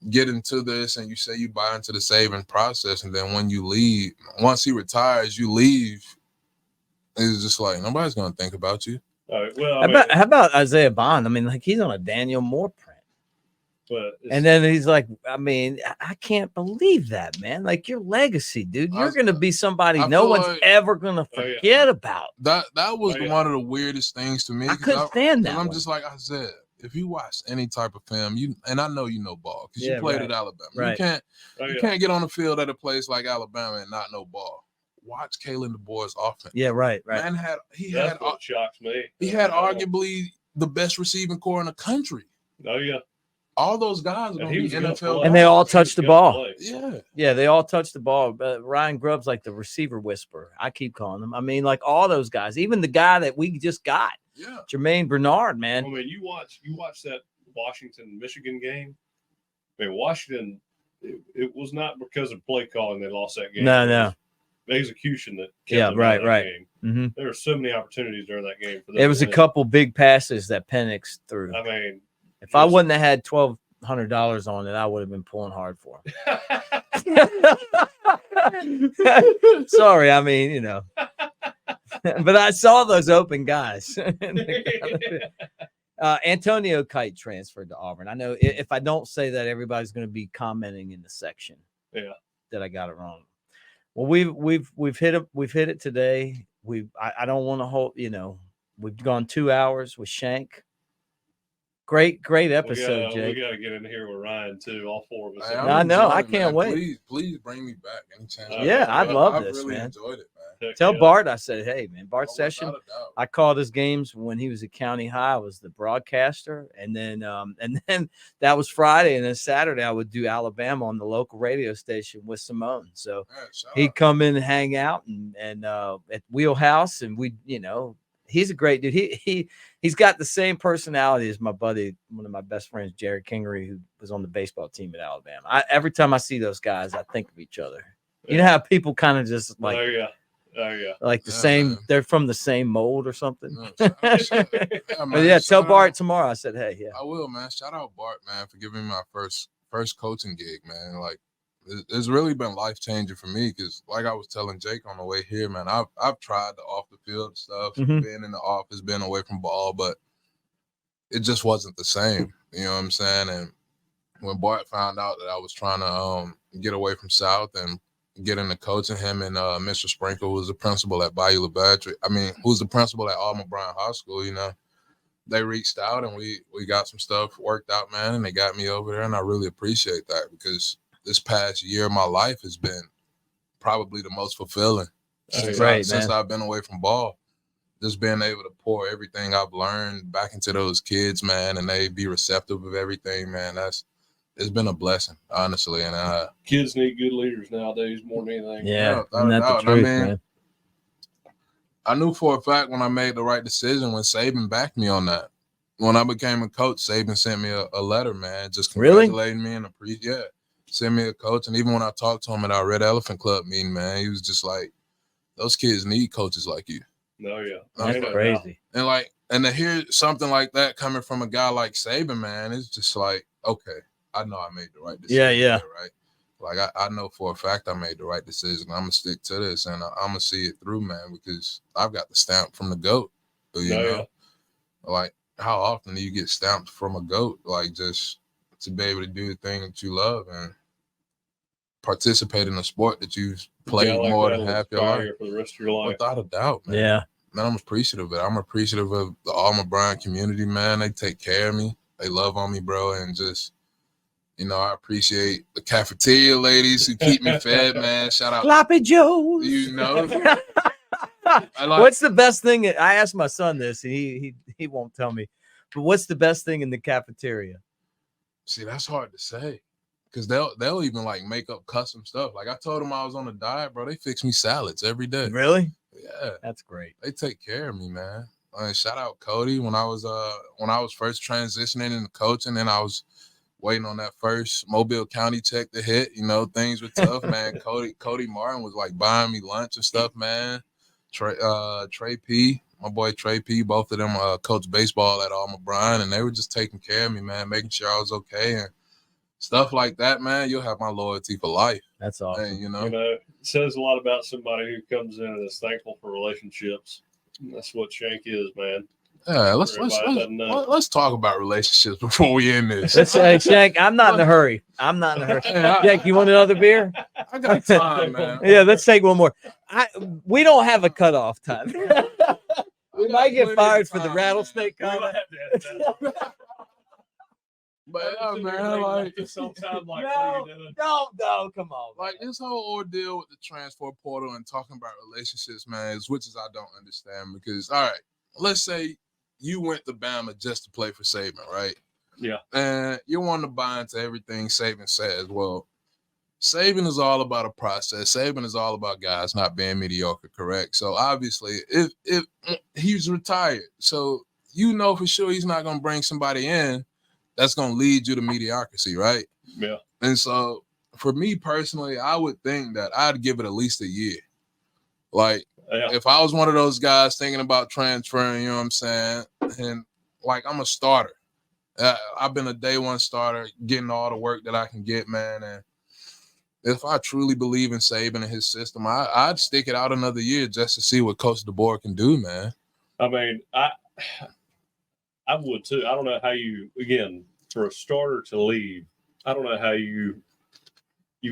get into this and you say you buy into the Saban process, and then when you leave, once he retires, you leave. It's just like nobody's gonna think about you. Well, how about Isaiah Bond? I mean, like, he's on a Daniel Moore print. But And then he's like, I mean, I can't believe that, man. Like your legacy, dude. You're gonna be somebody I no feel one's like- ever gonna Oh, yeah. forget about. That was Oh, yeah. one of the weirdest things to me. I couldn't stand that. And I'm one. just like I said, if you watch any type of film, and I know you know ball because Yeah, you played right. at Alabama. Right. You can't get on the field at a place like Alabama and not know ball. Watch Kalen DeBoer's offense. Yeah, right. Man That's what shocks me. he had arguably the best receiving core in the country. Oh yeah. All those guys are And going he to was be gonna NFL. play. And they all He was touched the gonna ball. play. Yeah. Yeah, they all touched the ball. But Ryan Grubb's like the receiver whisperer. I keep calling him. I mean, like all those guys, even the guy that we just got, Yeah. Jermaine Bernard, man. I mean, you watch that Washington Michigan game. I mean, Washington. It was not because of play calling they lost that game. No, It no. was the execution that kept Yeah, them right, out of that right. game. Mm-hmm. There were so many opportunities during that game for them. There was to a win. couple big passes that Penix threw. I mean, If I wouldn't have had $1,200 on it, I would have been pulling hard for him. Sorry, I mean, you know. But I saw those open guys. Antonio Kite transferred to Auburn. I know if I don't say that, everybody's going to be commenting in the section. Yeah. That I got it wrong. Well, we've hit it today. I don't want to hold. You know, we've gone 2 hours with Shank. Great episode, Jake. We got to get in here with Ryan too. All four of us. Hey, I know. I enjoying it, can't man. wait. Please bring me back anytime. Yeah, I'd love I've this, really man. enjoyed it, man. Heck Tell yeah. Bart I said, hey, man, Bart Oh, Session. without a doubt. I called his games when he was at County High. I was the broadcaster, and then that was Friday, and then Saturday I would do Alabama on the local radio station with Simone. So Man, shout he'd out. come in and hang out and at Wheelhouse, and we, he's a great dude. He's got the same personality as my buddy, one of my best friends, Jared Kingery, who was on the baseball team at Alabama. Every time I see those guys, I think of each other. You know how people kind of just like. Oh yeah. Like the Yeah, same, man. they're from the same mold or something. Yeah, But man, yeah, tell shout Bart out- tomorrow. I said, hey, yeah. I will, man. Shout out Bart, man, for giving me my first coaching gig, man. Like, it's really been life changing for me because, like I was telling Jake on the way here, man, I've tried the off the field stuff, Mhm. being in the office, being away from ball, but it just wasn't the same. You know what I'm saying? And when Bart found out that I was trying to get away from South and get into coaching, him and Mr. Sprinkle, who was the principal at Bayou LaBatry, who was the principal at Alma Bryan High School, they reached out and we got some stuff worked out, man, and they got me over there, and I really appreciate that because this past year of my life has been probably the most fulfilling since I've been away from ball. Just being able to pour everything I've learned back into those kids, man, and they be receptive of everything, man. It's been a blessing, honestly. And Kids need good leaders nowadays more than anything. Yeah, without isn't a that doubt. the truth, And man? I knew for a fact when I made the right decision when Saban backed me on that. When I became a coach, Saban sent me a letter, man, just Really? congratulating me and sent me a coach. And even when I talked to him at our Red Elephant Club meeting, man, he was just like, those kids need coaches like you. No, yeah. That's That's crazy. And to hear something like that coming from a guy like Saban, man, it's just like, okay, I know I made the right decision. Yeah. there, right? Like I know for a fact I made the right decision. I'm gonna stick to this, and I'm gonna see it through, man, because I've got the stamp from the GOAT. You know, like how often do you get stamped from a GOAT? Like just to be able to do the thing that you love and participate in a sport that you've played more than half your life. For the rest of your life. Without a doubt, man. Yeah. Man, I'm appreciative of it. I'm appreciative of the Alma Bryan community, man. They take care of me. They love on me, bro. And just, I appreciate the cafeteria ladies who keep me fed, man. Shout out. Floppy Joe's. What's the best thing? I asked my son this, and he won't tell me. But what's the best thing in the cafeteria? See, that's hard to say. Because they'll even like make up custom stuff. Like I told them I was on a diet, bro. They fix me salads every day. Really? Yeah. That's great. They take care of me, man. Shout out Cody when I was first transitioning into coaching, and I was waiting on that first Mobile County check to hit. Things were tough, man. Cody Martin was like buying me lunch and stuff, man. Trey P, my boy Trey P, both of them coach baseball at Alma Bryan, and they were just taking care of me, man, making sure I was okay and stuff like that, man. You'll have my loyalty for life. That's awesome. And, It says a lot about somebody who comes in and is thankful for relationships. That's what Shank is, man. Yeah, let's talk about relationships before we end this. Hey, Shank, I'm not in a hurry. Shank, you want another beer? I got time, man. Yeah, let's take one more. We don't have a cutoff time. We might get fired for the rattlesnake comment. But yeah, man, like sometime like no, come on. Like this whole ordeal with the transfer portal and talking about relationships, man, is which is I don't understand because all right, let's say you went to Bama just to play for Saban, right? Yeah. And you want to buy into everything Saban says. Well, Saban is all about a process. Saban is all about guys not being mediocre, correct? So obviously, if he's retired, so you know for sure he's not gonna bring somebody in that's going to lead you to mediocrity, right? Yeah. And so for me personally, I would think that I'd give it at least a year. Like, if I was one of those guys thinking about transferring, you know what I'm saying? And, like, I'm a starter. I've been a day one starter, getting all the work that I can get, man. And if I truly believe in Saban and his system, I'd stick it out another year just to see what Coach DeBoer can do, man. I mean, I would too. I don't know how you, again, for a starter to leave, I don't know how you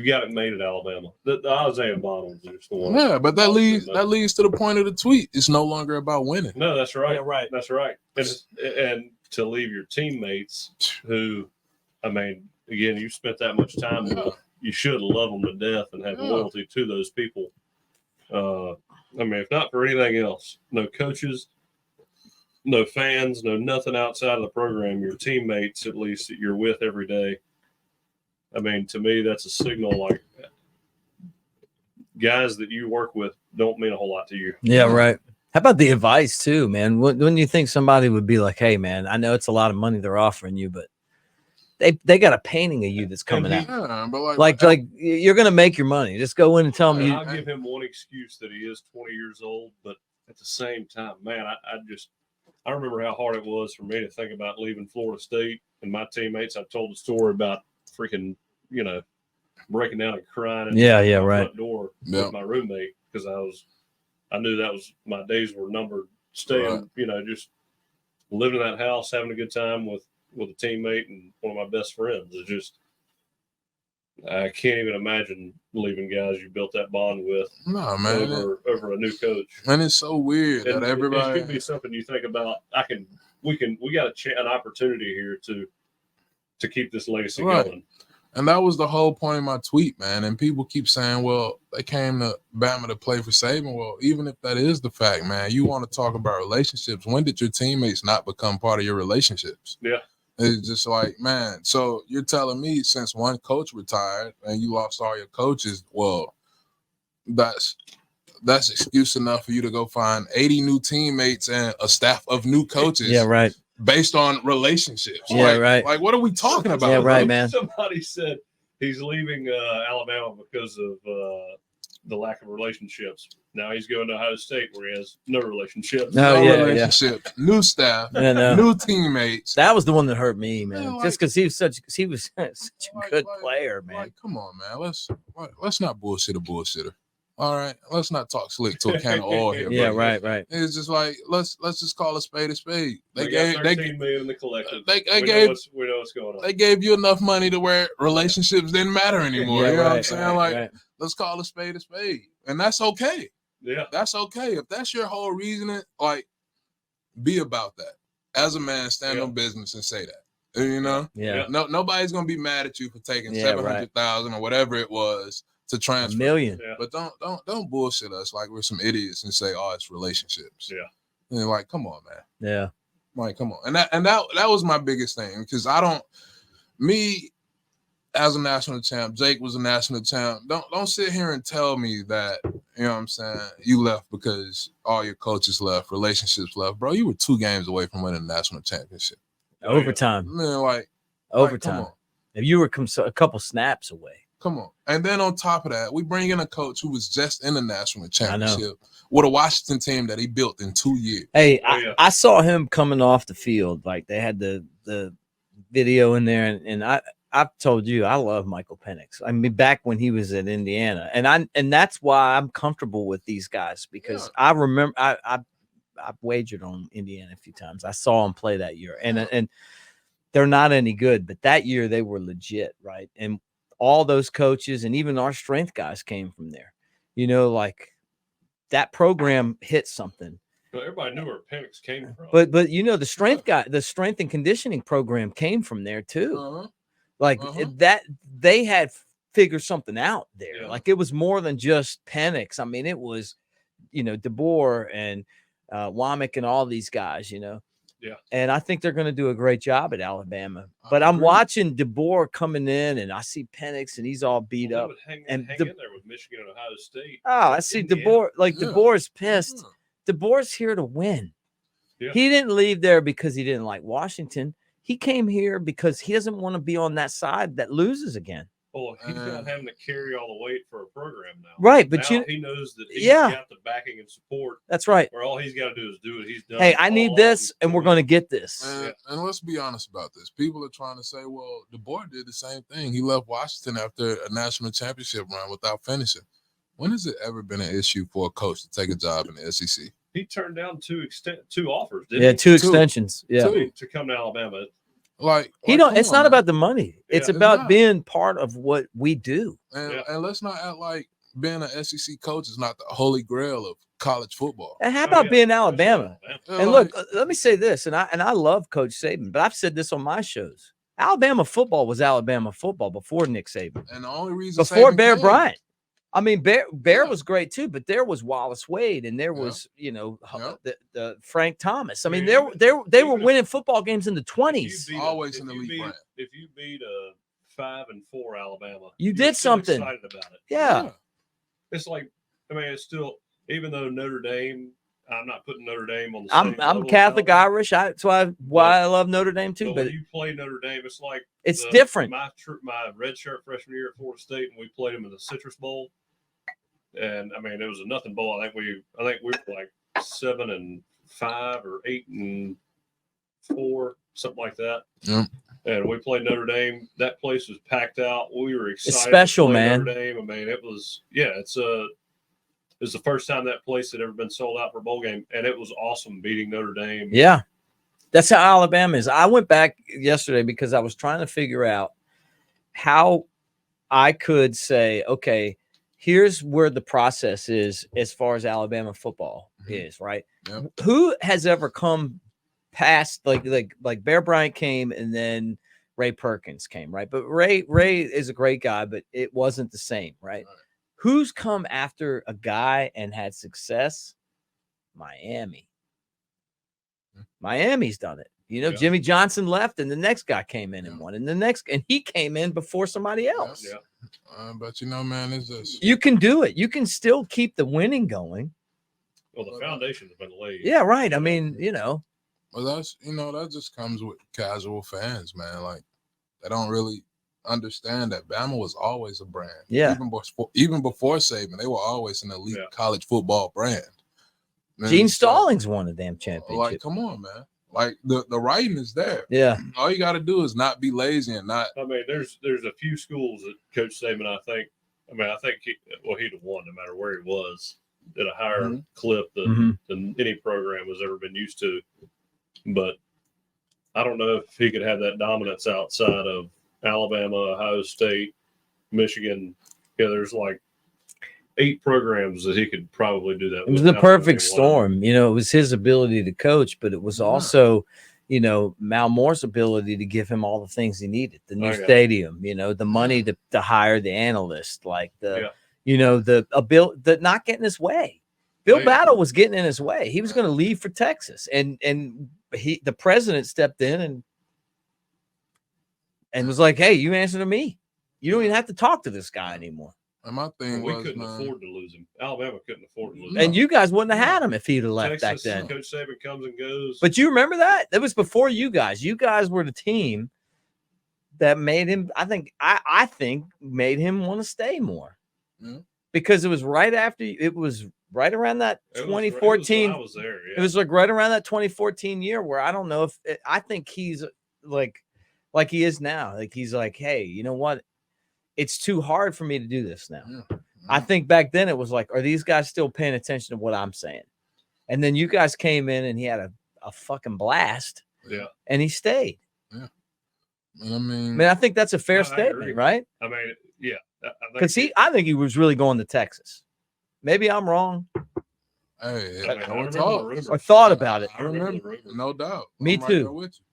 got it made at Alabama. The Isaiah Bond was just the one. Yeah, but that leads to the point of the tweet. It's no longer about winning. No, that's right. Yeah, right. That's right. And to leave your teammates who, I mean, again, you spent that much time with, you should love them to death and have loyalty to those people. I mean, if not for anything else, no coaches, no fans, no nothing outside of the program, your teammates at least that you're with every day. I mean, to me, that's a signal like guys that you work with don't mean a whole lot to you. Yeah, right. How about the advice too, man? When you think somebody would be like, hey, man, I know it's a lot of money they're offering you, but they got a painting of you that's coming out. Yeah, but like you're going to make your money. Just go in and tell them. I'll give him one excuse that he is 20 years old, but at the same time, man, I remember how hard it was for me to think about leaving Florida State and my teammates. I've told the story about freaking, breaking down and crying at the front door with my roommate because I knew that was my days were numbered. Staying, just living in that house, having a good time with a teammate and one of my best friends. It's just I can't even imagine leaving guys you built that bond with. No, man, over a new coach. And it's so weird that everybody. It could be something you think about. We got an opportunity here to keep this legacy going. And that was the whole point of my tweet, man. And people keep saying, well, they came to Bama to play for Saban. Well, even if that is the fact, man, you want to talk about relationships. When did your teammates not become part of your relationships? Yeah. It's just like, man, so you're telling me since one coach retired and you lost all your coaches, well, that's excuse enough for you to go find 80 new teammates and a staff of new coaches. Yeah, right. Based on relationships. Yeah, right. Like, what are we talking about? Yeah, right, man. Somebody said he's leaving Alabama because of the lack of relationships. Now he's going to Ohio State where he has no relationships. No relationships. New staff, new teammates. That was the one that hurt me, man. Just because he was such a good player, man. Like, come on, man. Let's not bullshit a bullshitter. All right, let's not talk slick to a can of oil here. Yeah, right. It's just like let's just call a spade a spade. They gave $13 million in the collective. We know what's going on. They gave you enough money to where relationships didn't matter anymore. You know what I'm saying? Let's call a spade, and that's okay. Yeah, that's okay if that's your whole reasoning. Like, be about that as a man. Stand on business and say that. Yeah. No, nobody's gonna be mad at you for taking $700,000 or whatever it was to transfer. $1 million. Yeah. But don't bullshit us like we're some idiots and say, oh, it's relationships. Yeah. And like, come on, man. Yeah. Like, come on. And that was my biggest thing because me as a national champ, Jake was a national champ. Don't sit here and tell me that, you know what I'm saying, you left because all your coaches left, relationships left. Bro, you were 2 games away from winning the national championship. Overtime. Man, overtime. Come on. If you were a couple snaps away. Come on. And then on top of that, we bring in a coach who was just in the national championship with a Washington team that he built in 2 years. Hey, I saw him coming off the field. Like, they had the video in there, and I've told you I love Michael Penix. I mean, back when he was at Indiana, and that's why I'm comfortable with these guys because I remember I've wagered on Indiana a few times. I saw them play that year, and they're not any good, but that year they were legit, right? And all those coaches and even our strength guys came from there. You know, like that program hit something. Well, everybody knew where Penix came from. But you know, the strength and conditioning program came from there too. That they had figured something out there. Yeah. Like it was more than just Penix. I mean, it was, you know, DeBoer and Womack and all these guys, you know. Yeah. And I think they're going to do a great job at Alabama. But I'm watching DeBoer coming in, and I see Penix, and he's all beat up. Hang in there with Michigan and Ohio State. Oh, I see Indiana. DeBoer. Like DeBoer's pissed. DeBoer's here to win. Yeah. He didn't leave there because he didn't like Washington. He came here because he doesn't want to be on that side that loses again. Well, he's not having to carry all the weight for a program now. Right, but now he knows that he's got the backing and support. That's right. Where all he's got to do is do it. He's done. Hey, I need this, and we're going to get this. And let's be honest about this. People are trying to say, well, DeBoer did the same thing. He left Washington after a national championship run without finishing. When has it ever been an issue for a coach to take a job in the SEC? He turned down two offers, didn't he? Two extensions. Yeah. To come to Alabama. It's not about the money. It's about being part of what we do. And let's not act like being an SEC coach is not the holy grail of college football. And how about being Alabama? And look, let me say this, and I love Coach Saban, but I've said this on my shows. Alabama football was Alabama football before Nick Saban. And the only reason before Bear Bryant. I mean, Bear was great too, but there was Wallace Wade, and there was the Frank Thomas. I mean, they were winning football games in the 20s. Always in the league. If you beat a 5-4 Alabama, you did something. Excited about it. Yeah. It's like, I mean, it's still, even though Notre Dame, I'm not putting Notre Dame on the same level. I'm Catholic Irish. That's why I love Notre Dame too. But when you play Notre Dame, it's like it's different. My redshirt freshman year at Florida State, and we played them in the Citrus Bowl. And I mean, it was a nothing bowl. I think we were like 7-5 or 8-4, something like that. Yeah. And we played Notre Dame. That place was packed out. We were excited. It's special, to play man. Notre Dame. I mean, it was the first time that place had ever been sold out for a bowl game, and it was awesome beating Notre Dame. Yeah, that's how Alabama is. I went back yesterday because I was trying to figure out how I could say, okay, here's where the process is as far as Alabama football is, right? Yep. Who has ever come past like Bear Bryant came and then Ray Perkins came, right? But Ray is a great guy, but it wasn't the same, right? Who's come after a guy and had success? Miami. Miami's done it. You know, Jimmy Johnson left and the next guy came in and won. And he came in before somebody else. Yeah. But you know, man, it's just you can do it. You can still keep the winning going. Well, the foundation has been laid. Yeah, right. I mean, you know. Well, that just comes with casual fans, man. Like they don't really understand that Bama was always a brand. Yeah. Even before Saban, they were always an elite college football brand. Man, Gene Stallings won a damn championship. Like, come on, man. Like the writing is there. Yeah. All you got to do is not be lazy and not. I mean, there's a few schools that Coach Saban, I think he'd have won no matter where he was at a higher clip than any program has ever been used to. But I don't know if he could have that dominance outside of Alabama, Ohio State, Michigan. Yeah, there's like 8 programs that he could probably do that. It was the perfect storm. You know, it was his ability to coach, but it was also, you know, Mal Moore's ability to give him all the things he needed. The new stadium, you know, the money to hire the analyst, like you know, the not getting his way. Bill Battle was getting in his way. He was going to leave for Texas, and the president stepped in and was like, "Hey, you answer to me. You don't even have to talk to this guy anymore." And my thing we couldn't afford to lose him. Alabama couldn't afford to lose him. And you guys wouldn't have had him if he'd have left Texas, back then. Coach Saban comes and goes. But you remember that? That was before you guys. You guys were the team that made him, I think made him want to stay more. Yeah. Because it was right around that 2014. I was there, yeah. It was like right around that 2014 year where I don't know if I think he's like he is now. Like he's like, hey, you know what? It's too hard for me to do this now. I think back then it was like, are these guys still paying attention to what I'm saying? And then you guys came in and he had a fucking blast. Yeah. And he stayed. Yeah. I mean, I think that's a fair I statement, agree. right? I mean, yeah. Because I think he was really going to Texas. Maybe I'm wrong. hey, I I remember talk. the rumors. Or thought about it. I remember, no doubt. Me I'm right too. there with you.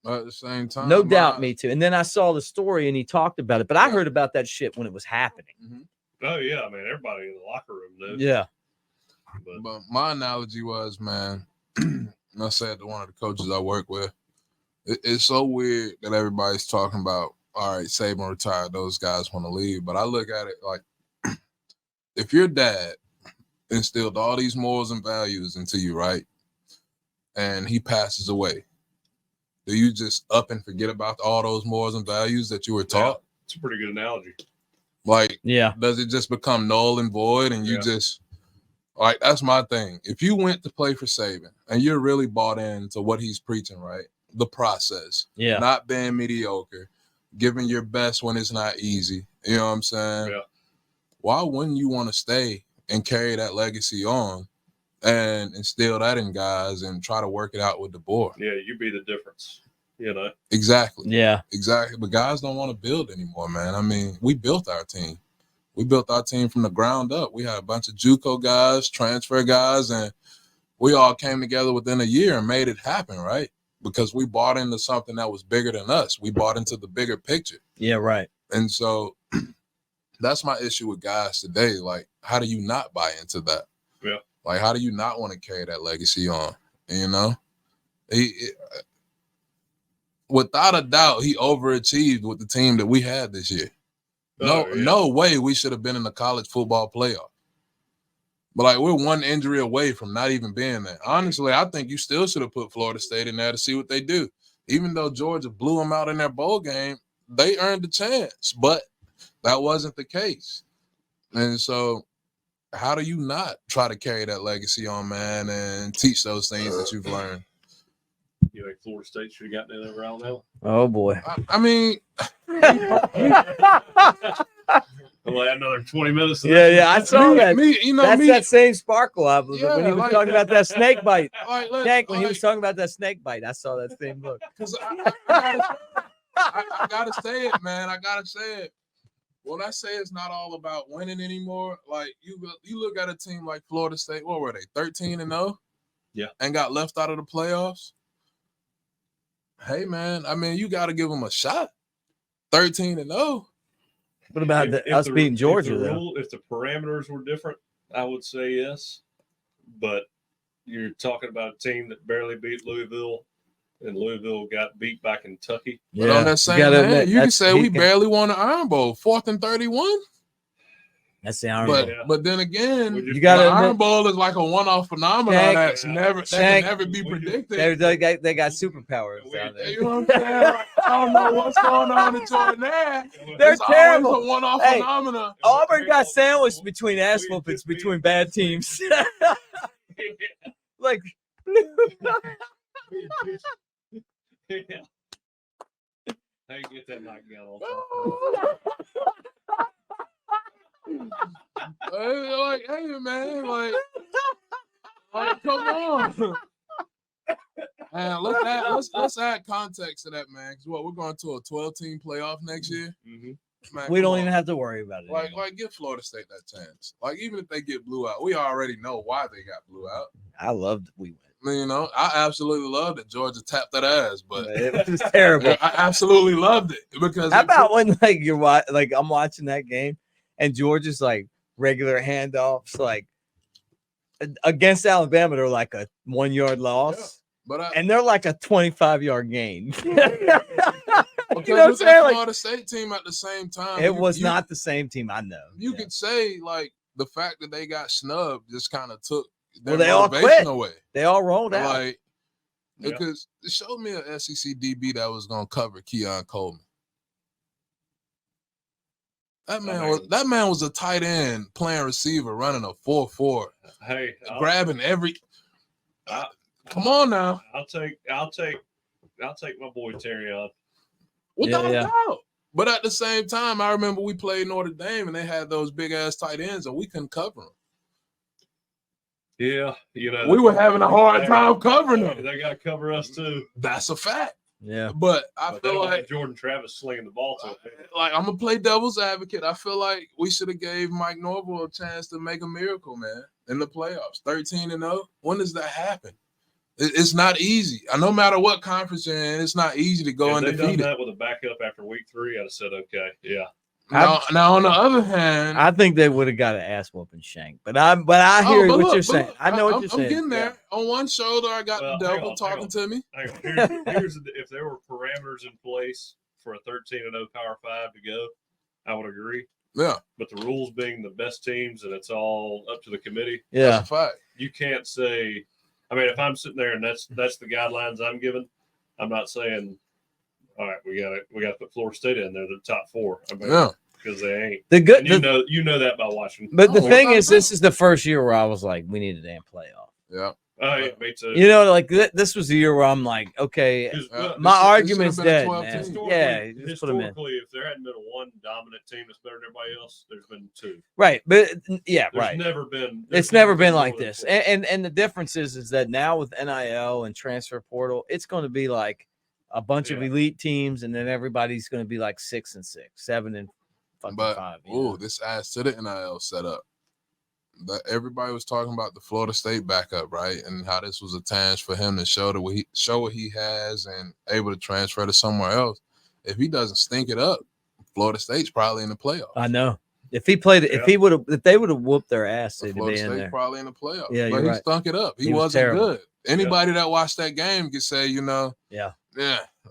But at the same time, No doubt, me too. And then I saw the story and he talked about it, but I Yeah. heard about that shit when it was happening. Oh yeah, I mean everybody in the locker room knew. Yeah. But my analogy was, man, and I said to one of the coaches I work with, it's so weird that everybody's talking about, all right, Saban retired, those guys want to leave. But I look at it like, if your dad instilled all these morals and values into you, right, and he passes away, do you just up and forget about all those morals and values that you were taught? Yeah, it's a pretty good analogy. Like, yeah, does it just become null and void and you just, like, that's my thing. If you went to play for Saban and you're really bought into what he's preaching, right, the process, not being mediocre, giving your best when it's not easy, you know what I'm saying? Yeah. Why wouldn't you want to stay and carry that legacy on and instill that in guys and try to work it out with the board? Yeah, you be the difference, you know? Exactly. Yeah. Exactly. But guys don't want to build anymore, man. I mean, we built our team. We built our team from the ground up. We had a bunch of JUCO guys, transfer guys, and we all came together within a year and made it happen, right? Because we bought into something that was bigger than us. We bought into the bigger picture. Yeah, right. And so that's my issue with guys today. Like, how do you not buy into that? Yeah. Like, how do you not want to carry that legacy on? You know? Without a doubt, he overachieved with the team that we had this year. No way we should have been in the college football playoff. But, like, we're one injury away from not even being there. Honestly, I think you still should have put Florida State in there to see what they do. Even though Georgia blew them out in their bowl game, they earned the chance. But that wasn't the case. And so how do you not try to carry that legacy on, man, and teach those things that you've learned? You think Florida State should have gotten in there around now? Oh, boy. I mean, We'll add another 20 minutes. Yeah, I saw that. That's that same sparkle up when he was like, talking about that snake bite. Like, Shank, when he was talking about that snake bite, I saw that same look. Because I gotta say it, man. I gotta say it. When I say it's not all about winning anymore, like you look at a team like Florida State, what were they, 13-0? Yeah. And got left out of the playoffs. Hey, man, I mean, you got to give them a shot. 13-0. What about us beating Georgia, though? If the parameters were different, I would say yes. But you're talking about a team that barely beat Louisville, and Louisville got beat by Kentucky. But on that same hand, you can say we barely won the Iron Bowl, 4th and 31. That's the Iron Bowl. But then again, you got the Iron Bowl is like a one-off phenomenon that's Shank, can never be predicted. They got superpowers down there. You know what I'm saying? Like, I don't know what's going on in Jordan. They're terrible. A one-off phenomenon. Auburn got sandwiched between ass whoopings between bad teams. Like, Hey, get that nightgown on. Like, hey, man, like come on. Man, let's add context to that, man. Because we're going to a 12-team playoff next year. Mm-hmm. Man, we don't even have to worry about it. Like, give Florida State that chance. Like, even if they get blew out, we already know why they got blew out. I loved we went. You know, I absolutely loved that Georgia tapped that ass, but it was terrible. I absolutely loved it because. How about when I'm watching that game and Georgia's like regular handoffs, like against Alabama, they're like a 1 yard loss, and they're like a 25-yard gain. You know what I'm saying? Like, Florida State team at the same time. It was not the same team. I know. You could say like the fact that they got snubbed just kind of took. They all quit. Away. They all rolled out. Like, because it showed me an SEC DB that was going to cover Keon Coleman. That man was a tight end playing receiver, running a 4.4. Hey, grabbing every. Come on now. I'll take my boy Terry on. Without a doubt. But at the same time, I remember we played Notre Dame and they had those big ass tight ends and we couldn't cover them. Yeah, we were having a hard time covering them. They got to cover us too. That's a fact. Yeah, but I feel like Jordan Travis slinging the ball to him. Like, I'm gonna play devil's advocate. I feel like we should have gave Mike Norvell a chance to make a miracle, man, in the playoffs. 13-0. When does that happen? It's not easy. No matter what conference you're in, it's not easy to go undefeated. They done that with a backup after week 3. I'd have said, okay, yeah. Now, on the other hand, I think they would have got an ass whooping, Shank. But I hear what you're saying. I know what you're saying. I'm getting there. Yeah. On one shoulder, I got the devil talking to me. If there were parameters in place for a 13-0 Power 5 to go, I would agree. Yeah. But the rules being the best teams and it's all up to the committee. Yeah. That's a fact. You can't say. I mean, if I'm sitting there and that's the guidelines I'm given, I'm not saying, all right, we got to put Florida State in there, the top 4. I mean, yeah. Because they ain't. You know that by watching. But the thing is, this is the first year where I was like, we need a damn playoff. Yeah. Oh, yeah, me too. Like this was the year where I'm like, okay, my argument's dead, man. Yeah, just put them in. Historically, if there hadn't been a one dominant team that's better than everybody else, there's been 2. Right, but it's never been like this. And the difference is that now with NIL and transfer portal, it's going to be like a bunch of elite teams, and then everybody's going to be like 6-6, 7-5. This adds to the NIL setup. That everybody was talking about the Florida State backup, right? And how this was a chance for him to show what he has and able to transfer to somewhere else. If he doesn't stink it up, Florida State's probably in the playoffs. I know. If he played it, if they would have whooped their ass, they'd Florida be in State there. Probably in the playoffs. Yeah, but he stunk it up. He wasn't terrible. good. Anybody that watched that game could say, yeah,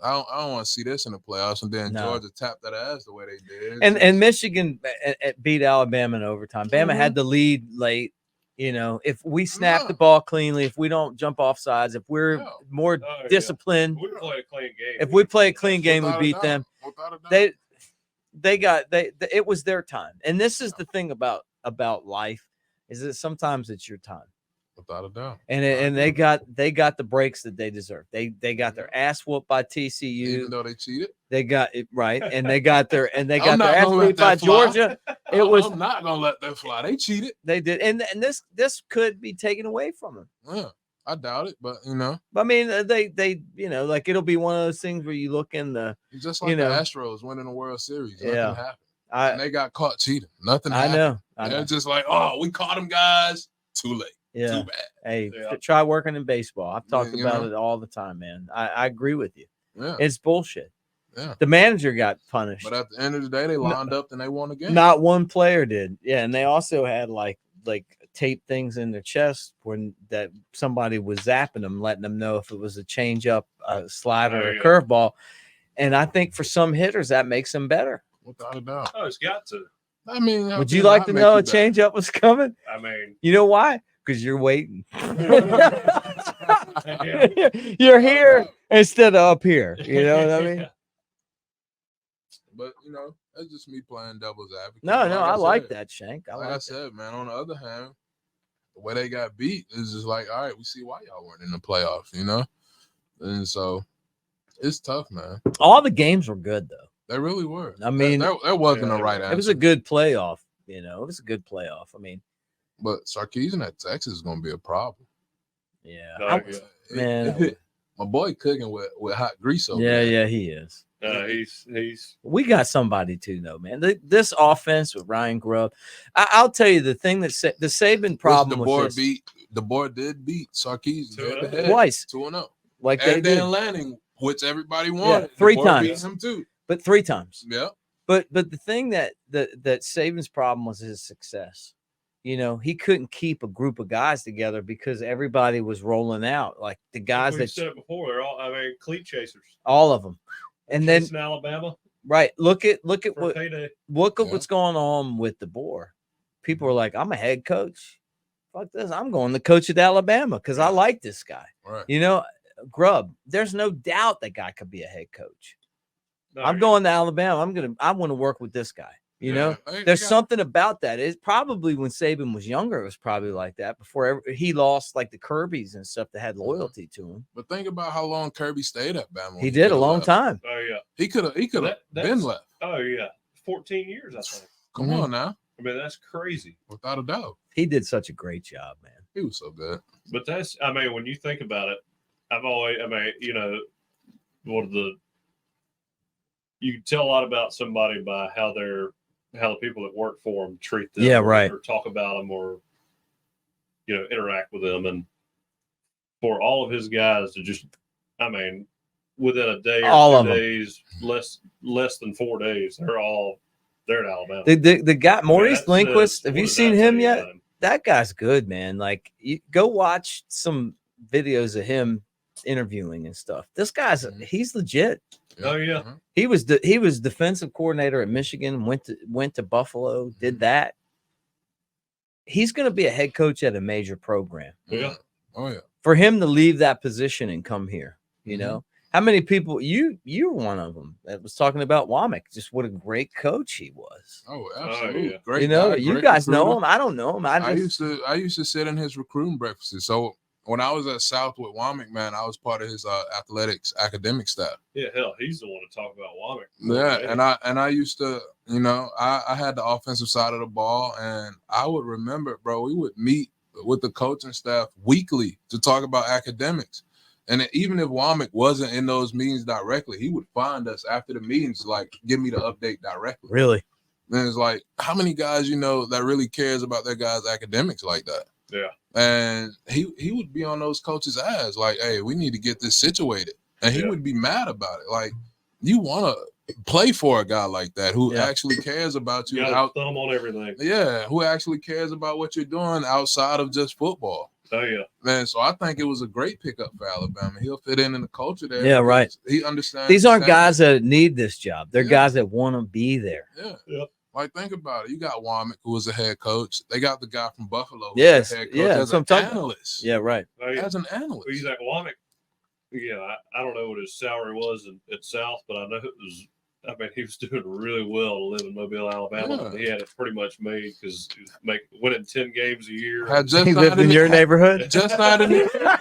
I don't want to see this in the playoffs. And then Georgia tapped that ass the way they did. And Michigan beat Alabama in overtime. Bama had the lead late. If we snap the ball cleanly, if we don't jump off sides, if we're more disciplined, if we play a clean game, we beat them. It was their time. And this is the thing about life is that sometimes it's your time. Without a doubt. And they got the breaks that they deserve. They got their ass whooped by TCU. Even though they cheated. They got it right. And they got their ass whooped by Georgia. I'm not gonna let that fly. They cheated. They did. And this could be taken away from them. Yeah. I doubt it, but I mean, they like it'll be one of those things where you look in the just like the Astros winning the World Series. Nothing happened. And they got caught cheating. Nothing happened. I know. They're just like, we caught them guys. Too late. Yeah. Too bad. Hey, try working in baseball. I've talked about it all the time, man. I agree with you. Yeah. It's bullshit. Yeah. The manager got punished. But at the end of the day, they lined up and they won the game. Not one player did. Yeah, and they also had like tape things in their chest when that somebody was zapping them, letting them know if it was a change up, a slider, or a curveball. And I think for some hitters that makes them better. Without a doubt. Oh, it's got to. I mean, would you like to know a change up was coming? I mean, you know why? Because you're waiting. You're here instead of up here. You know what I mean? But that's just me playing devil's advocate. No, I like that, Shank. Like I said, man, on the other hand, the way they got beat is just like, all right, we see why y'all weren't in the playoffs, And so it's tough, man. All the games were good, though. They really were. I mean, there wasn't a right answer. It was a good playoff. It was a good playoff. I mean, but Sarkisian at Texas is going to be a problem. Yeah, man. My boy cooking with hot grease over there. Yeah, he is. He's. We got somebody too, though, man. This offense with Ryan Grubb. I'll tell you the thing that the Saban problem was this. The board did beat Sarkisian twice, 2-0. Like and they Dan Lanning, which everybody wanted. 3 times. Beat him too. But 3 times. Yeah. But the thing that Saban's problem was his success. He couldn't keep a group of guys together because everybody was rolling out. Like the guys that said it before, they're all cleat chasers. All of them. And then in Alabama. Right. Look at what's going on with DeBoer. People are like, I'm a head coach. Fuck this. I'm going to coach at Alabama because I like this guy. Right. Grubb, there's no doubt that guy could be a head coach. I'm going to Alabama. I want to work with this guy. There's something about that. It's probably when Saban was younger, it was probably like that before he lost like the Kirbys and stuff that had loyalty to him. But think about how long Kirby stayed at Bama. He did a long time. Oh yeah, he could have been left. Oh yeah, 14 years I think. Come on now. I mean that's crazy. Without a doubt. He did such a great job, man. He was so good. But that's, I mean, when you think about it, I've always, I mean, you know, you can tell a lot about somebody by how the people that work for them treat them, or talk about them, or interact with them. And for all of his guys to just, I mean, within a day or 2 days, less than 4 days, they're at Alabama. The guy Maurice Lindquist, have you seen him yet? That guy's good, man. Like, you go watch some videos of him interviewing and stuff. This guy's he's legit. Oh yeah. He was defensive coordinator at Michigan, went to Buffalo, did that. He's going to be a head coach at a major program. Yeah. Oh yeah. For him to leave that position and come here, you know. How many people you're one of them that was talking about Womack, just what a great coach he was. Oh, absolutely. Yeah. Great. You know, guy, you great guys recruiter. know him. I don't know him. I used to sit in his recruiting breakfasts. So when I was at South with Womack, man, I was part of his athletics academic staff. Yeah, hell, he's the one to talk about Womack. Yeah, and I used to, I had the offensive side of the ball, and I would remember, bro, we would meet with the coaching staff weekly to talk about academics. And even if Womack wasn't in those meetings directly, he would find us after the meetings, like, give me the update directly. Really? And it's like, how many guys that really cares about their guys' academics like that? Yeah. And he would be on those coaches' ass, like, hey, we need to get this situated. And he would be mad about it. Like, you want to play for a guy like that who actually cares about you. Thumb on everything. Yeah, who actually cares about what you're doing outside of just football. Oh yeah, man. So I think it was a great pickup for Alabama. He'll fit in the culture there. Yeah, right. He understands. These aren't guys that need this job. They're guys that want to be there. Yeah. Yep. Like, think about it. You got Womack, who was a head coach. They got the guy from Buffalo, who Yes, was a head coach yeah, as an analyst. Yeah, right. Oh, yeah. As an analyst. Well, he's like Womack. Yeah, I don't know what his salary was at South, but I know it was. I mean, he was doing really well to live in Mobile, Alabama. Yeah. He had it pretty much made because he was winning 10 games a year. He lived in your neighborhood? Just not in the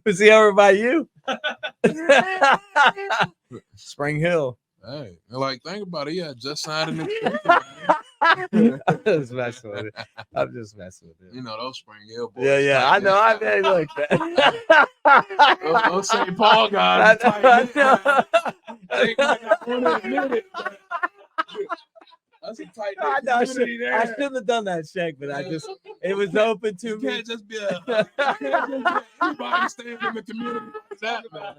Was he over by you? Spring Hill. Hey, like, think about it. He had just signed in the I'm just messing with it. I'm just messing with it. You know, those Spring Hill boys. Yeah. I know. I mean, like that. Those St. Paul guys. I know. That's a tight I know. I there. shouldn't have done that, Shank, but it was open to You me. can't just be everybody staying in the community. Talk about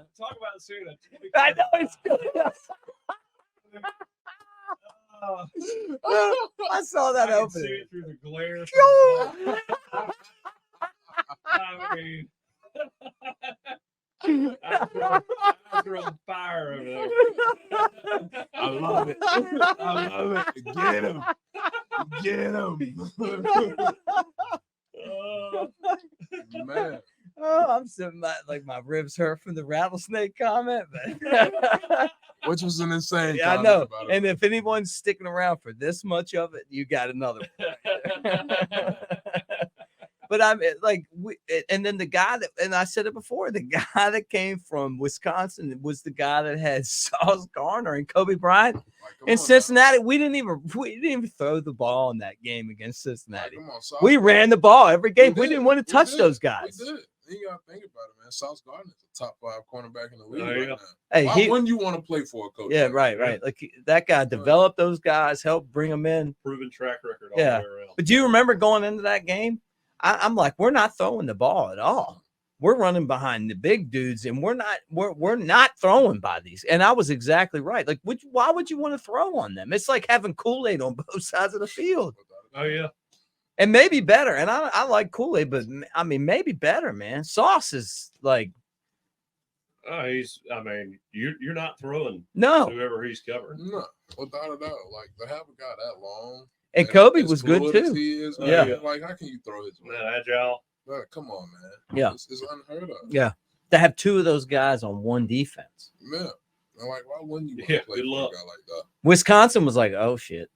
seeing that. I know it's good. I saw that I open. see it through the glare. I mean, I'm on fire over there. I love it. I love it. Get him. Get him. Man. Oh, I'm sitting my ribs hurt from the rattlesnake comment, but Which was an insane. yeah, I know. And if anyone's sticking around for this much of it, you got another one. But I'm like, and then the guy that, and I said it before, the guy that came from Wisconsin was the guy that had Sauce Gardner and Kobe Bryant in Cincinnati. We didn't even throw the ball in that game against Cincinnati. We ran the ball every game. We didn't want to touch those guys. We did. You gotta think about it, man. Sauce Gardner's a top 5 cornerback in the league right now. Hey, why wouldn't you want to play for a coach? Yeah, right. Like that guy developed those guys, helped bring them in. Proven track record all the way around. But do you remember going into that game? I'm like, we're not throwing the ball at all. We're running behind the big dudes, and we're not throwing by these. And I was exactly right. Like, why would you want to throw on them? It's like having Kool-Aid on both sides of the field. Oh yeah. And maybe better. And I like Kool-Aid, but I mean, maybe better, man. Sauce is like. You're not throwing whoever he's covering. No, without a doubt. Like, to have a guy that long. And Kobe was good too. He is, yeah. Like, how can you throw his way? That agile. Come on, man. Yeah. It's unheard of. Yeah. To have 2 of those guys on one defense. Yeah. And like, why wouldn't you want Yeah, to play for a guy like that? Wisconsin was like, oh shit.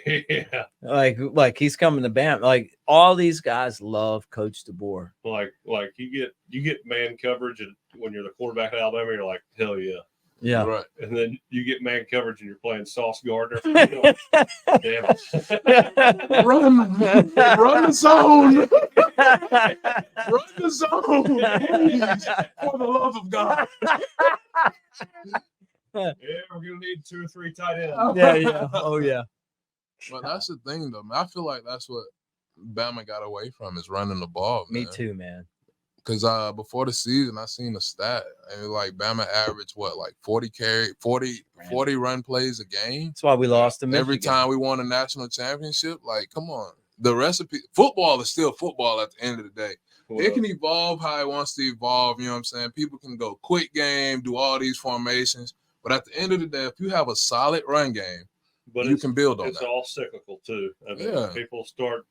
Yeah. Like he's coming to Bam. Like, all these guys love Coach DeBoer. Like you get man coverage, and when you're the quarterback at Alabama, you're like, hell yeah. Yeah. Right. And then you get man coverage and you're playing Sauce Gardner. Damn it. Run the zone. Run the zone. Please, for the love of God. Yeah, we're gonna need 2 or 3 tight ends. Yeah. Oh yeah. But that's the thing, though, man. I feel like that's what Bama got away from is running the ball, man. Me too, man. Because before the season, I seen a stat, and like Bama averaged like 40 run plays a game. That's why we lost to Michigan. Every time we won a national championship. Like, come on, the recipe. Football is still football at the end of the day. It can evolve how it wants to evolve. You know what I'm saying? People can go quick game, do all these formations, but at the end of the day, if you have a solid run game, you can build on that. It's all cyclical too. I mean, people start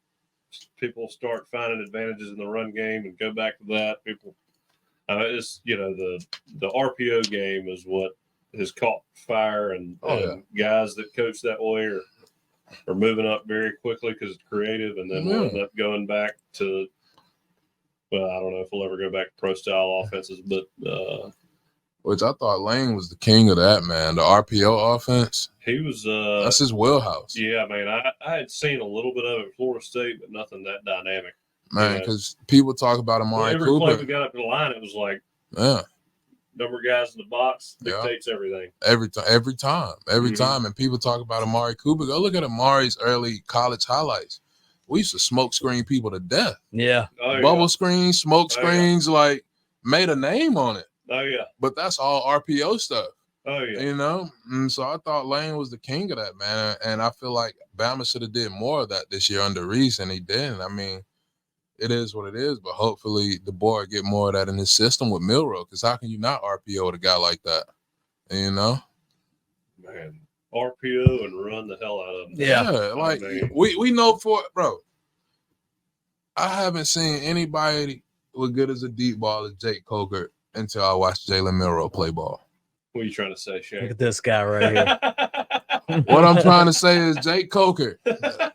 finding advantages in the run game and go back to that. It's the RPO game is what has caught fire, and guys that coach that way are moving up very quickly because it's creative, and then we'll end up going back to. Well, I don't know if we'll ever go back to pro style offenses, but which I thought Lane was the king of that, man. The RPO offense. He was. That's his wheelhouse. Yeah, man. I had seen a little bit of it at Florida State, but nothing that dynamic. Man, because people talk about Amari every Cooper. play we got up to the line, it was like, number of guys in the box dictates everything. Every time. And people talk about Amari Cooper. Go look at Amari's early college highlights. We used to smoke screen people to death. Yeah. Bubble screens, smoke screens, like made a name on it. Oh, yeah. But that's all RPO stuff. Oh, yeah. You know? And so I thought Lane was the king of that, man. And I feel like Bama should have did more of that this year under Reese, and he didn't. I mean, it is what it is, but hopefully the boy get more of that in his system with Milroe, because how can you not RPO with a guy like that? You know? Man, RPO and run the hell out of him. Yeah, like we know for it, bro. I haven't seen anybody as good as a deep ball as Jake Coker until I watched Jalen Milroe play ball. What are you trying to say, Shank? Look at this guy right here. What I'm trying to say is Jake Coker.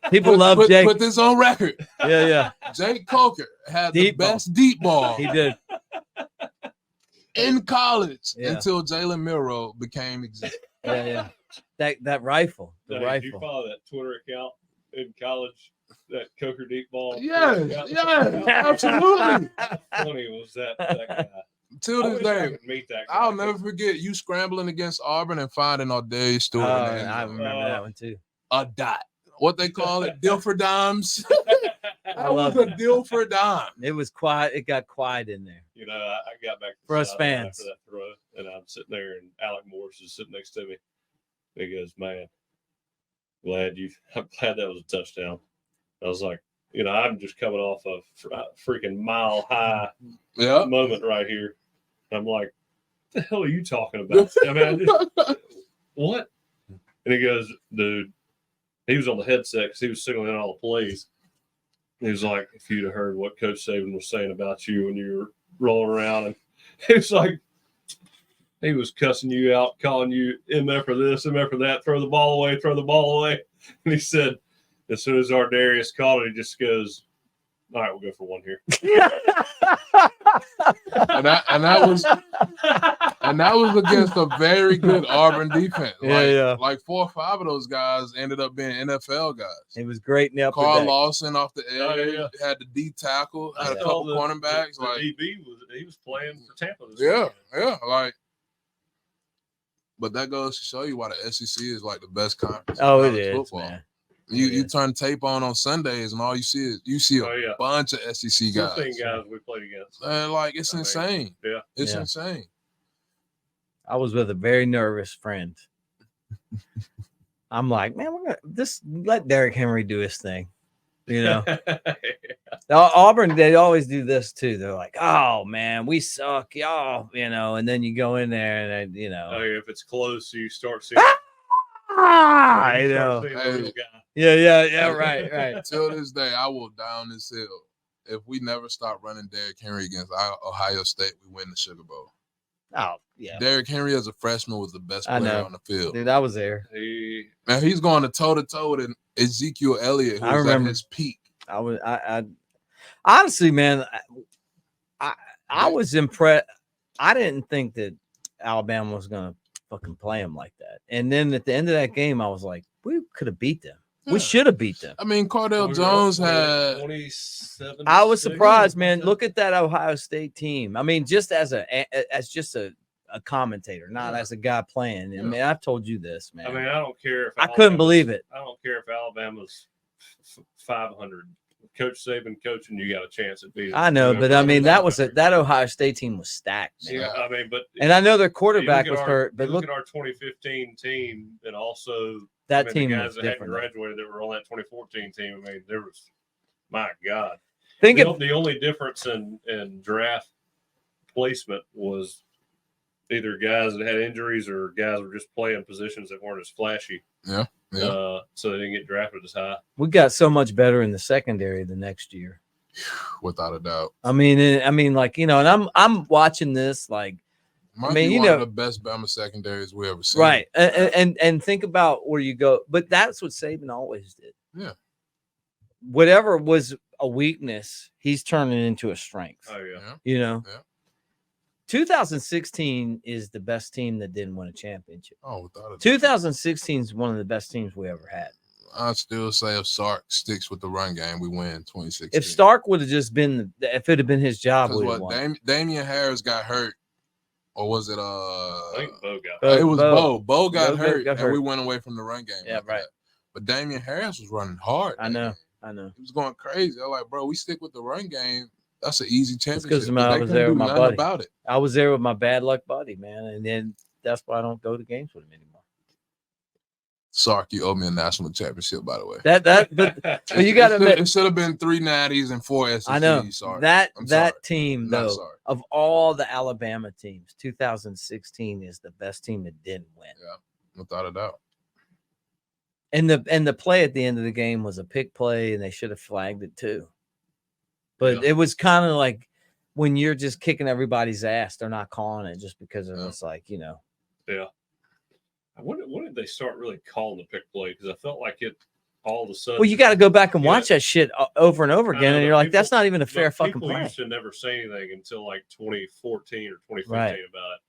People love Jake. Put this on record. Yeah. Jake Coker had the best deep ball. He did. In college until Jalen Milroe became executive. Yeah. That rifle. Did you follow that Twitter account in college? That Coker deep ball? Yeah, absolutely. How funny was that guy? Till this day, meet that guy. I'll never forget you scrambling against Auburn and finding Ardarius Stewart. I remember that one too. A dot. What they call it? Deal for dimes. I love a deal for dime. It was quiet. It got quiet in there. You know, I got back for us fans after that throw, and I'm sitting there, and Alec Morris is sitting next to me. He goes, "Man, I'm glad that was a touchdown." I was like, you know, I'm just coming off a freaking mile high moment right here. I'm like, what the hell are you talking about? I mean, what? And he goes, dude, he was on the headset because he was signaling all the plays. He was like, if you'd have heard what Coach Saban was saying about you when you were rolling around, and he was like, he was cussing you out, calling you MF for this, MF for that, throw the ball away. And he said, as soon as Ardarius called it, he just goes, all right, we'll go for one here. and that was against a very good Auburn defense. Like 4 or 5 of those guys ended up being NFL guys. It was great. Carl Lawson off the edge had the D tackle, had a couple cornerbacks. The DB was playing for Tampa. Like. But that goes to show you why the SEC is like the best conference. Oh, it is, football. Man. You turn tape on Sundays, and all you see is a bunch of SEC guys. 15 guys we played against. Like it's insane. It's insane. I was with a very nervous friend. I'm like, man, we're gonna let Derrick Henry do his thing. You know, Auburn, they always do this too. They're like, oh man, we suck, y'all, you know, and then you go in there and you know, if it's close, you start seeing. I know. Yeah, right. Till this day, I will down this hill. If we never stop running Derrick Henry against Ohio State, we win the Sugar Bowl. Oh, yeah. Derrick Henry as a freshman was the best player on the field. Dude, I was there. Now he's going toe-to-toe with Ezekiel Elliott, who was at his peak. I honestly, man, I was impressed. I didn't think that Alabama was going to fucking play them like that. And then at the end of that game, I was like, we could have beat them. Yeah. We should have beat them. I mean, Cardell Jones had 27. I was surprised, man. Look at that Ohio State team. I mean, just as just a commentator, not as a guy playing. I mean, I've told you this, man. I mean, I don't care if I couldn't believe it. I don't care if Alabama's 500. Coach Saban coaching, you got a chance at beating. I know, but I mean, that Ohio State team was stacked, man. Yeah, I mean, but and I know their quarterback was hurt, but look at our 2015 team, and also that the team guys was that hadn't different. graduated that were on that 2014 team. I mean, there was, my God, The only difference in draft placement was either guys that had injuries or guys were just playing positions that weren't as flashy. Yeah. So they didn't get drafted as high. We got so much better in the secondary the next year, without a doubt. I mean, like, you know, and I'm watching this like, Might I mean, be you one know, of the best Bama secondaries we ever seen. right? And think about where you go, but that's what Saban always did. Yeah. Whatever was a weakness, he's turning into a strength. Oh yeah. You know. Yeah. 2016 is the best team that didn't win a championship. Oh, without a doubt. 2016 is one of the best teams we ever had. I still say if Sark sticks with the run game, we win 2016. If Stark would have just been, if it had been his job, we would have won. Damian Harris got hurt, or was it? I think Bo got. It was Bo. Bo got hurt, got and we went away from the run game. Yeah, right. That. But Damian Harris was running hard. I know. He was going crazy. I was like, bro, we stick with the run game. That's an easy championship. Because I was there with my buddy. About it. I was there with my bad luck buddy, man, and then that's why I don't go to games with him anymore. Sark, you owe me a national championship, by the way. But you got to admit, it should have been 3 natties and 4 SECs. I know Sark. that sorry. team though of all the Alabama teams, 2016 is the best team that didn't win. Yeah, without a doubt. And the play at the end of the game was a pick play, and they should have flagged it too. But it was kind of like when you're just kicking everybody's ass, they're not calling it just because it's like, you know. Yeah. When did they start really calling the pick play? Because I felt like it all of a sudden. Well, you got to go back and watch that shit over and over again, and you're like, that's not even a fair fucking play. People used to never say anything until like 2014 or 2015 about it.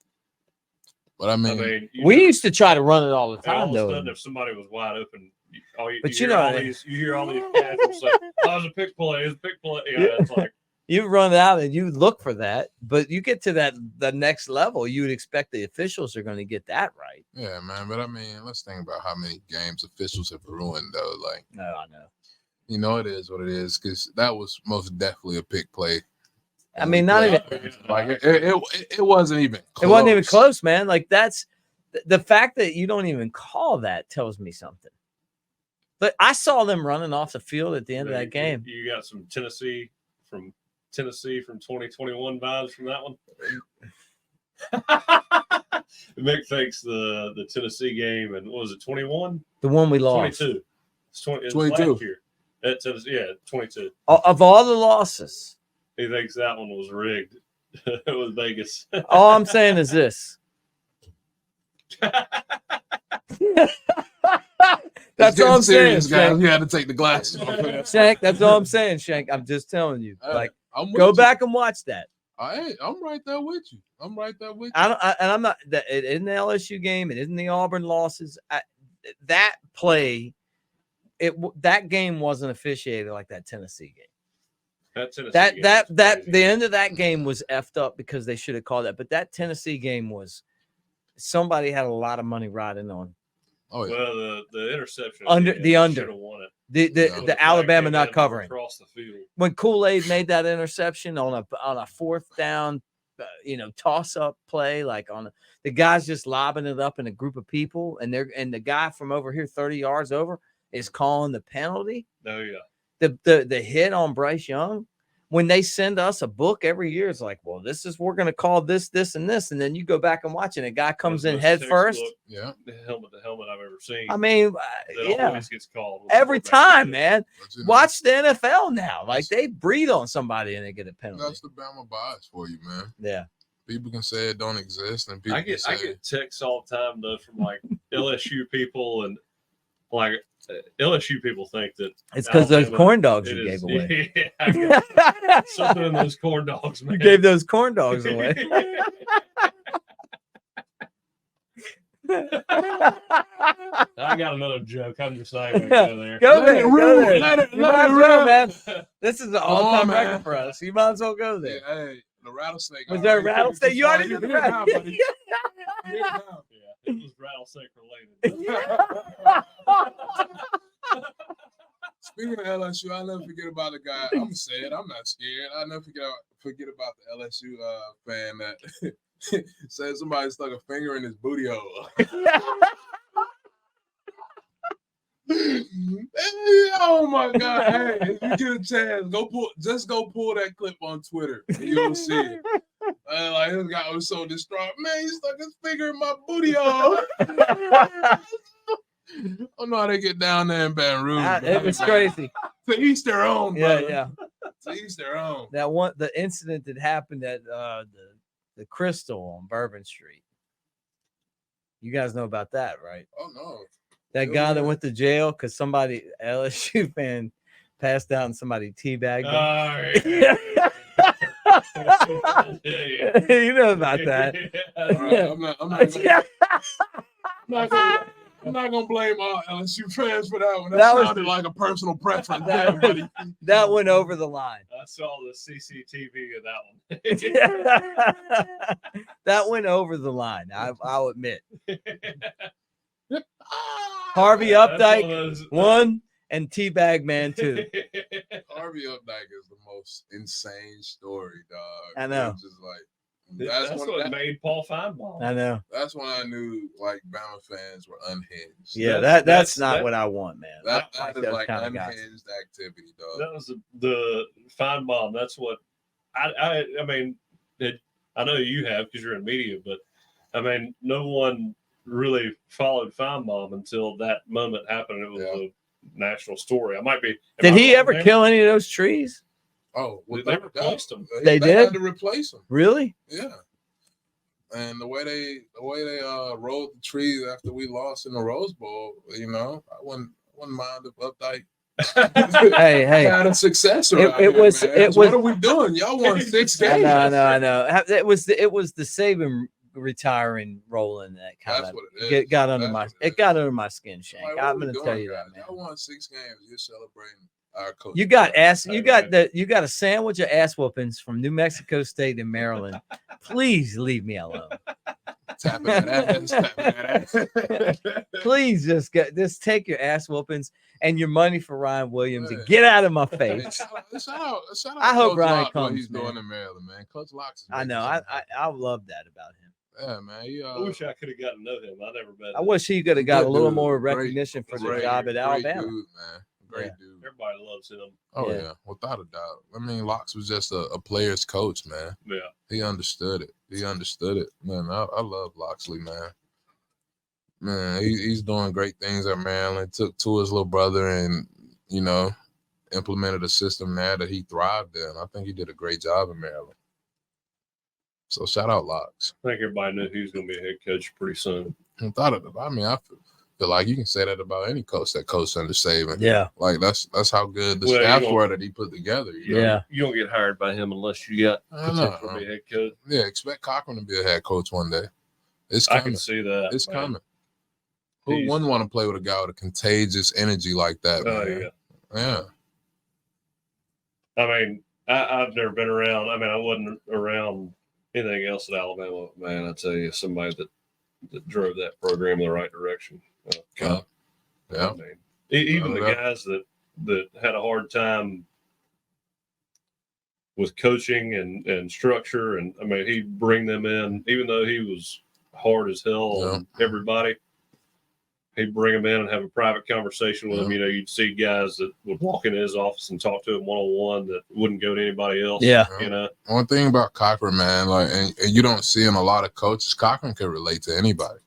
But I mean we used to try to run it all the time, all though. Of a sudden, if somebody was wide open, you hear all these casuals say, "Oh, it's a pick play. It's a pick play." Yeah, it's like you run out and you look for that, but you get to the next level, you would expect the officials are going to get that right. Yeah, man. But I mean, let's think about how many games officials have ruined, though. Like, no, I know. You know, it is what it is, because that was most definitely a pick play. I mean, not even like it wasn't even close. It wasn't even close, man. Like, that's the fact that you don't even call that tells me something. But I saw them running off the field at the end of that game. You got some Tennessee from 2021 vibes from that one. Mick thinks the Tennessee game, and what was it, 21? The one we lost. 22. It's 22. Last year. At Tennessee, yeah, 22. Of all the losses, he thinks that one was rigged. It was Vegas. All I'm saying is this. That's all I'm saying, Shank. You had to take the glasses off. Shank, that's all I'm saying, Shank. I'm just telling you. Go back and watch that. I'm right there with you. I'm not. It isn't the LSU game. It isn't the Auburn losses. That play, that game wasn't officiated like that Tennessee game. The end of that game was effed up because they should have called that. But that Tennessee game was, somebody had a lot of money riding on. Oh, yeah. Well, the interception under should have won it. The Alabama not covering across the field. When Kool-Aid made that interception on a 4th down, toss up play, like the guy's just lobbing it up in a group of people, and the guy from over here 30 yards over is calling the penalty. Oh yeah. The hit on Bryce Young, when they send us a book every year, it's like, well, we're going to call this, and this. And then you go back and watch it. And a guy comes in head first. Yeah. The helmet I've ever seen. I mean, that always gets called. Every time, man. Watch the NFL now. Like, they breathe on somebody and they get a penalty. That's the Bama bias for you, man. Yeah. People can say it don't exist. And people I get texts all the time, though, from like LSU people, and like, LSU people think that it's because those corn dogs you gave away. Yeah, something in those corn dogs, man. You gave those corn dogs away. I got another joke. I'm just saying. Go there. Go Let there. it Go rip. there. Let it You might as rip. well, man. This is an Come all-time on, man. record for us. You might as well go there. Yeah, hey, the rattlesnake. Was I there a already took it rattlesnake? too You far. already did the You're here now, rattlesnake. buddy. You're here now. Yeah, it was rattlesnake related. Speaking of LSU, I'll never forget about the guy. I'm gonna say it. I'm not scared. I'll never forget about the LSU fan that said somebody stuck a finger in his booty hole. Hey, oh my God! Hey, if you get a chance, go pull that clip on Twitter, and you'll see it. Like this guy was so distraught. Man, he stuck his finger in my booty hole. I don't know how they get down there in Baton Rouge. but It was crazy. To each their own, Yeah, brother. yeah. To each their own. The incident that happened at the Crystal on Bourbon Street. You guys know about that, right? Oh no. That Oh, guy that yeah. went to jail because somebody LSU fan passed out and somebody teabagged him. You know about that. All right, I'm not gonna blame all LSU fans for that one. That sounded like a personal preference. That went over the line. I saw the CCTV of that one. That went over the line. I'll admit. Harvey Updike one and Teabag Man 2. Harvey Updike is the most insane story, dog. I know. It's just like That's what made Paul Feinbaum. I know. That's when I knew like Bama fans were unhinged. Yeah, that's not what I want, man. That I is like unhinged activity, dog. That was the Feinbaum. That's what I mean. I know you have because you're in media, but I mean, no one really followed Feinbaum until that moment happened. It was a national story. Did he ever kill any of those trees? Oh, well, they replaced them. They did? had to replace them. Really? Yeah. And the way they rolled the trees after we lost in the Rose Bowl, you know, I wouldn't mind if Updike hey, had a successor. It was. What are we doing? Y'all won 6 games. I know. It was the Saban retiring rolling that kind of got under my skin, Shank. Like, I'm gonna tell you that, man. Y'all won 6 games. You're celebrating our coach. You got a sandwich of ass whoopings from New Mexico State and Maryland. Please leave me alone. Tapping that ass. Please just take your ass whoopings and your money for Ryan Williams and get out of my face. Shout out I hope Coach Ryan Locke, comes. what he's man. doing in Maryland, man. Coach Locke's. I know. I love that about him. Yeah, man. I wish I could have gotten to know him. I never met him. I wish he could have got a little more Great- recognition for the great- job at great Alabama. Dude, man. Great dude. Everybody loves him. Oh Yeah. yeah, without a doubt. I mean, Locks was just a player's coach, man. Yeah. He understood it. Man, I love Loxley, man. Man, he's doing great things at Maryland. Took to his little brother and, you know, implemented a system there that he thrived in. I think he did a great job in Maryland. So shout out Locks. I think everybody knew he was going to be a head coach pretty soon. I feel like you can say that about any coach that coached under Saban. Yeah. Like that's how good the Well, staff were that he put together. You know? Yeah. You don't get hired by him unless you got potential to be a head coach. Yeah, expect Cochran to be a head coach one day. It's I coming. can see that. It's man. coming. Who wouldn't want to play with a guy with a contagious energy like that? Oh, man? yeah. Yeah. I mean, I've never been around. I mean, I wasn't around anything else at Alabama. Man, I tell you, somebody that drove that program in the right direction. Yeah. I mean, even the guys that had a hard time with coaching and structure, and I mean, he'd bring them in, even though he was hard as hell on everybody. He'd bring them in and have a private conversation with them. You know, you'd see guys that would walk into his office and talk to him one-on-one that wouldn't go to anybody else. Yeah. You know, One thing about Cochran, man, like, and you don't see in a lot of coaches, Cochran could relate to anybody.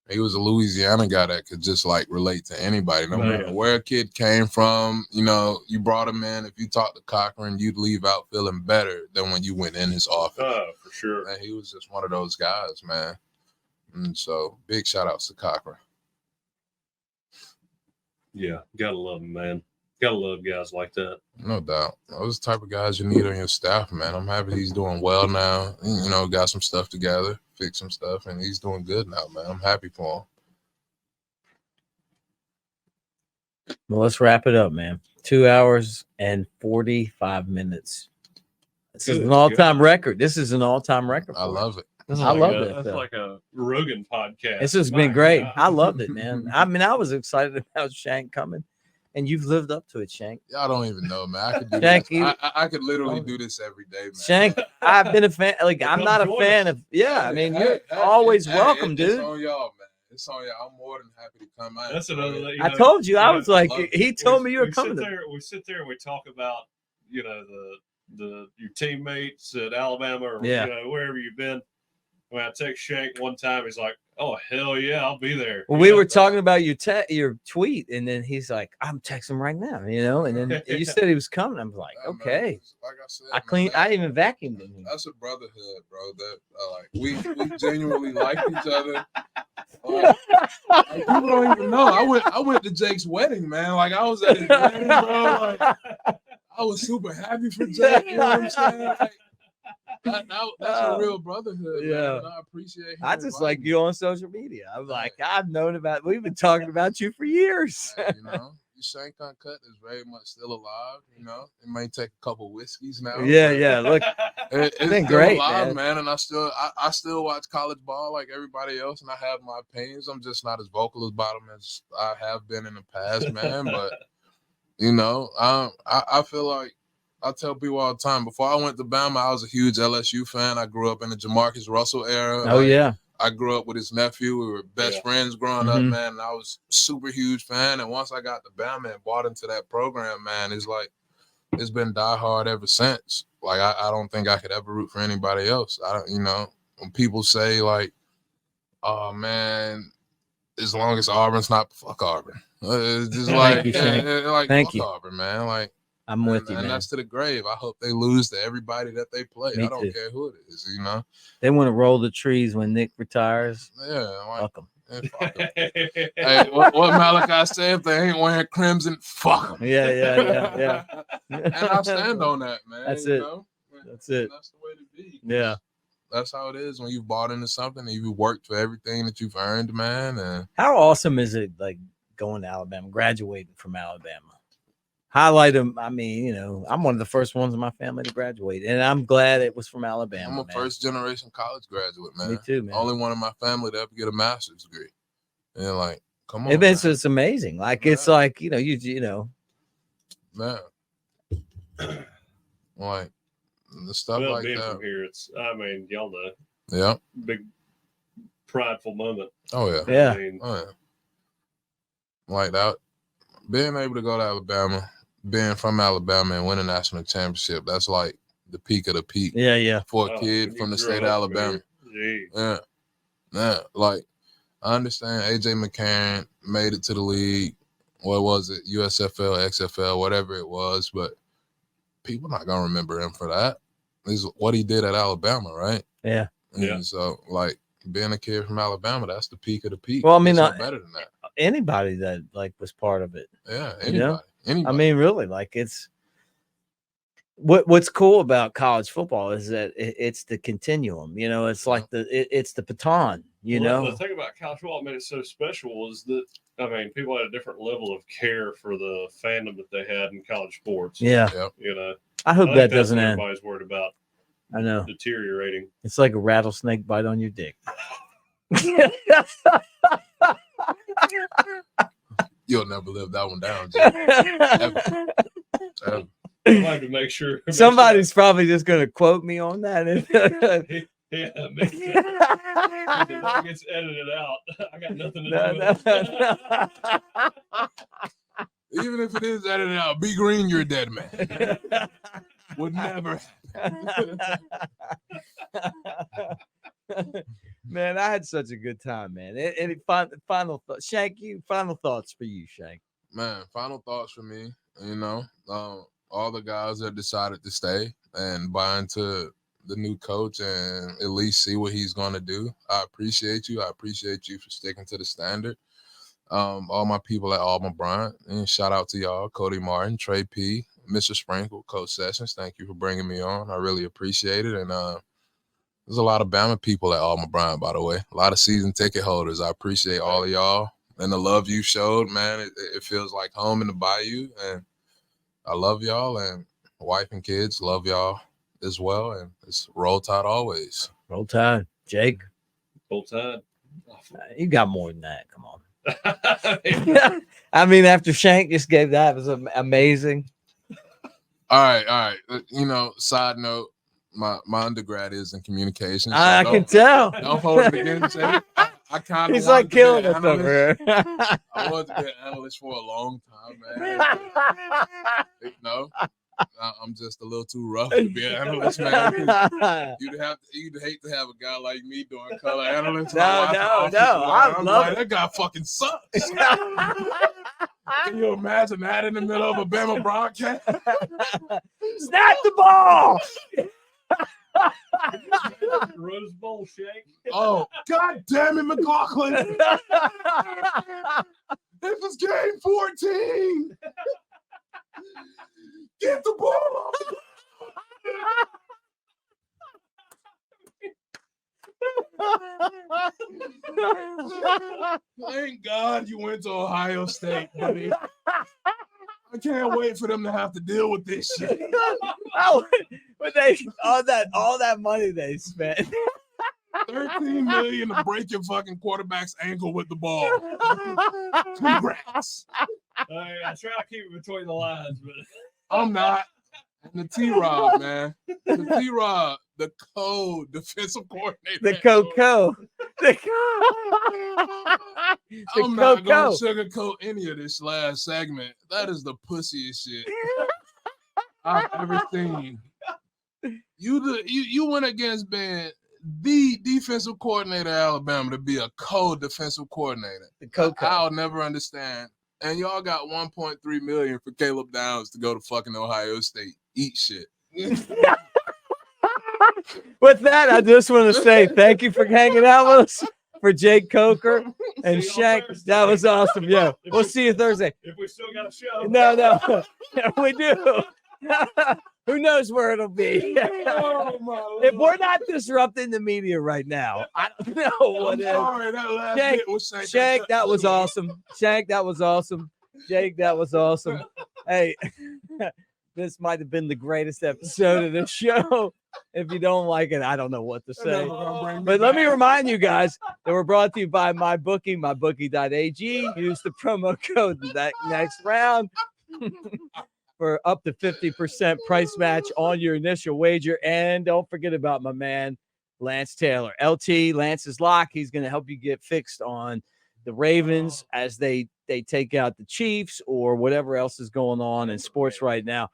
He was a Louisiana guy that could just like relate to anybody, no matter where a kid came from. You know, you brought him in. If you talked to Cochran, you'd leave out feeling better than when you went in his office. Oh, for sure. And he was just one of those guys, man. And so, big shout outs to Cochran. Yeah, gotta love him, man. Gotta love guys like that. No doubt. Those are the type of guys you need on your staff, man. I'm happy he's doing well now. You know, got some stuff together. fix some stuff, and he's doing good now, man. I'm happy for him. Well, let's wrap it up, man. 2 hours and 45 minutes. This is an all-time record. This is an all-time record. I love it. I love it. That's like a Rogan podcast. This has been great. I loved it, man. I mean, I was excited about Shank coming, and you've lived up to it, Shank. Y'all don't even know, man. I could do Shank, this. I could literally do this every day, man. Shank, I've been a fan. Like, I'm not a fan of. Yeah, I mean, you're always welcome, dude. It's on y'all, man. It's on y'all. I'm more than happy to come out. That's another thing. I told you, I was like, he told me you were coming. We sit there and we talk about, your teammates at Alabama or wherever you've been. When I text Shank one time, he's like, "Oh hell yeah, I'll be there." Well, we were talking about your tweet, and then he's like, "I'm texting right now," and then you said he was coming. I'm like, "Okay." Man, like I said, I even vacuumed him. That's a brotherhood, bro. That we genuinely like each other. People don't even know. I went to Jake's wedding, man. Like I was at his wedding, bro. Like I was super happy for Jake. You know what I'm saying? Like, that's a real brotherhood, man. I appreciate him. I just like you on social media. I'm like, we've been talking about you for years. Shank Uncut is very much still alive. It may take a couple whiskeys now. Yeah. Look, it's been still great, alive, man. And I still watch college ball like everybody else, and I have my opinions. I'm just not as vocal about them as I have been in the past, man. But I feel like I tell people all the time, before I went to Bama, I was a huge LSU fan. I grew up in the Jamarcus Russell era. Oh, yeah. I grew up with his nephew. We were best friends growing up, man. And I was a super huge fan. And once I got to Bama and bought into that program, man, it's been diehard ever since. Like, I don't think I could ever root for anybody else. When people say, like, oh, man, as long as Auburn's not, fuck Auburn. It's just Thank you. Auburn, man. Like, I'm with you, man. And that's to the grave. I hope they lose to everybody that they play. Me I don't too. care who it is, They want to roll the trees when Nick retires. Yeah. Fuck them. Fuck them. Hey, what Malachi said, if they ain't wearing crimson, fuck them. Yeah. And I stand on that, man. That's it. That's it. That's the way to be. Yeah. That's how it is when you've bought into something and you've worked for everything that you've earned, man. And how awesome is it, like, going to Alabama, graduating from Alabama? Highlight them. I mean, I'm one of the first ones in my family to graduate, and I'm glad it was from Alabama. I'm a first-generation college graduate, man. Me too, man. Only one in my family to ever get a master's degree. And like, come on, it's amazing. Like, it's like man. Like the stuff like being that. From here, y'all know. Yeah. Big prideful moment. Oh yeah. Yeah. Oh yeah. Like that, being able to go to Alabama. Being from Alabama and win a national championship, that's like the peak of the peak. Yeah. For a kid from the state of Alabama. Yeah. Like, I understand AJ McCarron made it to the league. What was it? USFL, XFL, whatever it was. But people not going to remember him for that. This is what he did at Alabama, right? Yeah. And so, like, being a kid from Alabama, that's the peak of the peak. Well, I mean, better than that. Anybody that, like, was part of it. Yeah, anybody. Anybody. I mean, really, like, it's what's cool about college football is that it's the continuum. It's like it's the baton. The thing about college football that made it so special is that people had a different level of care for the fandom that they had in college sports. Yeah, I hope that doesn't end. Everybody's worried about. I know deteriorating. It's like a rattlesnake bite on your dick. You'll never live that one down, Jay. Ever. I have to make sure. Somebody's probably just going to quote me on that. Yeah, make sure. If that gets edited out, I got nothing to do with it. Even if it is edited out, be green, you're a dead man. Would never. Man, I had such a good time, man. Any final thoughts, Shank? Final thoughts for you, Shank? Man, final thoughts for me. All the guys that decided to stay and buy into the new coach and at least see what he's going to do. I appreciate you. I appreciate you for sticking to the standard. All my people at Auburn Bryant, and shout out to y'all, Cody Martin, Trey P, Mr. Sprinkle, Coach Sessions. Thank you for bringing me on. I really appreciate it. And There's a lot of Bama people at Alma Bryant, by the way. A lot of season ticket holders. I appreciate all of y'all and the love you showed, man. It feels like home in the Bayou, and I love y'all, and wife and kids love y'all as well. And it's Roll Tide always. Roll Tide. Jake, Full time. you got more than that. Come on. I mean, after Shank just gave that, it was amazing. All right. You know, side note, my undergrad is in communications. So I can tell. Don't hold it against Jake. I kind of He's like killing us over here. I wanted to be an analyst for a long time, man. No, I'm just a little too rough to be an analyst, man. You'd hate to have a guy like me doing color analyst. No. I'm love like, it. that guy fucking sucks. Can you imagine that in the middle of a Bama broadcast? Snap the ball. Rose Bowl Shank. Oh, God damn it, McLaughlin. This is game 14. Get the ball off. Thank God you went to Ohio State, buddy. I can't wait for them to have to deal with this shit. But they all that money they spent. $13 million to break your fucking quarterback's ankle with the ball. Congrats. I try to keep it between the lines, but I'm not. And the T-Rod, man. The T-Rod, the co-defensive coordinator. The Coco. I'm not going to sugarcoat any of this last segment. That is the pussiest shit I've ever seen. You went against being the defensive coordinator of Alabama to be a co-defensive coordinator. The Coco. I'll never understand. And y'all got $1.3 million for Caleb Downs to go to fucking Ohio State. Eat shit. With that, I just want to say thank you for hanging out with us. For Jake Coker and Shank, that was awesome. Yeah, we'll see you Thursday. if we still got a show. No, we do. Who knows where it'll be? If we're not disrupting the media right now, I don't know what Sorry, that last Shank, bit was Shank, that was awesome. Shank, that was awesome. Jake, that was awesome. Hey, this might have been the greatest episode of the show. If you don't like it, I don't know what to say. But let me remind you guys that we're brought to you by MyBookie, mybookie.ag. Use the promo code that next round for up to 50% price match on your initial wager. And don't forget about my man, Lance Taylor. LT, Lance's lock. He's going to help you get fixed on the Ravens as they take out the Chiefs or whatever else is going on in sports right now.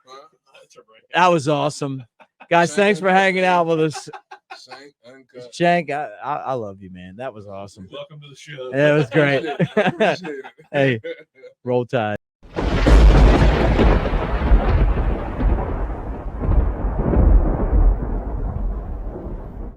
That was awesome. Guys, thanks for hanging out with us. Shank, I love you, man. That was awesome. Welcome to the show. It was great. Hey, Roll Tide.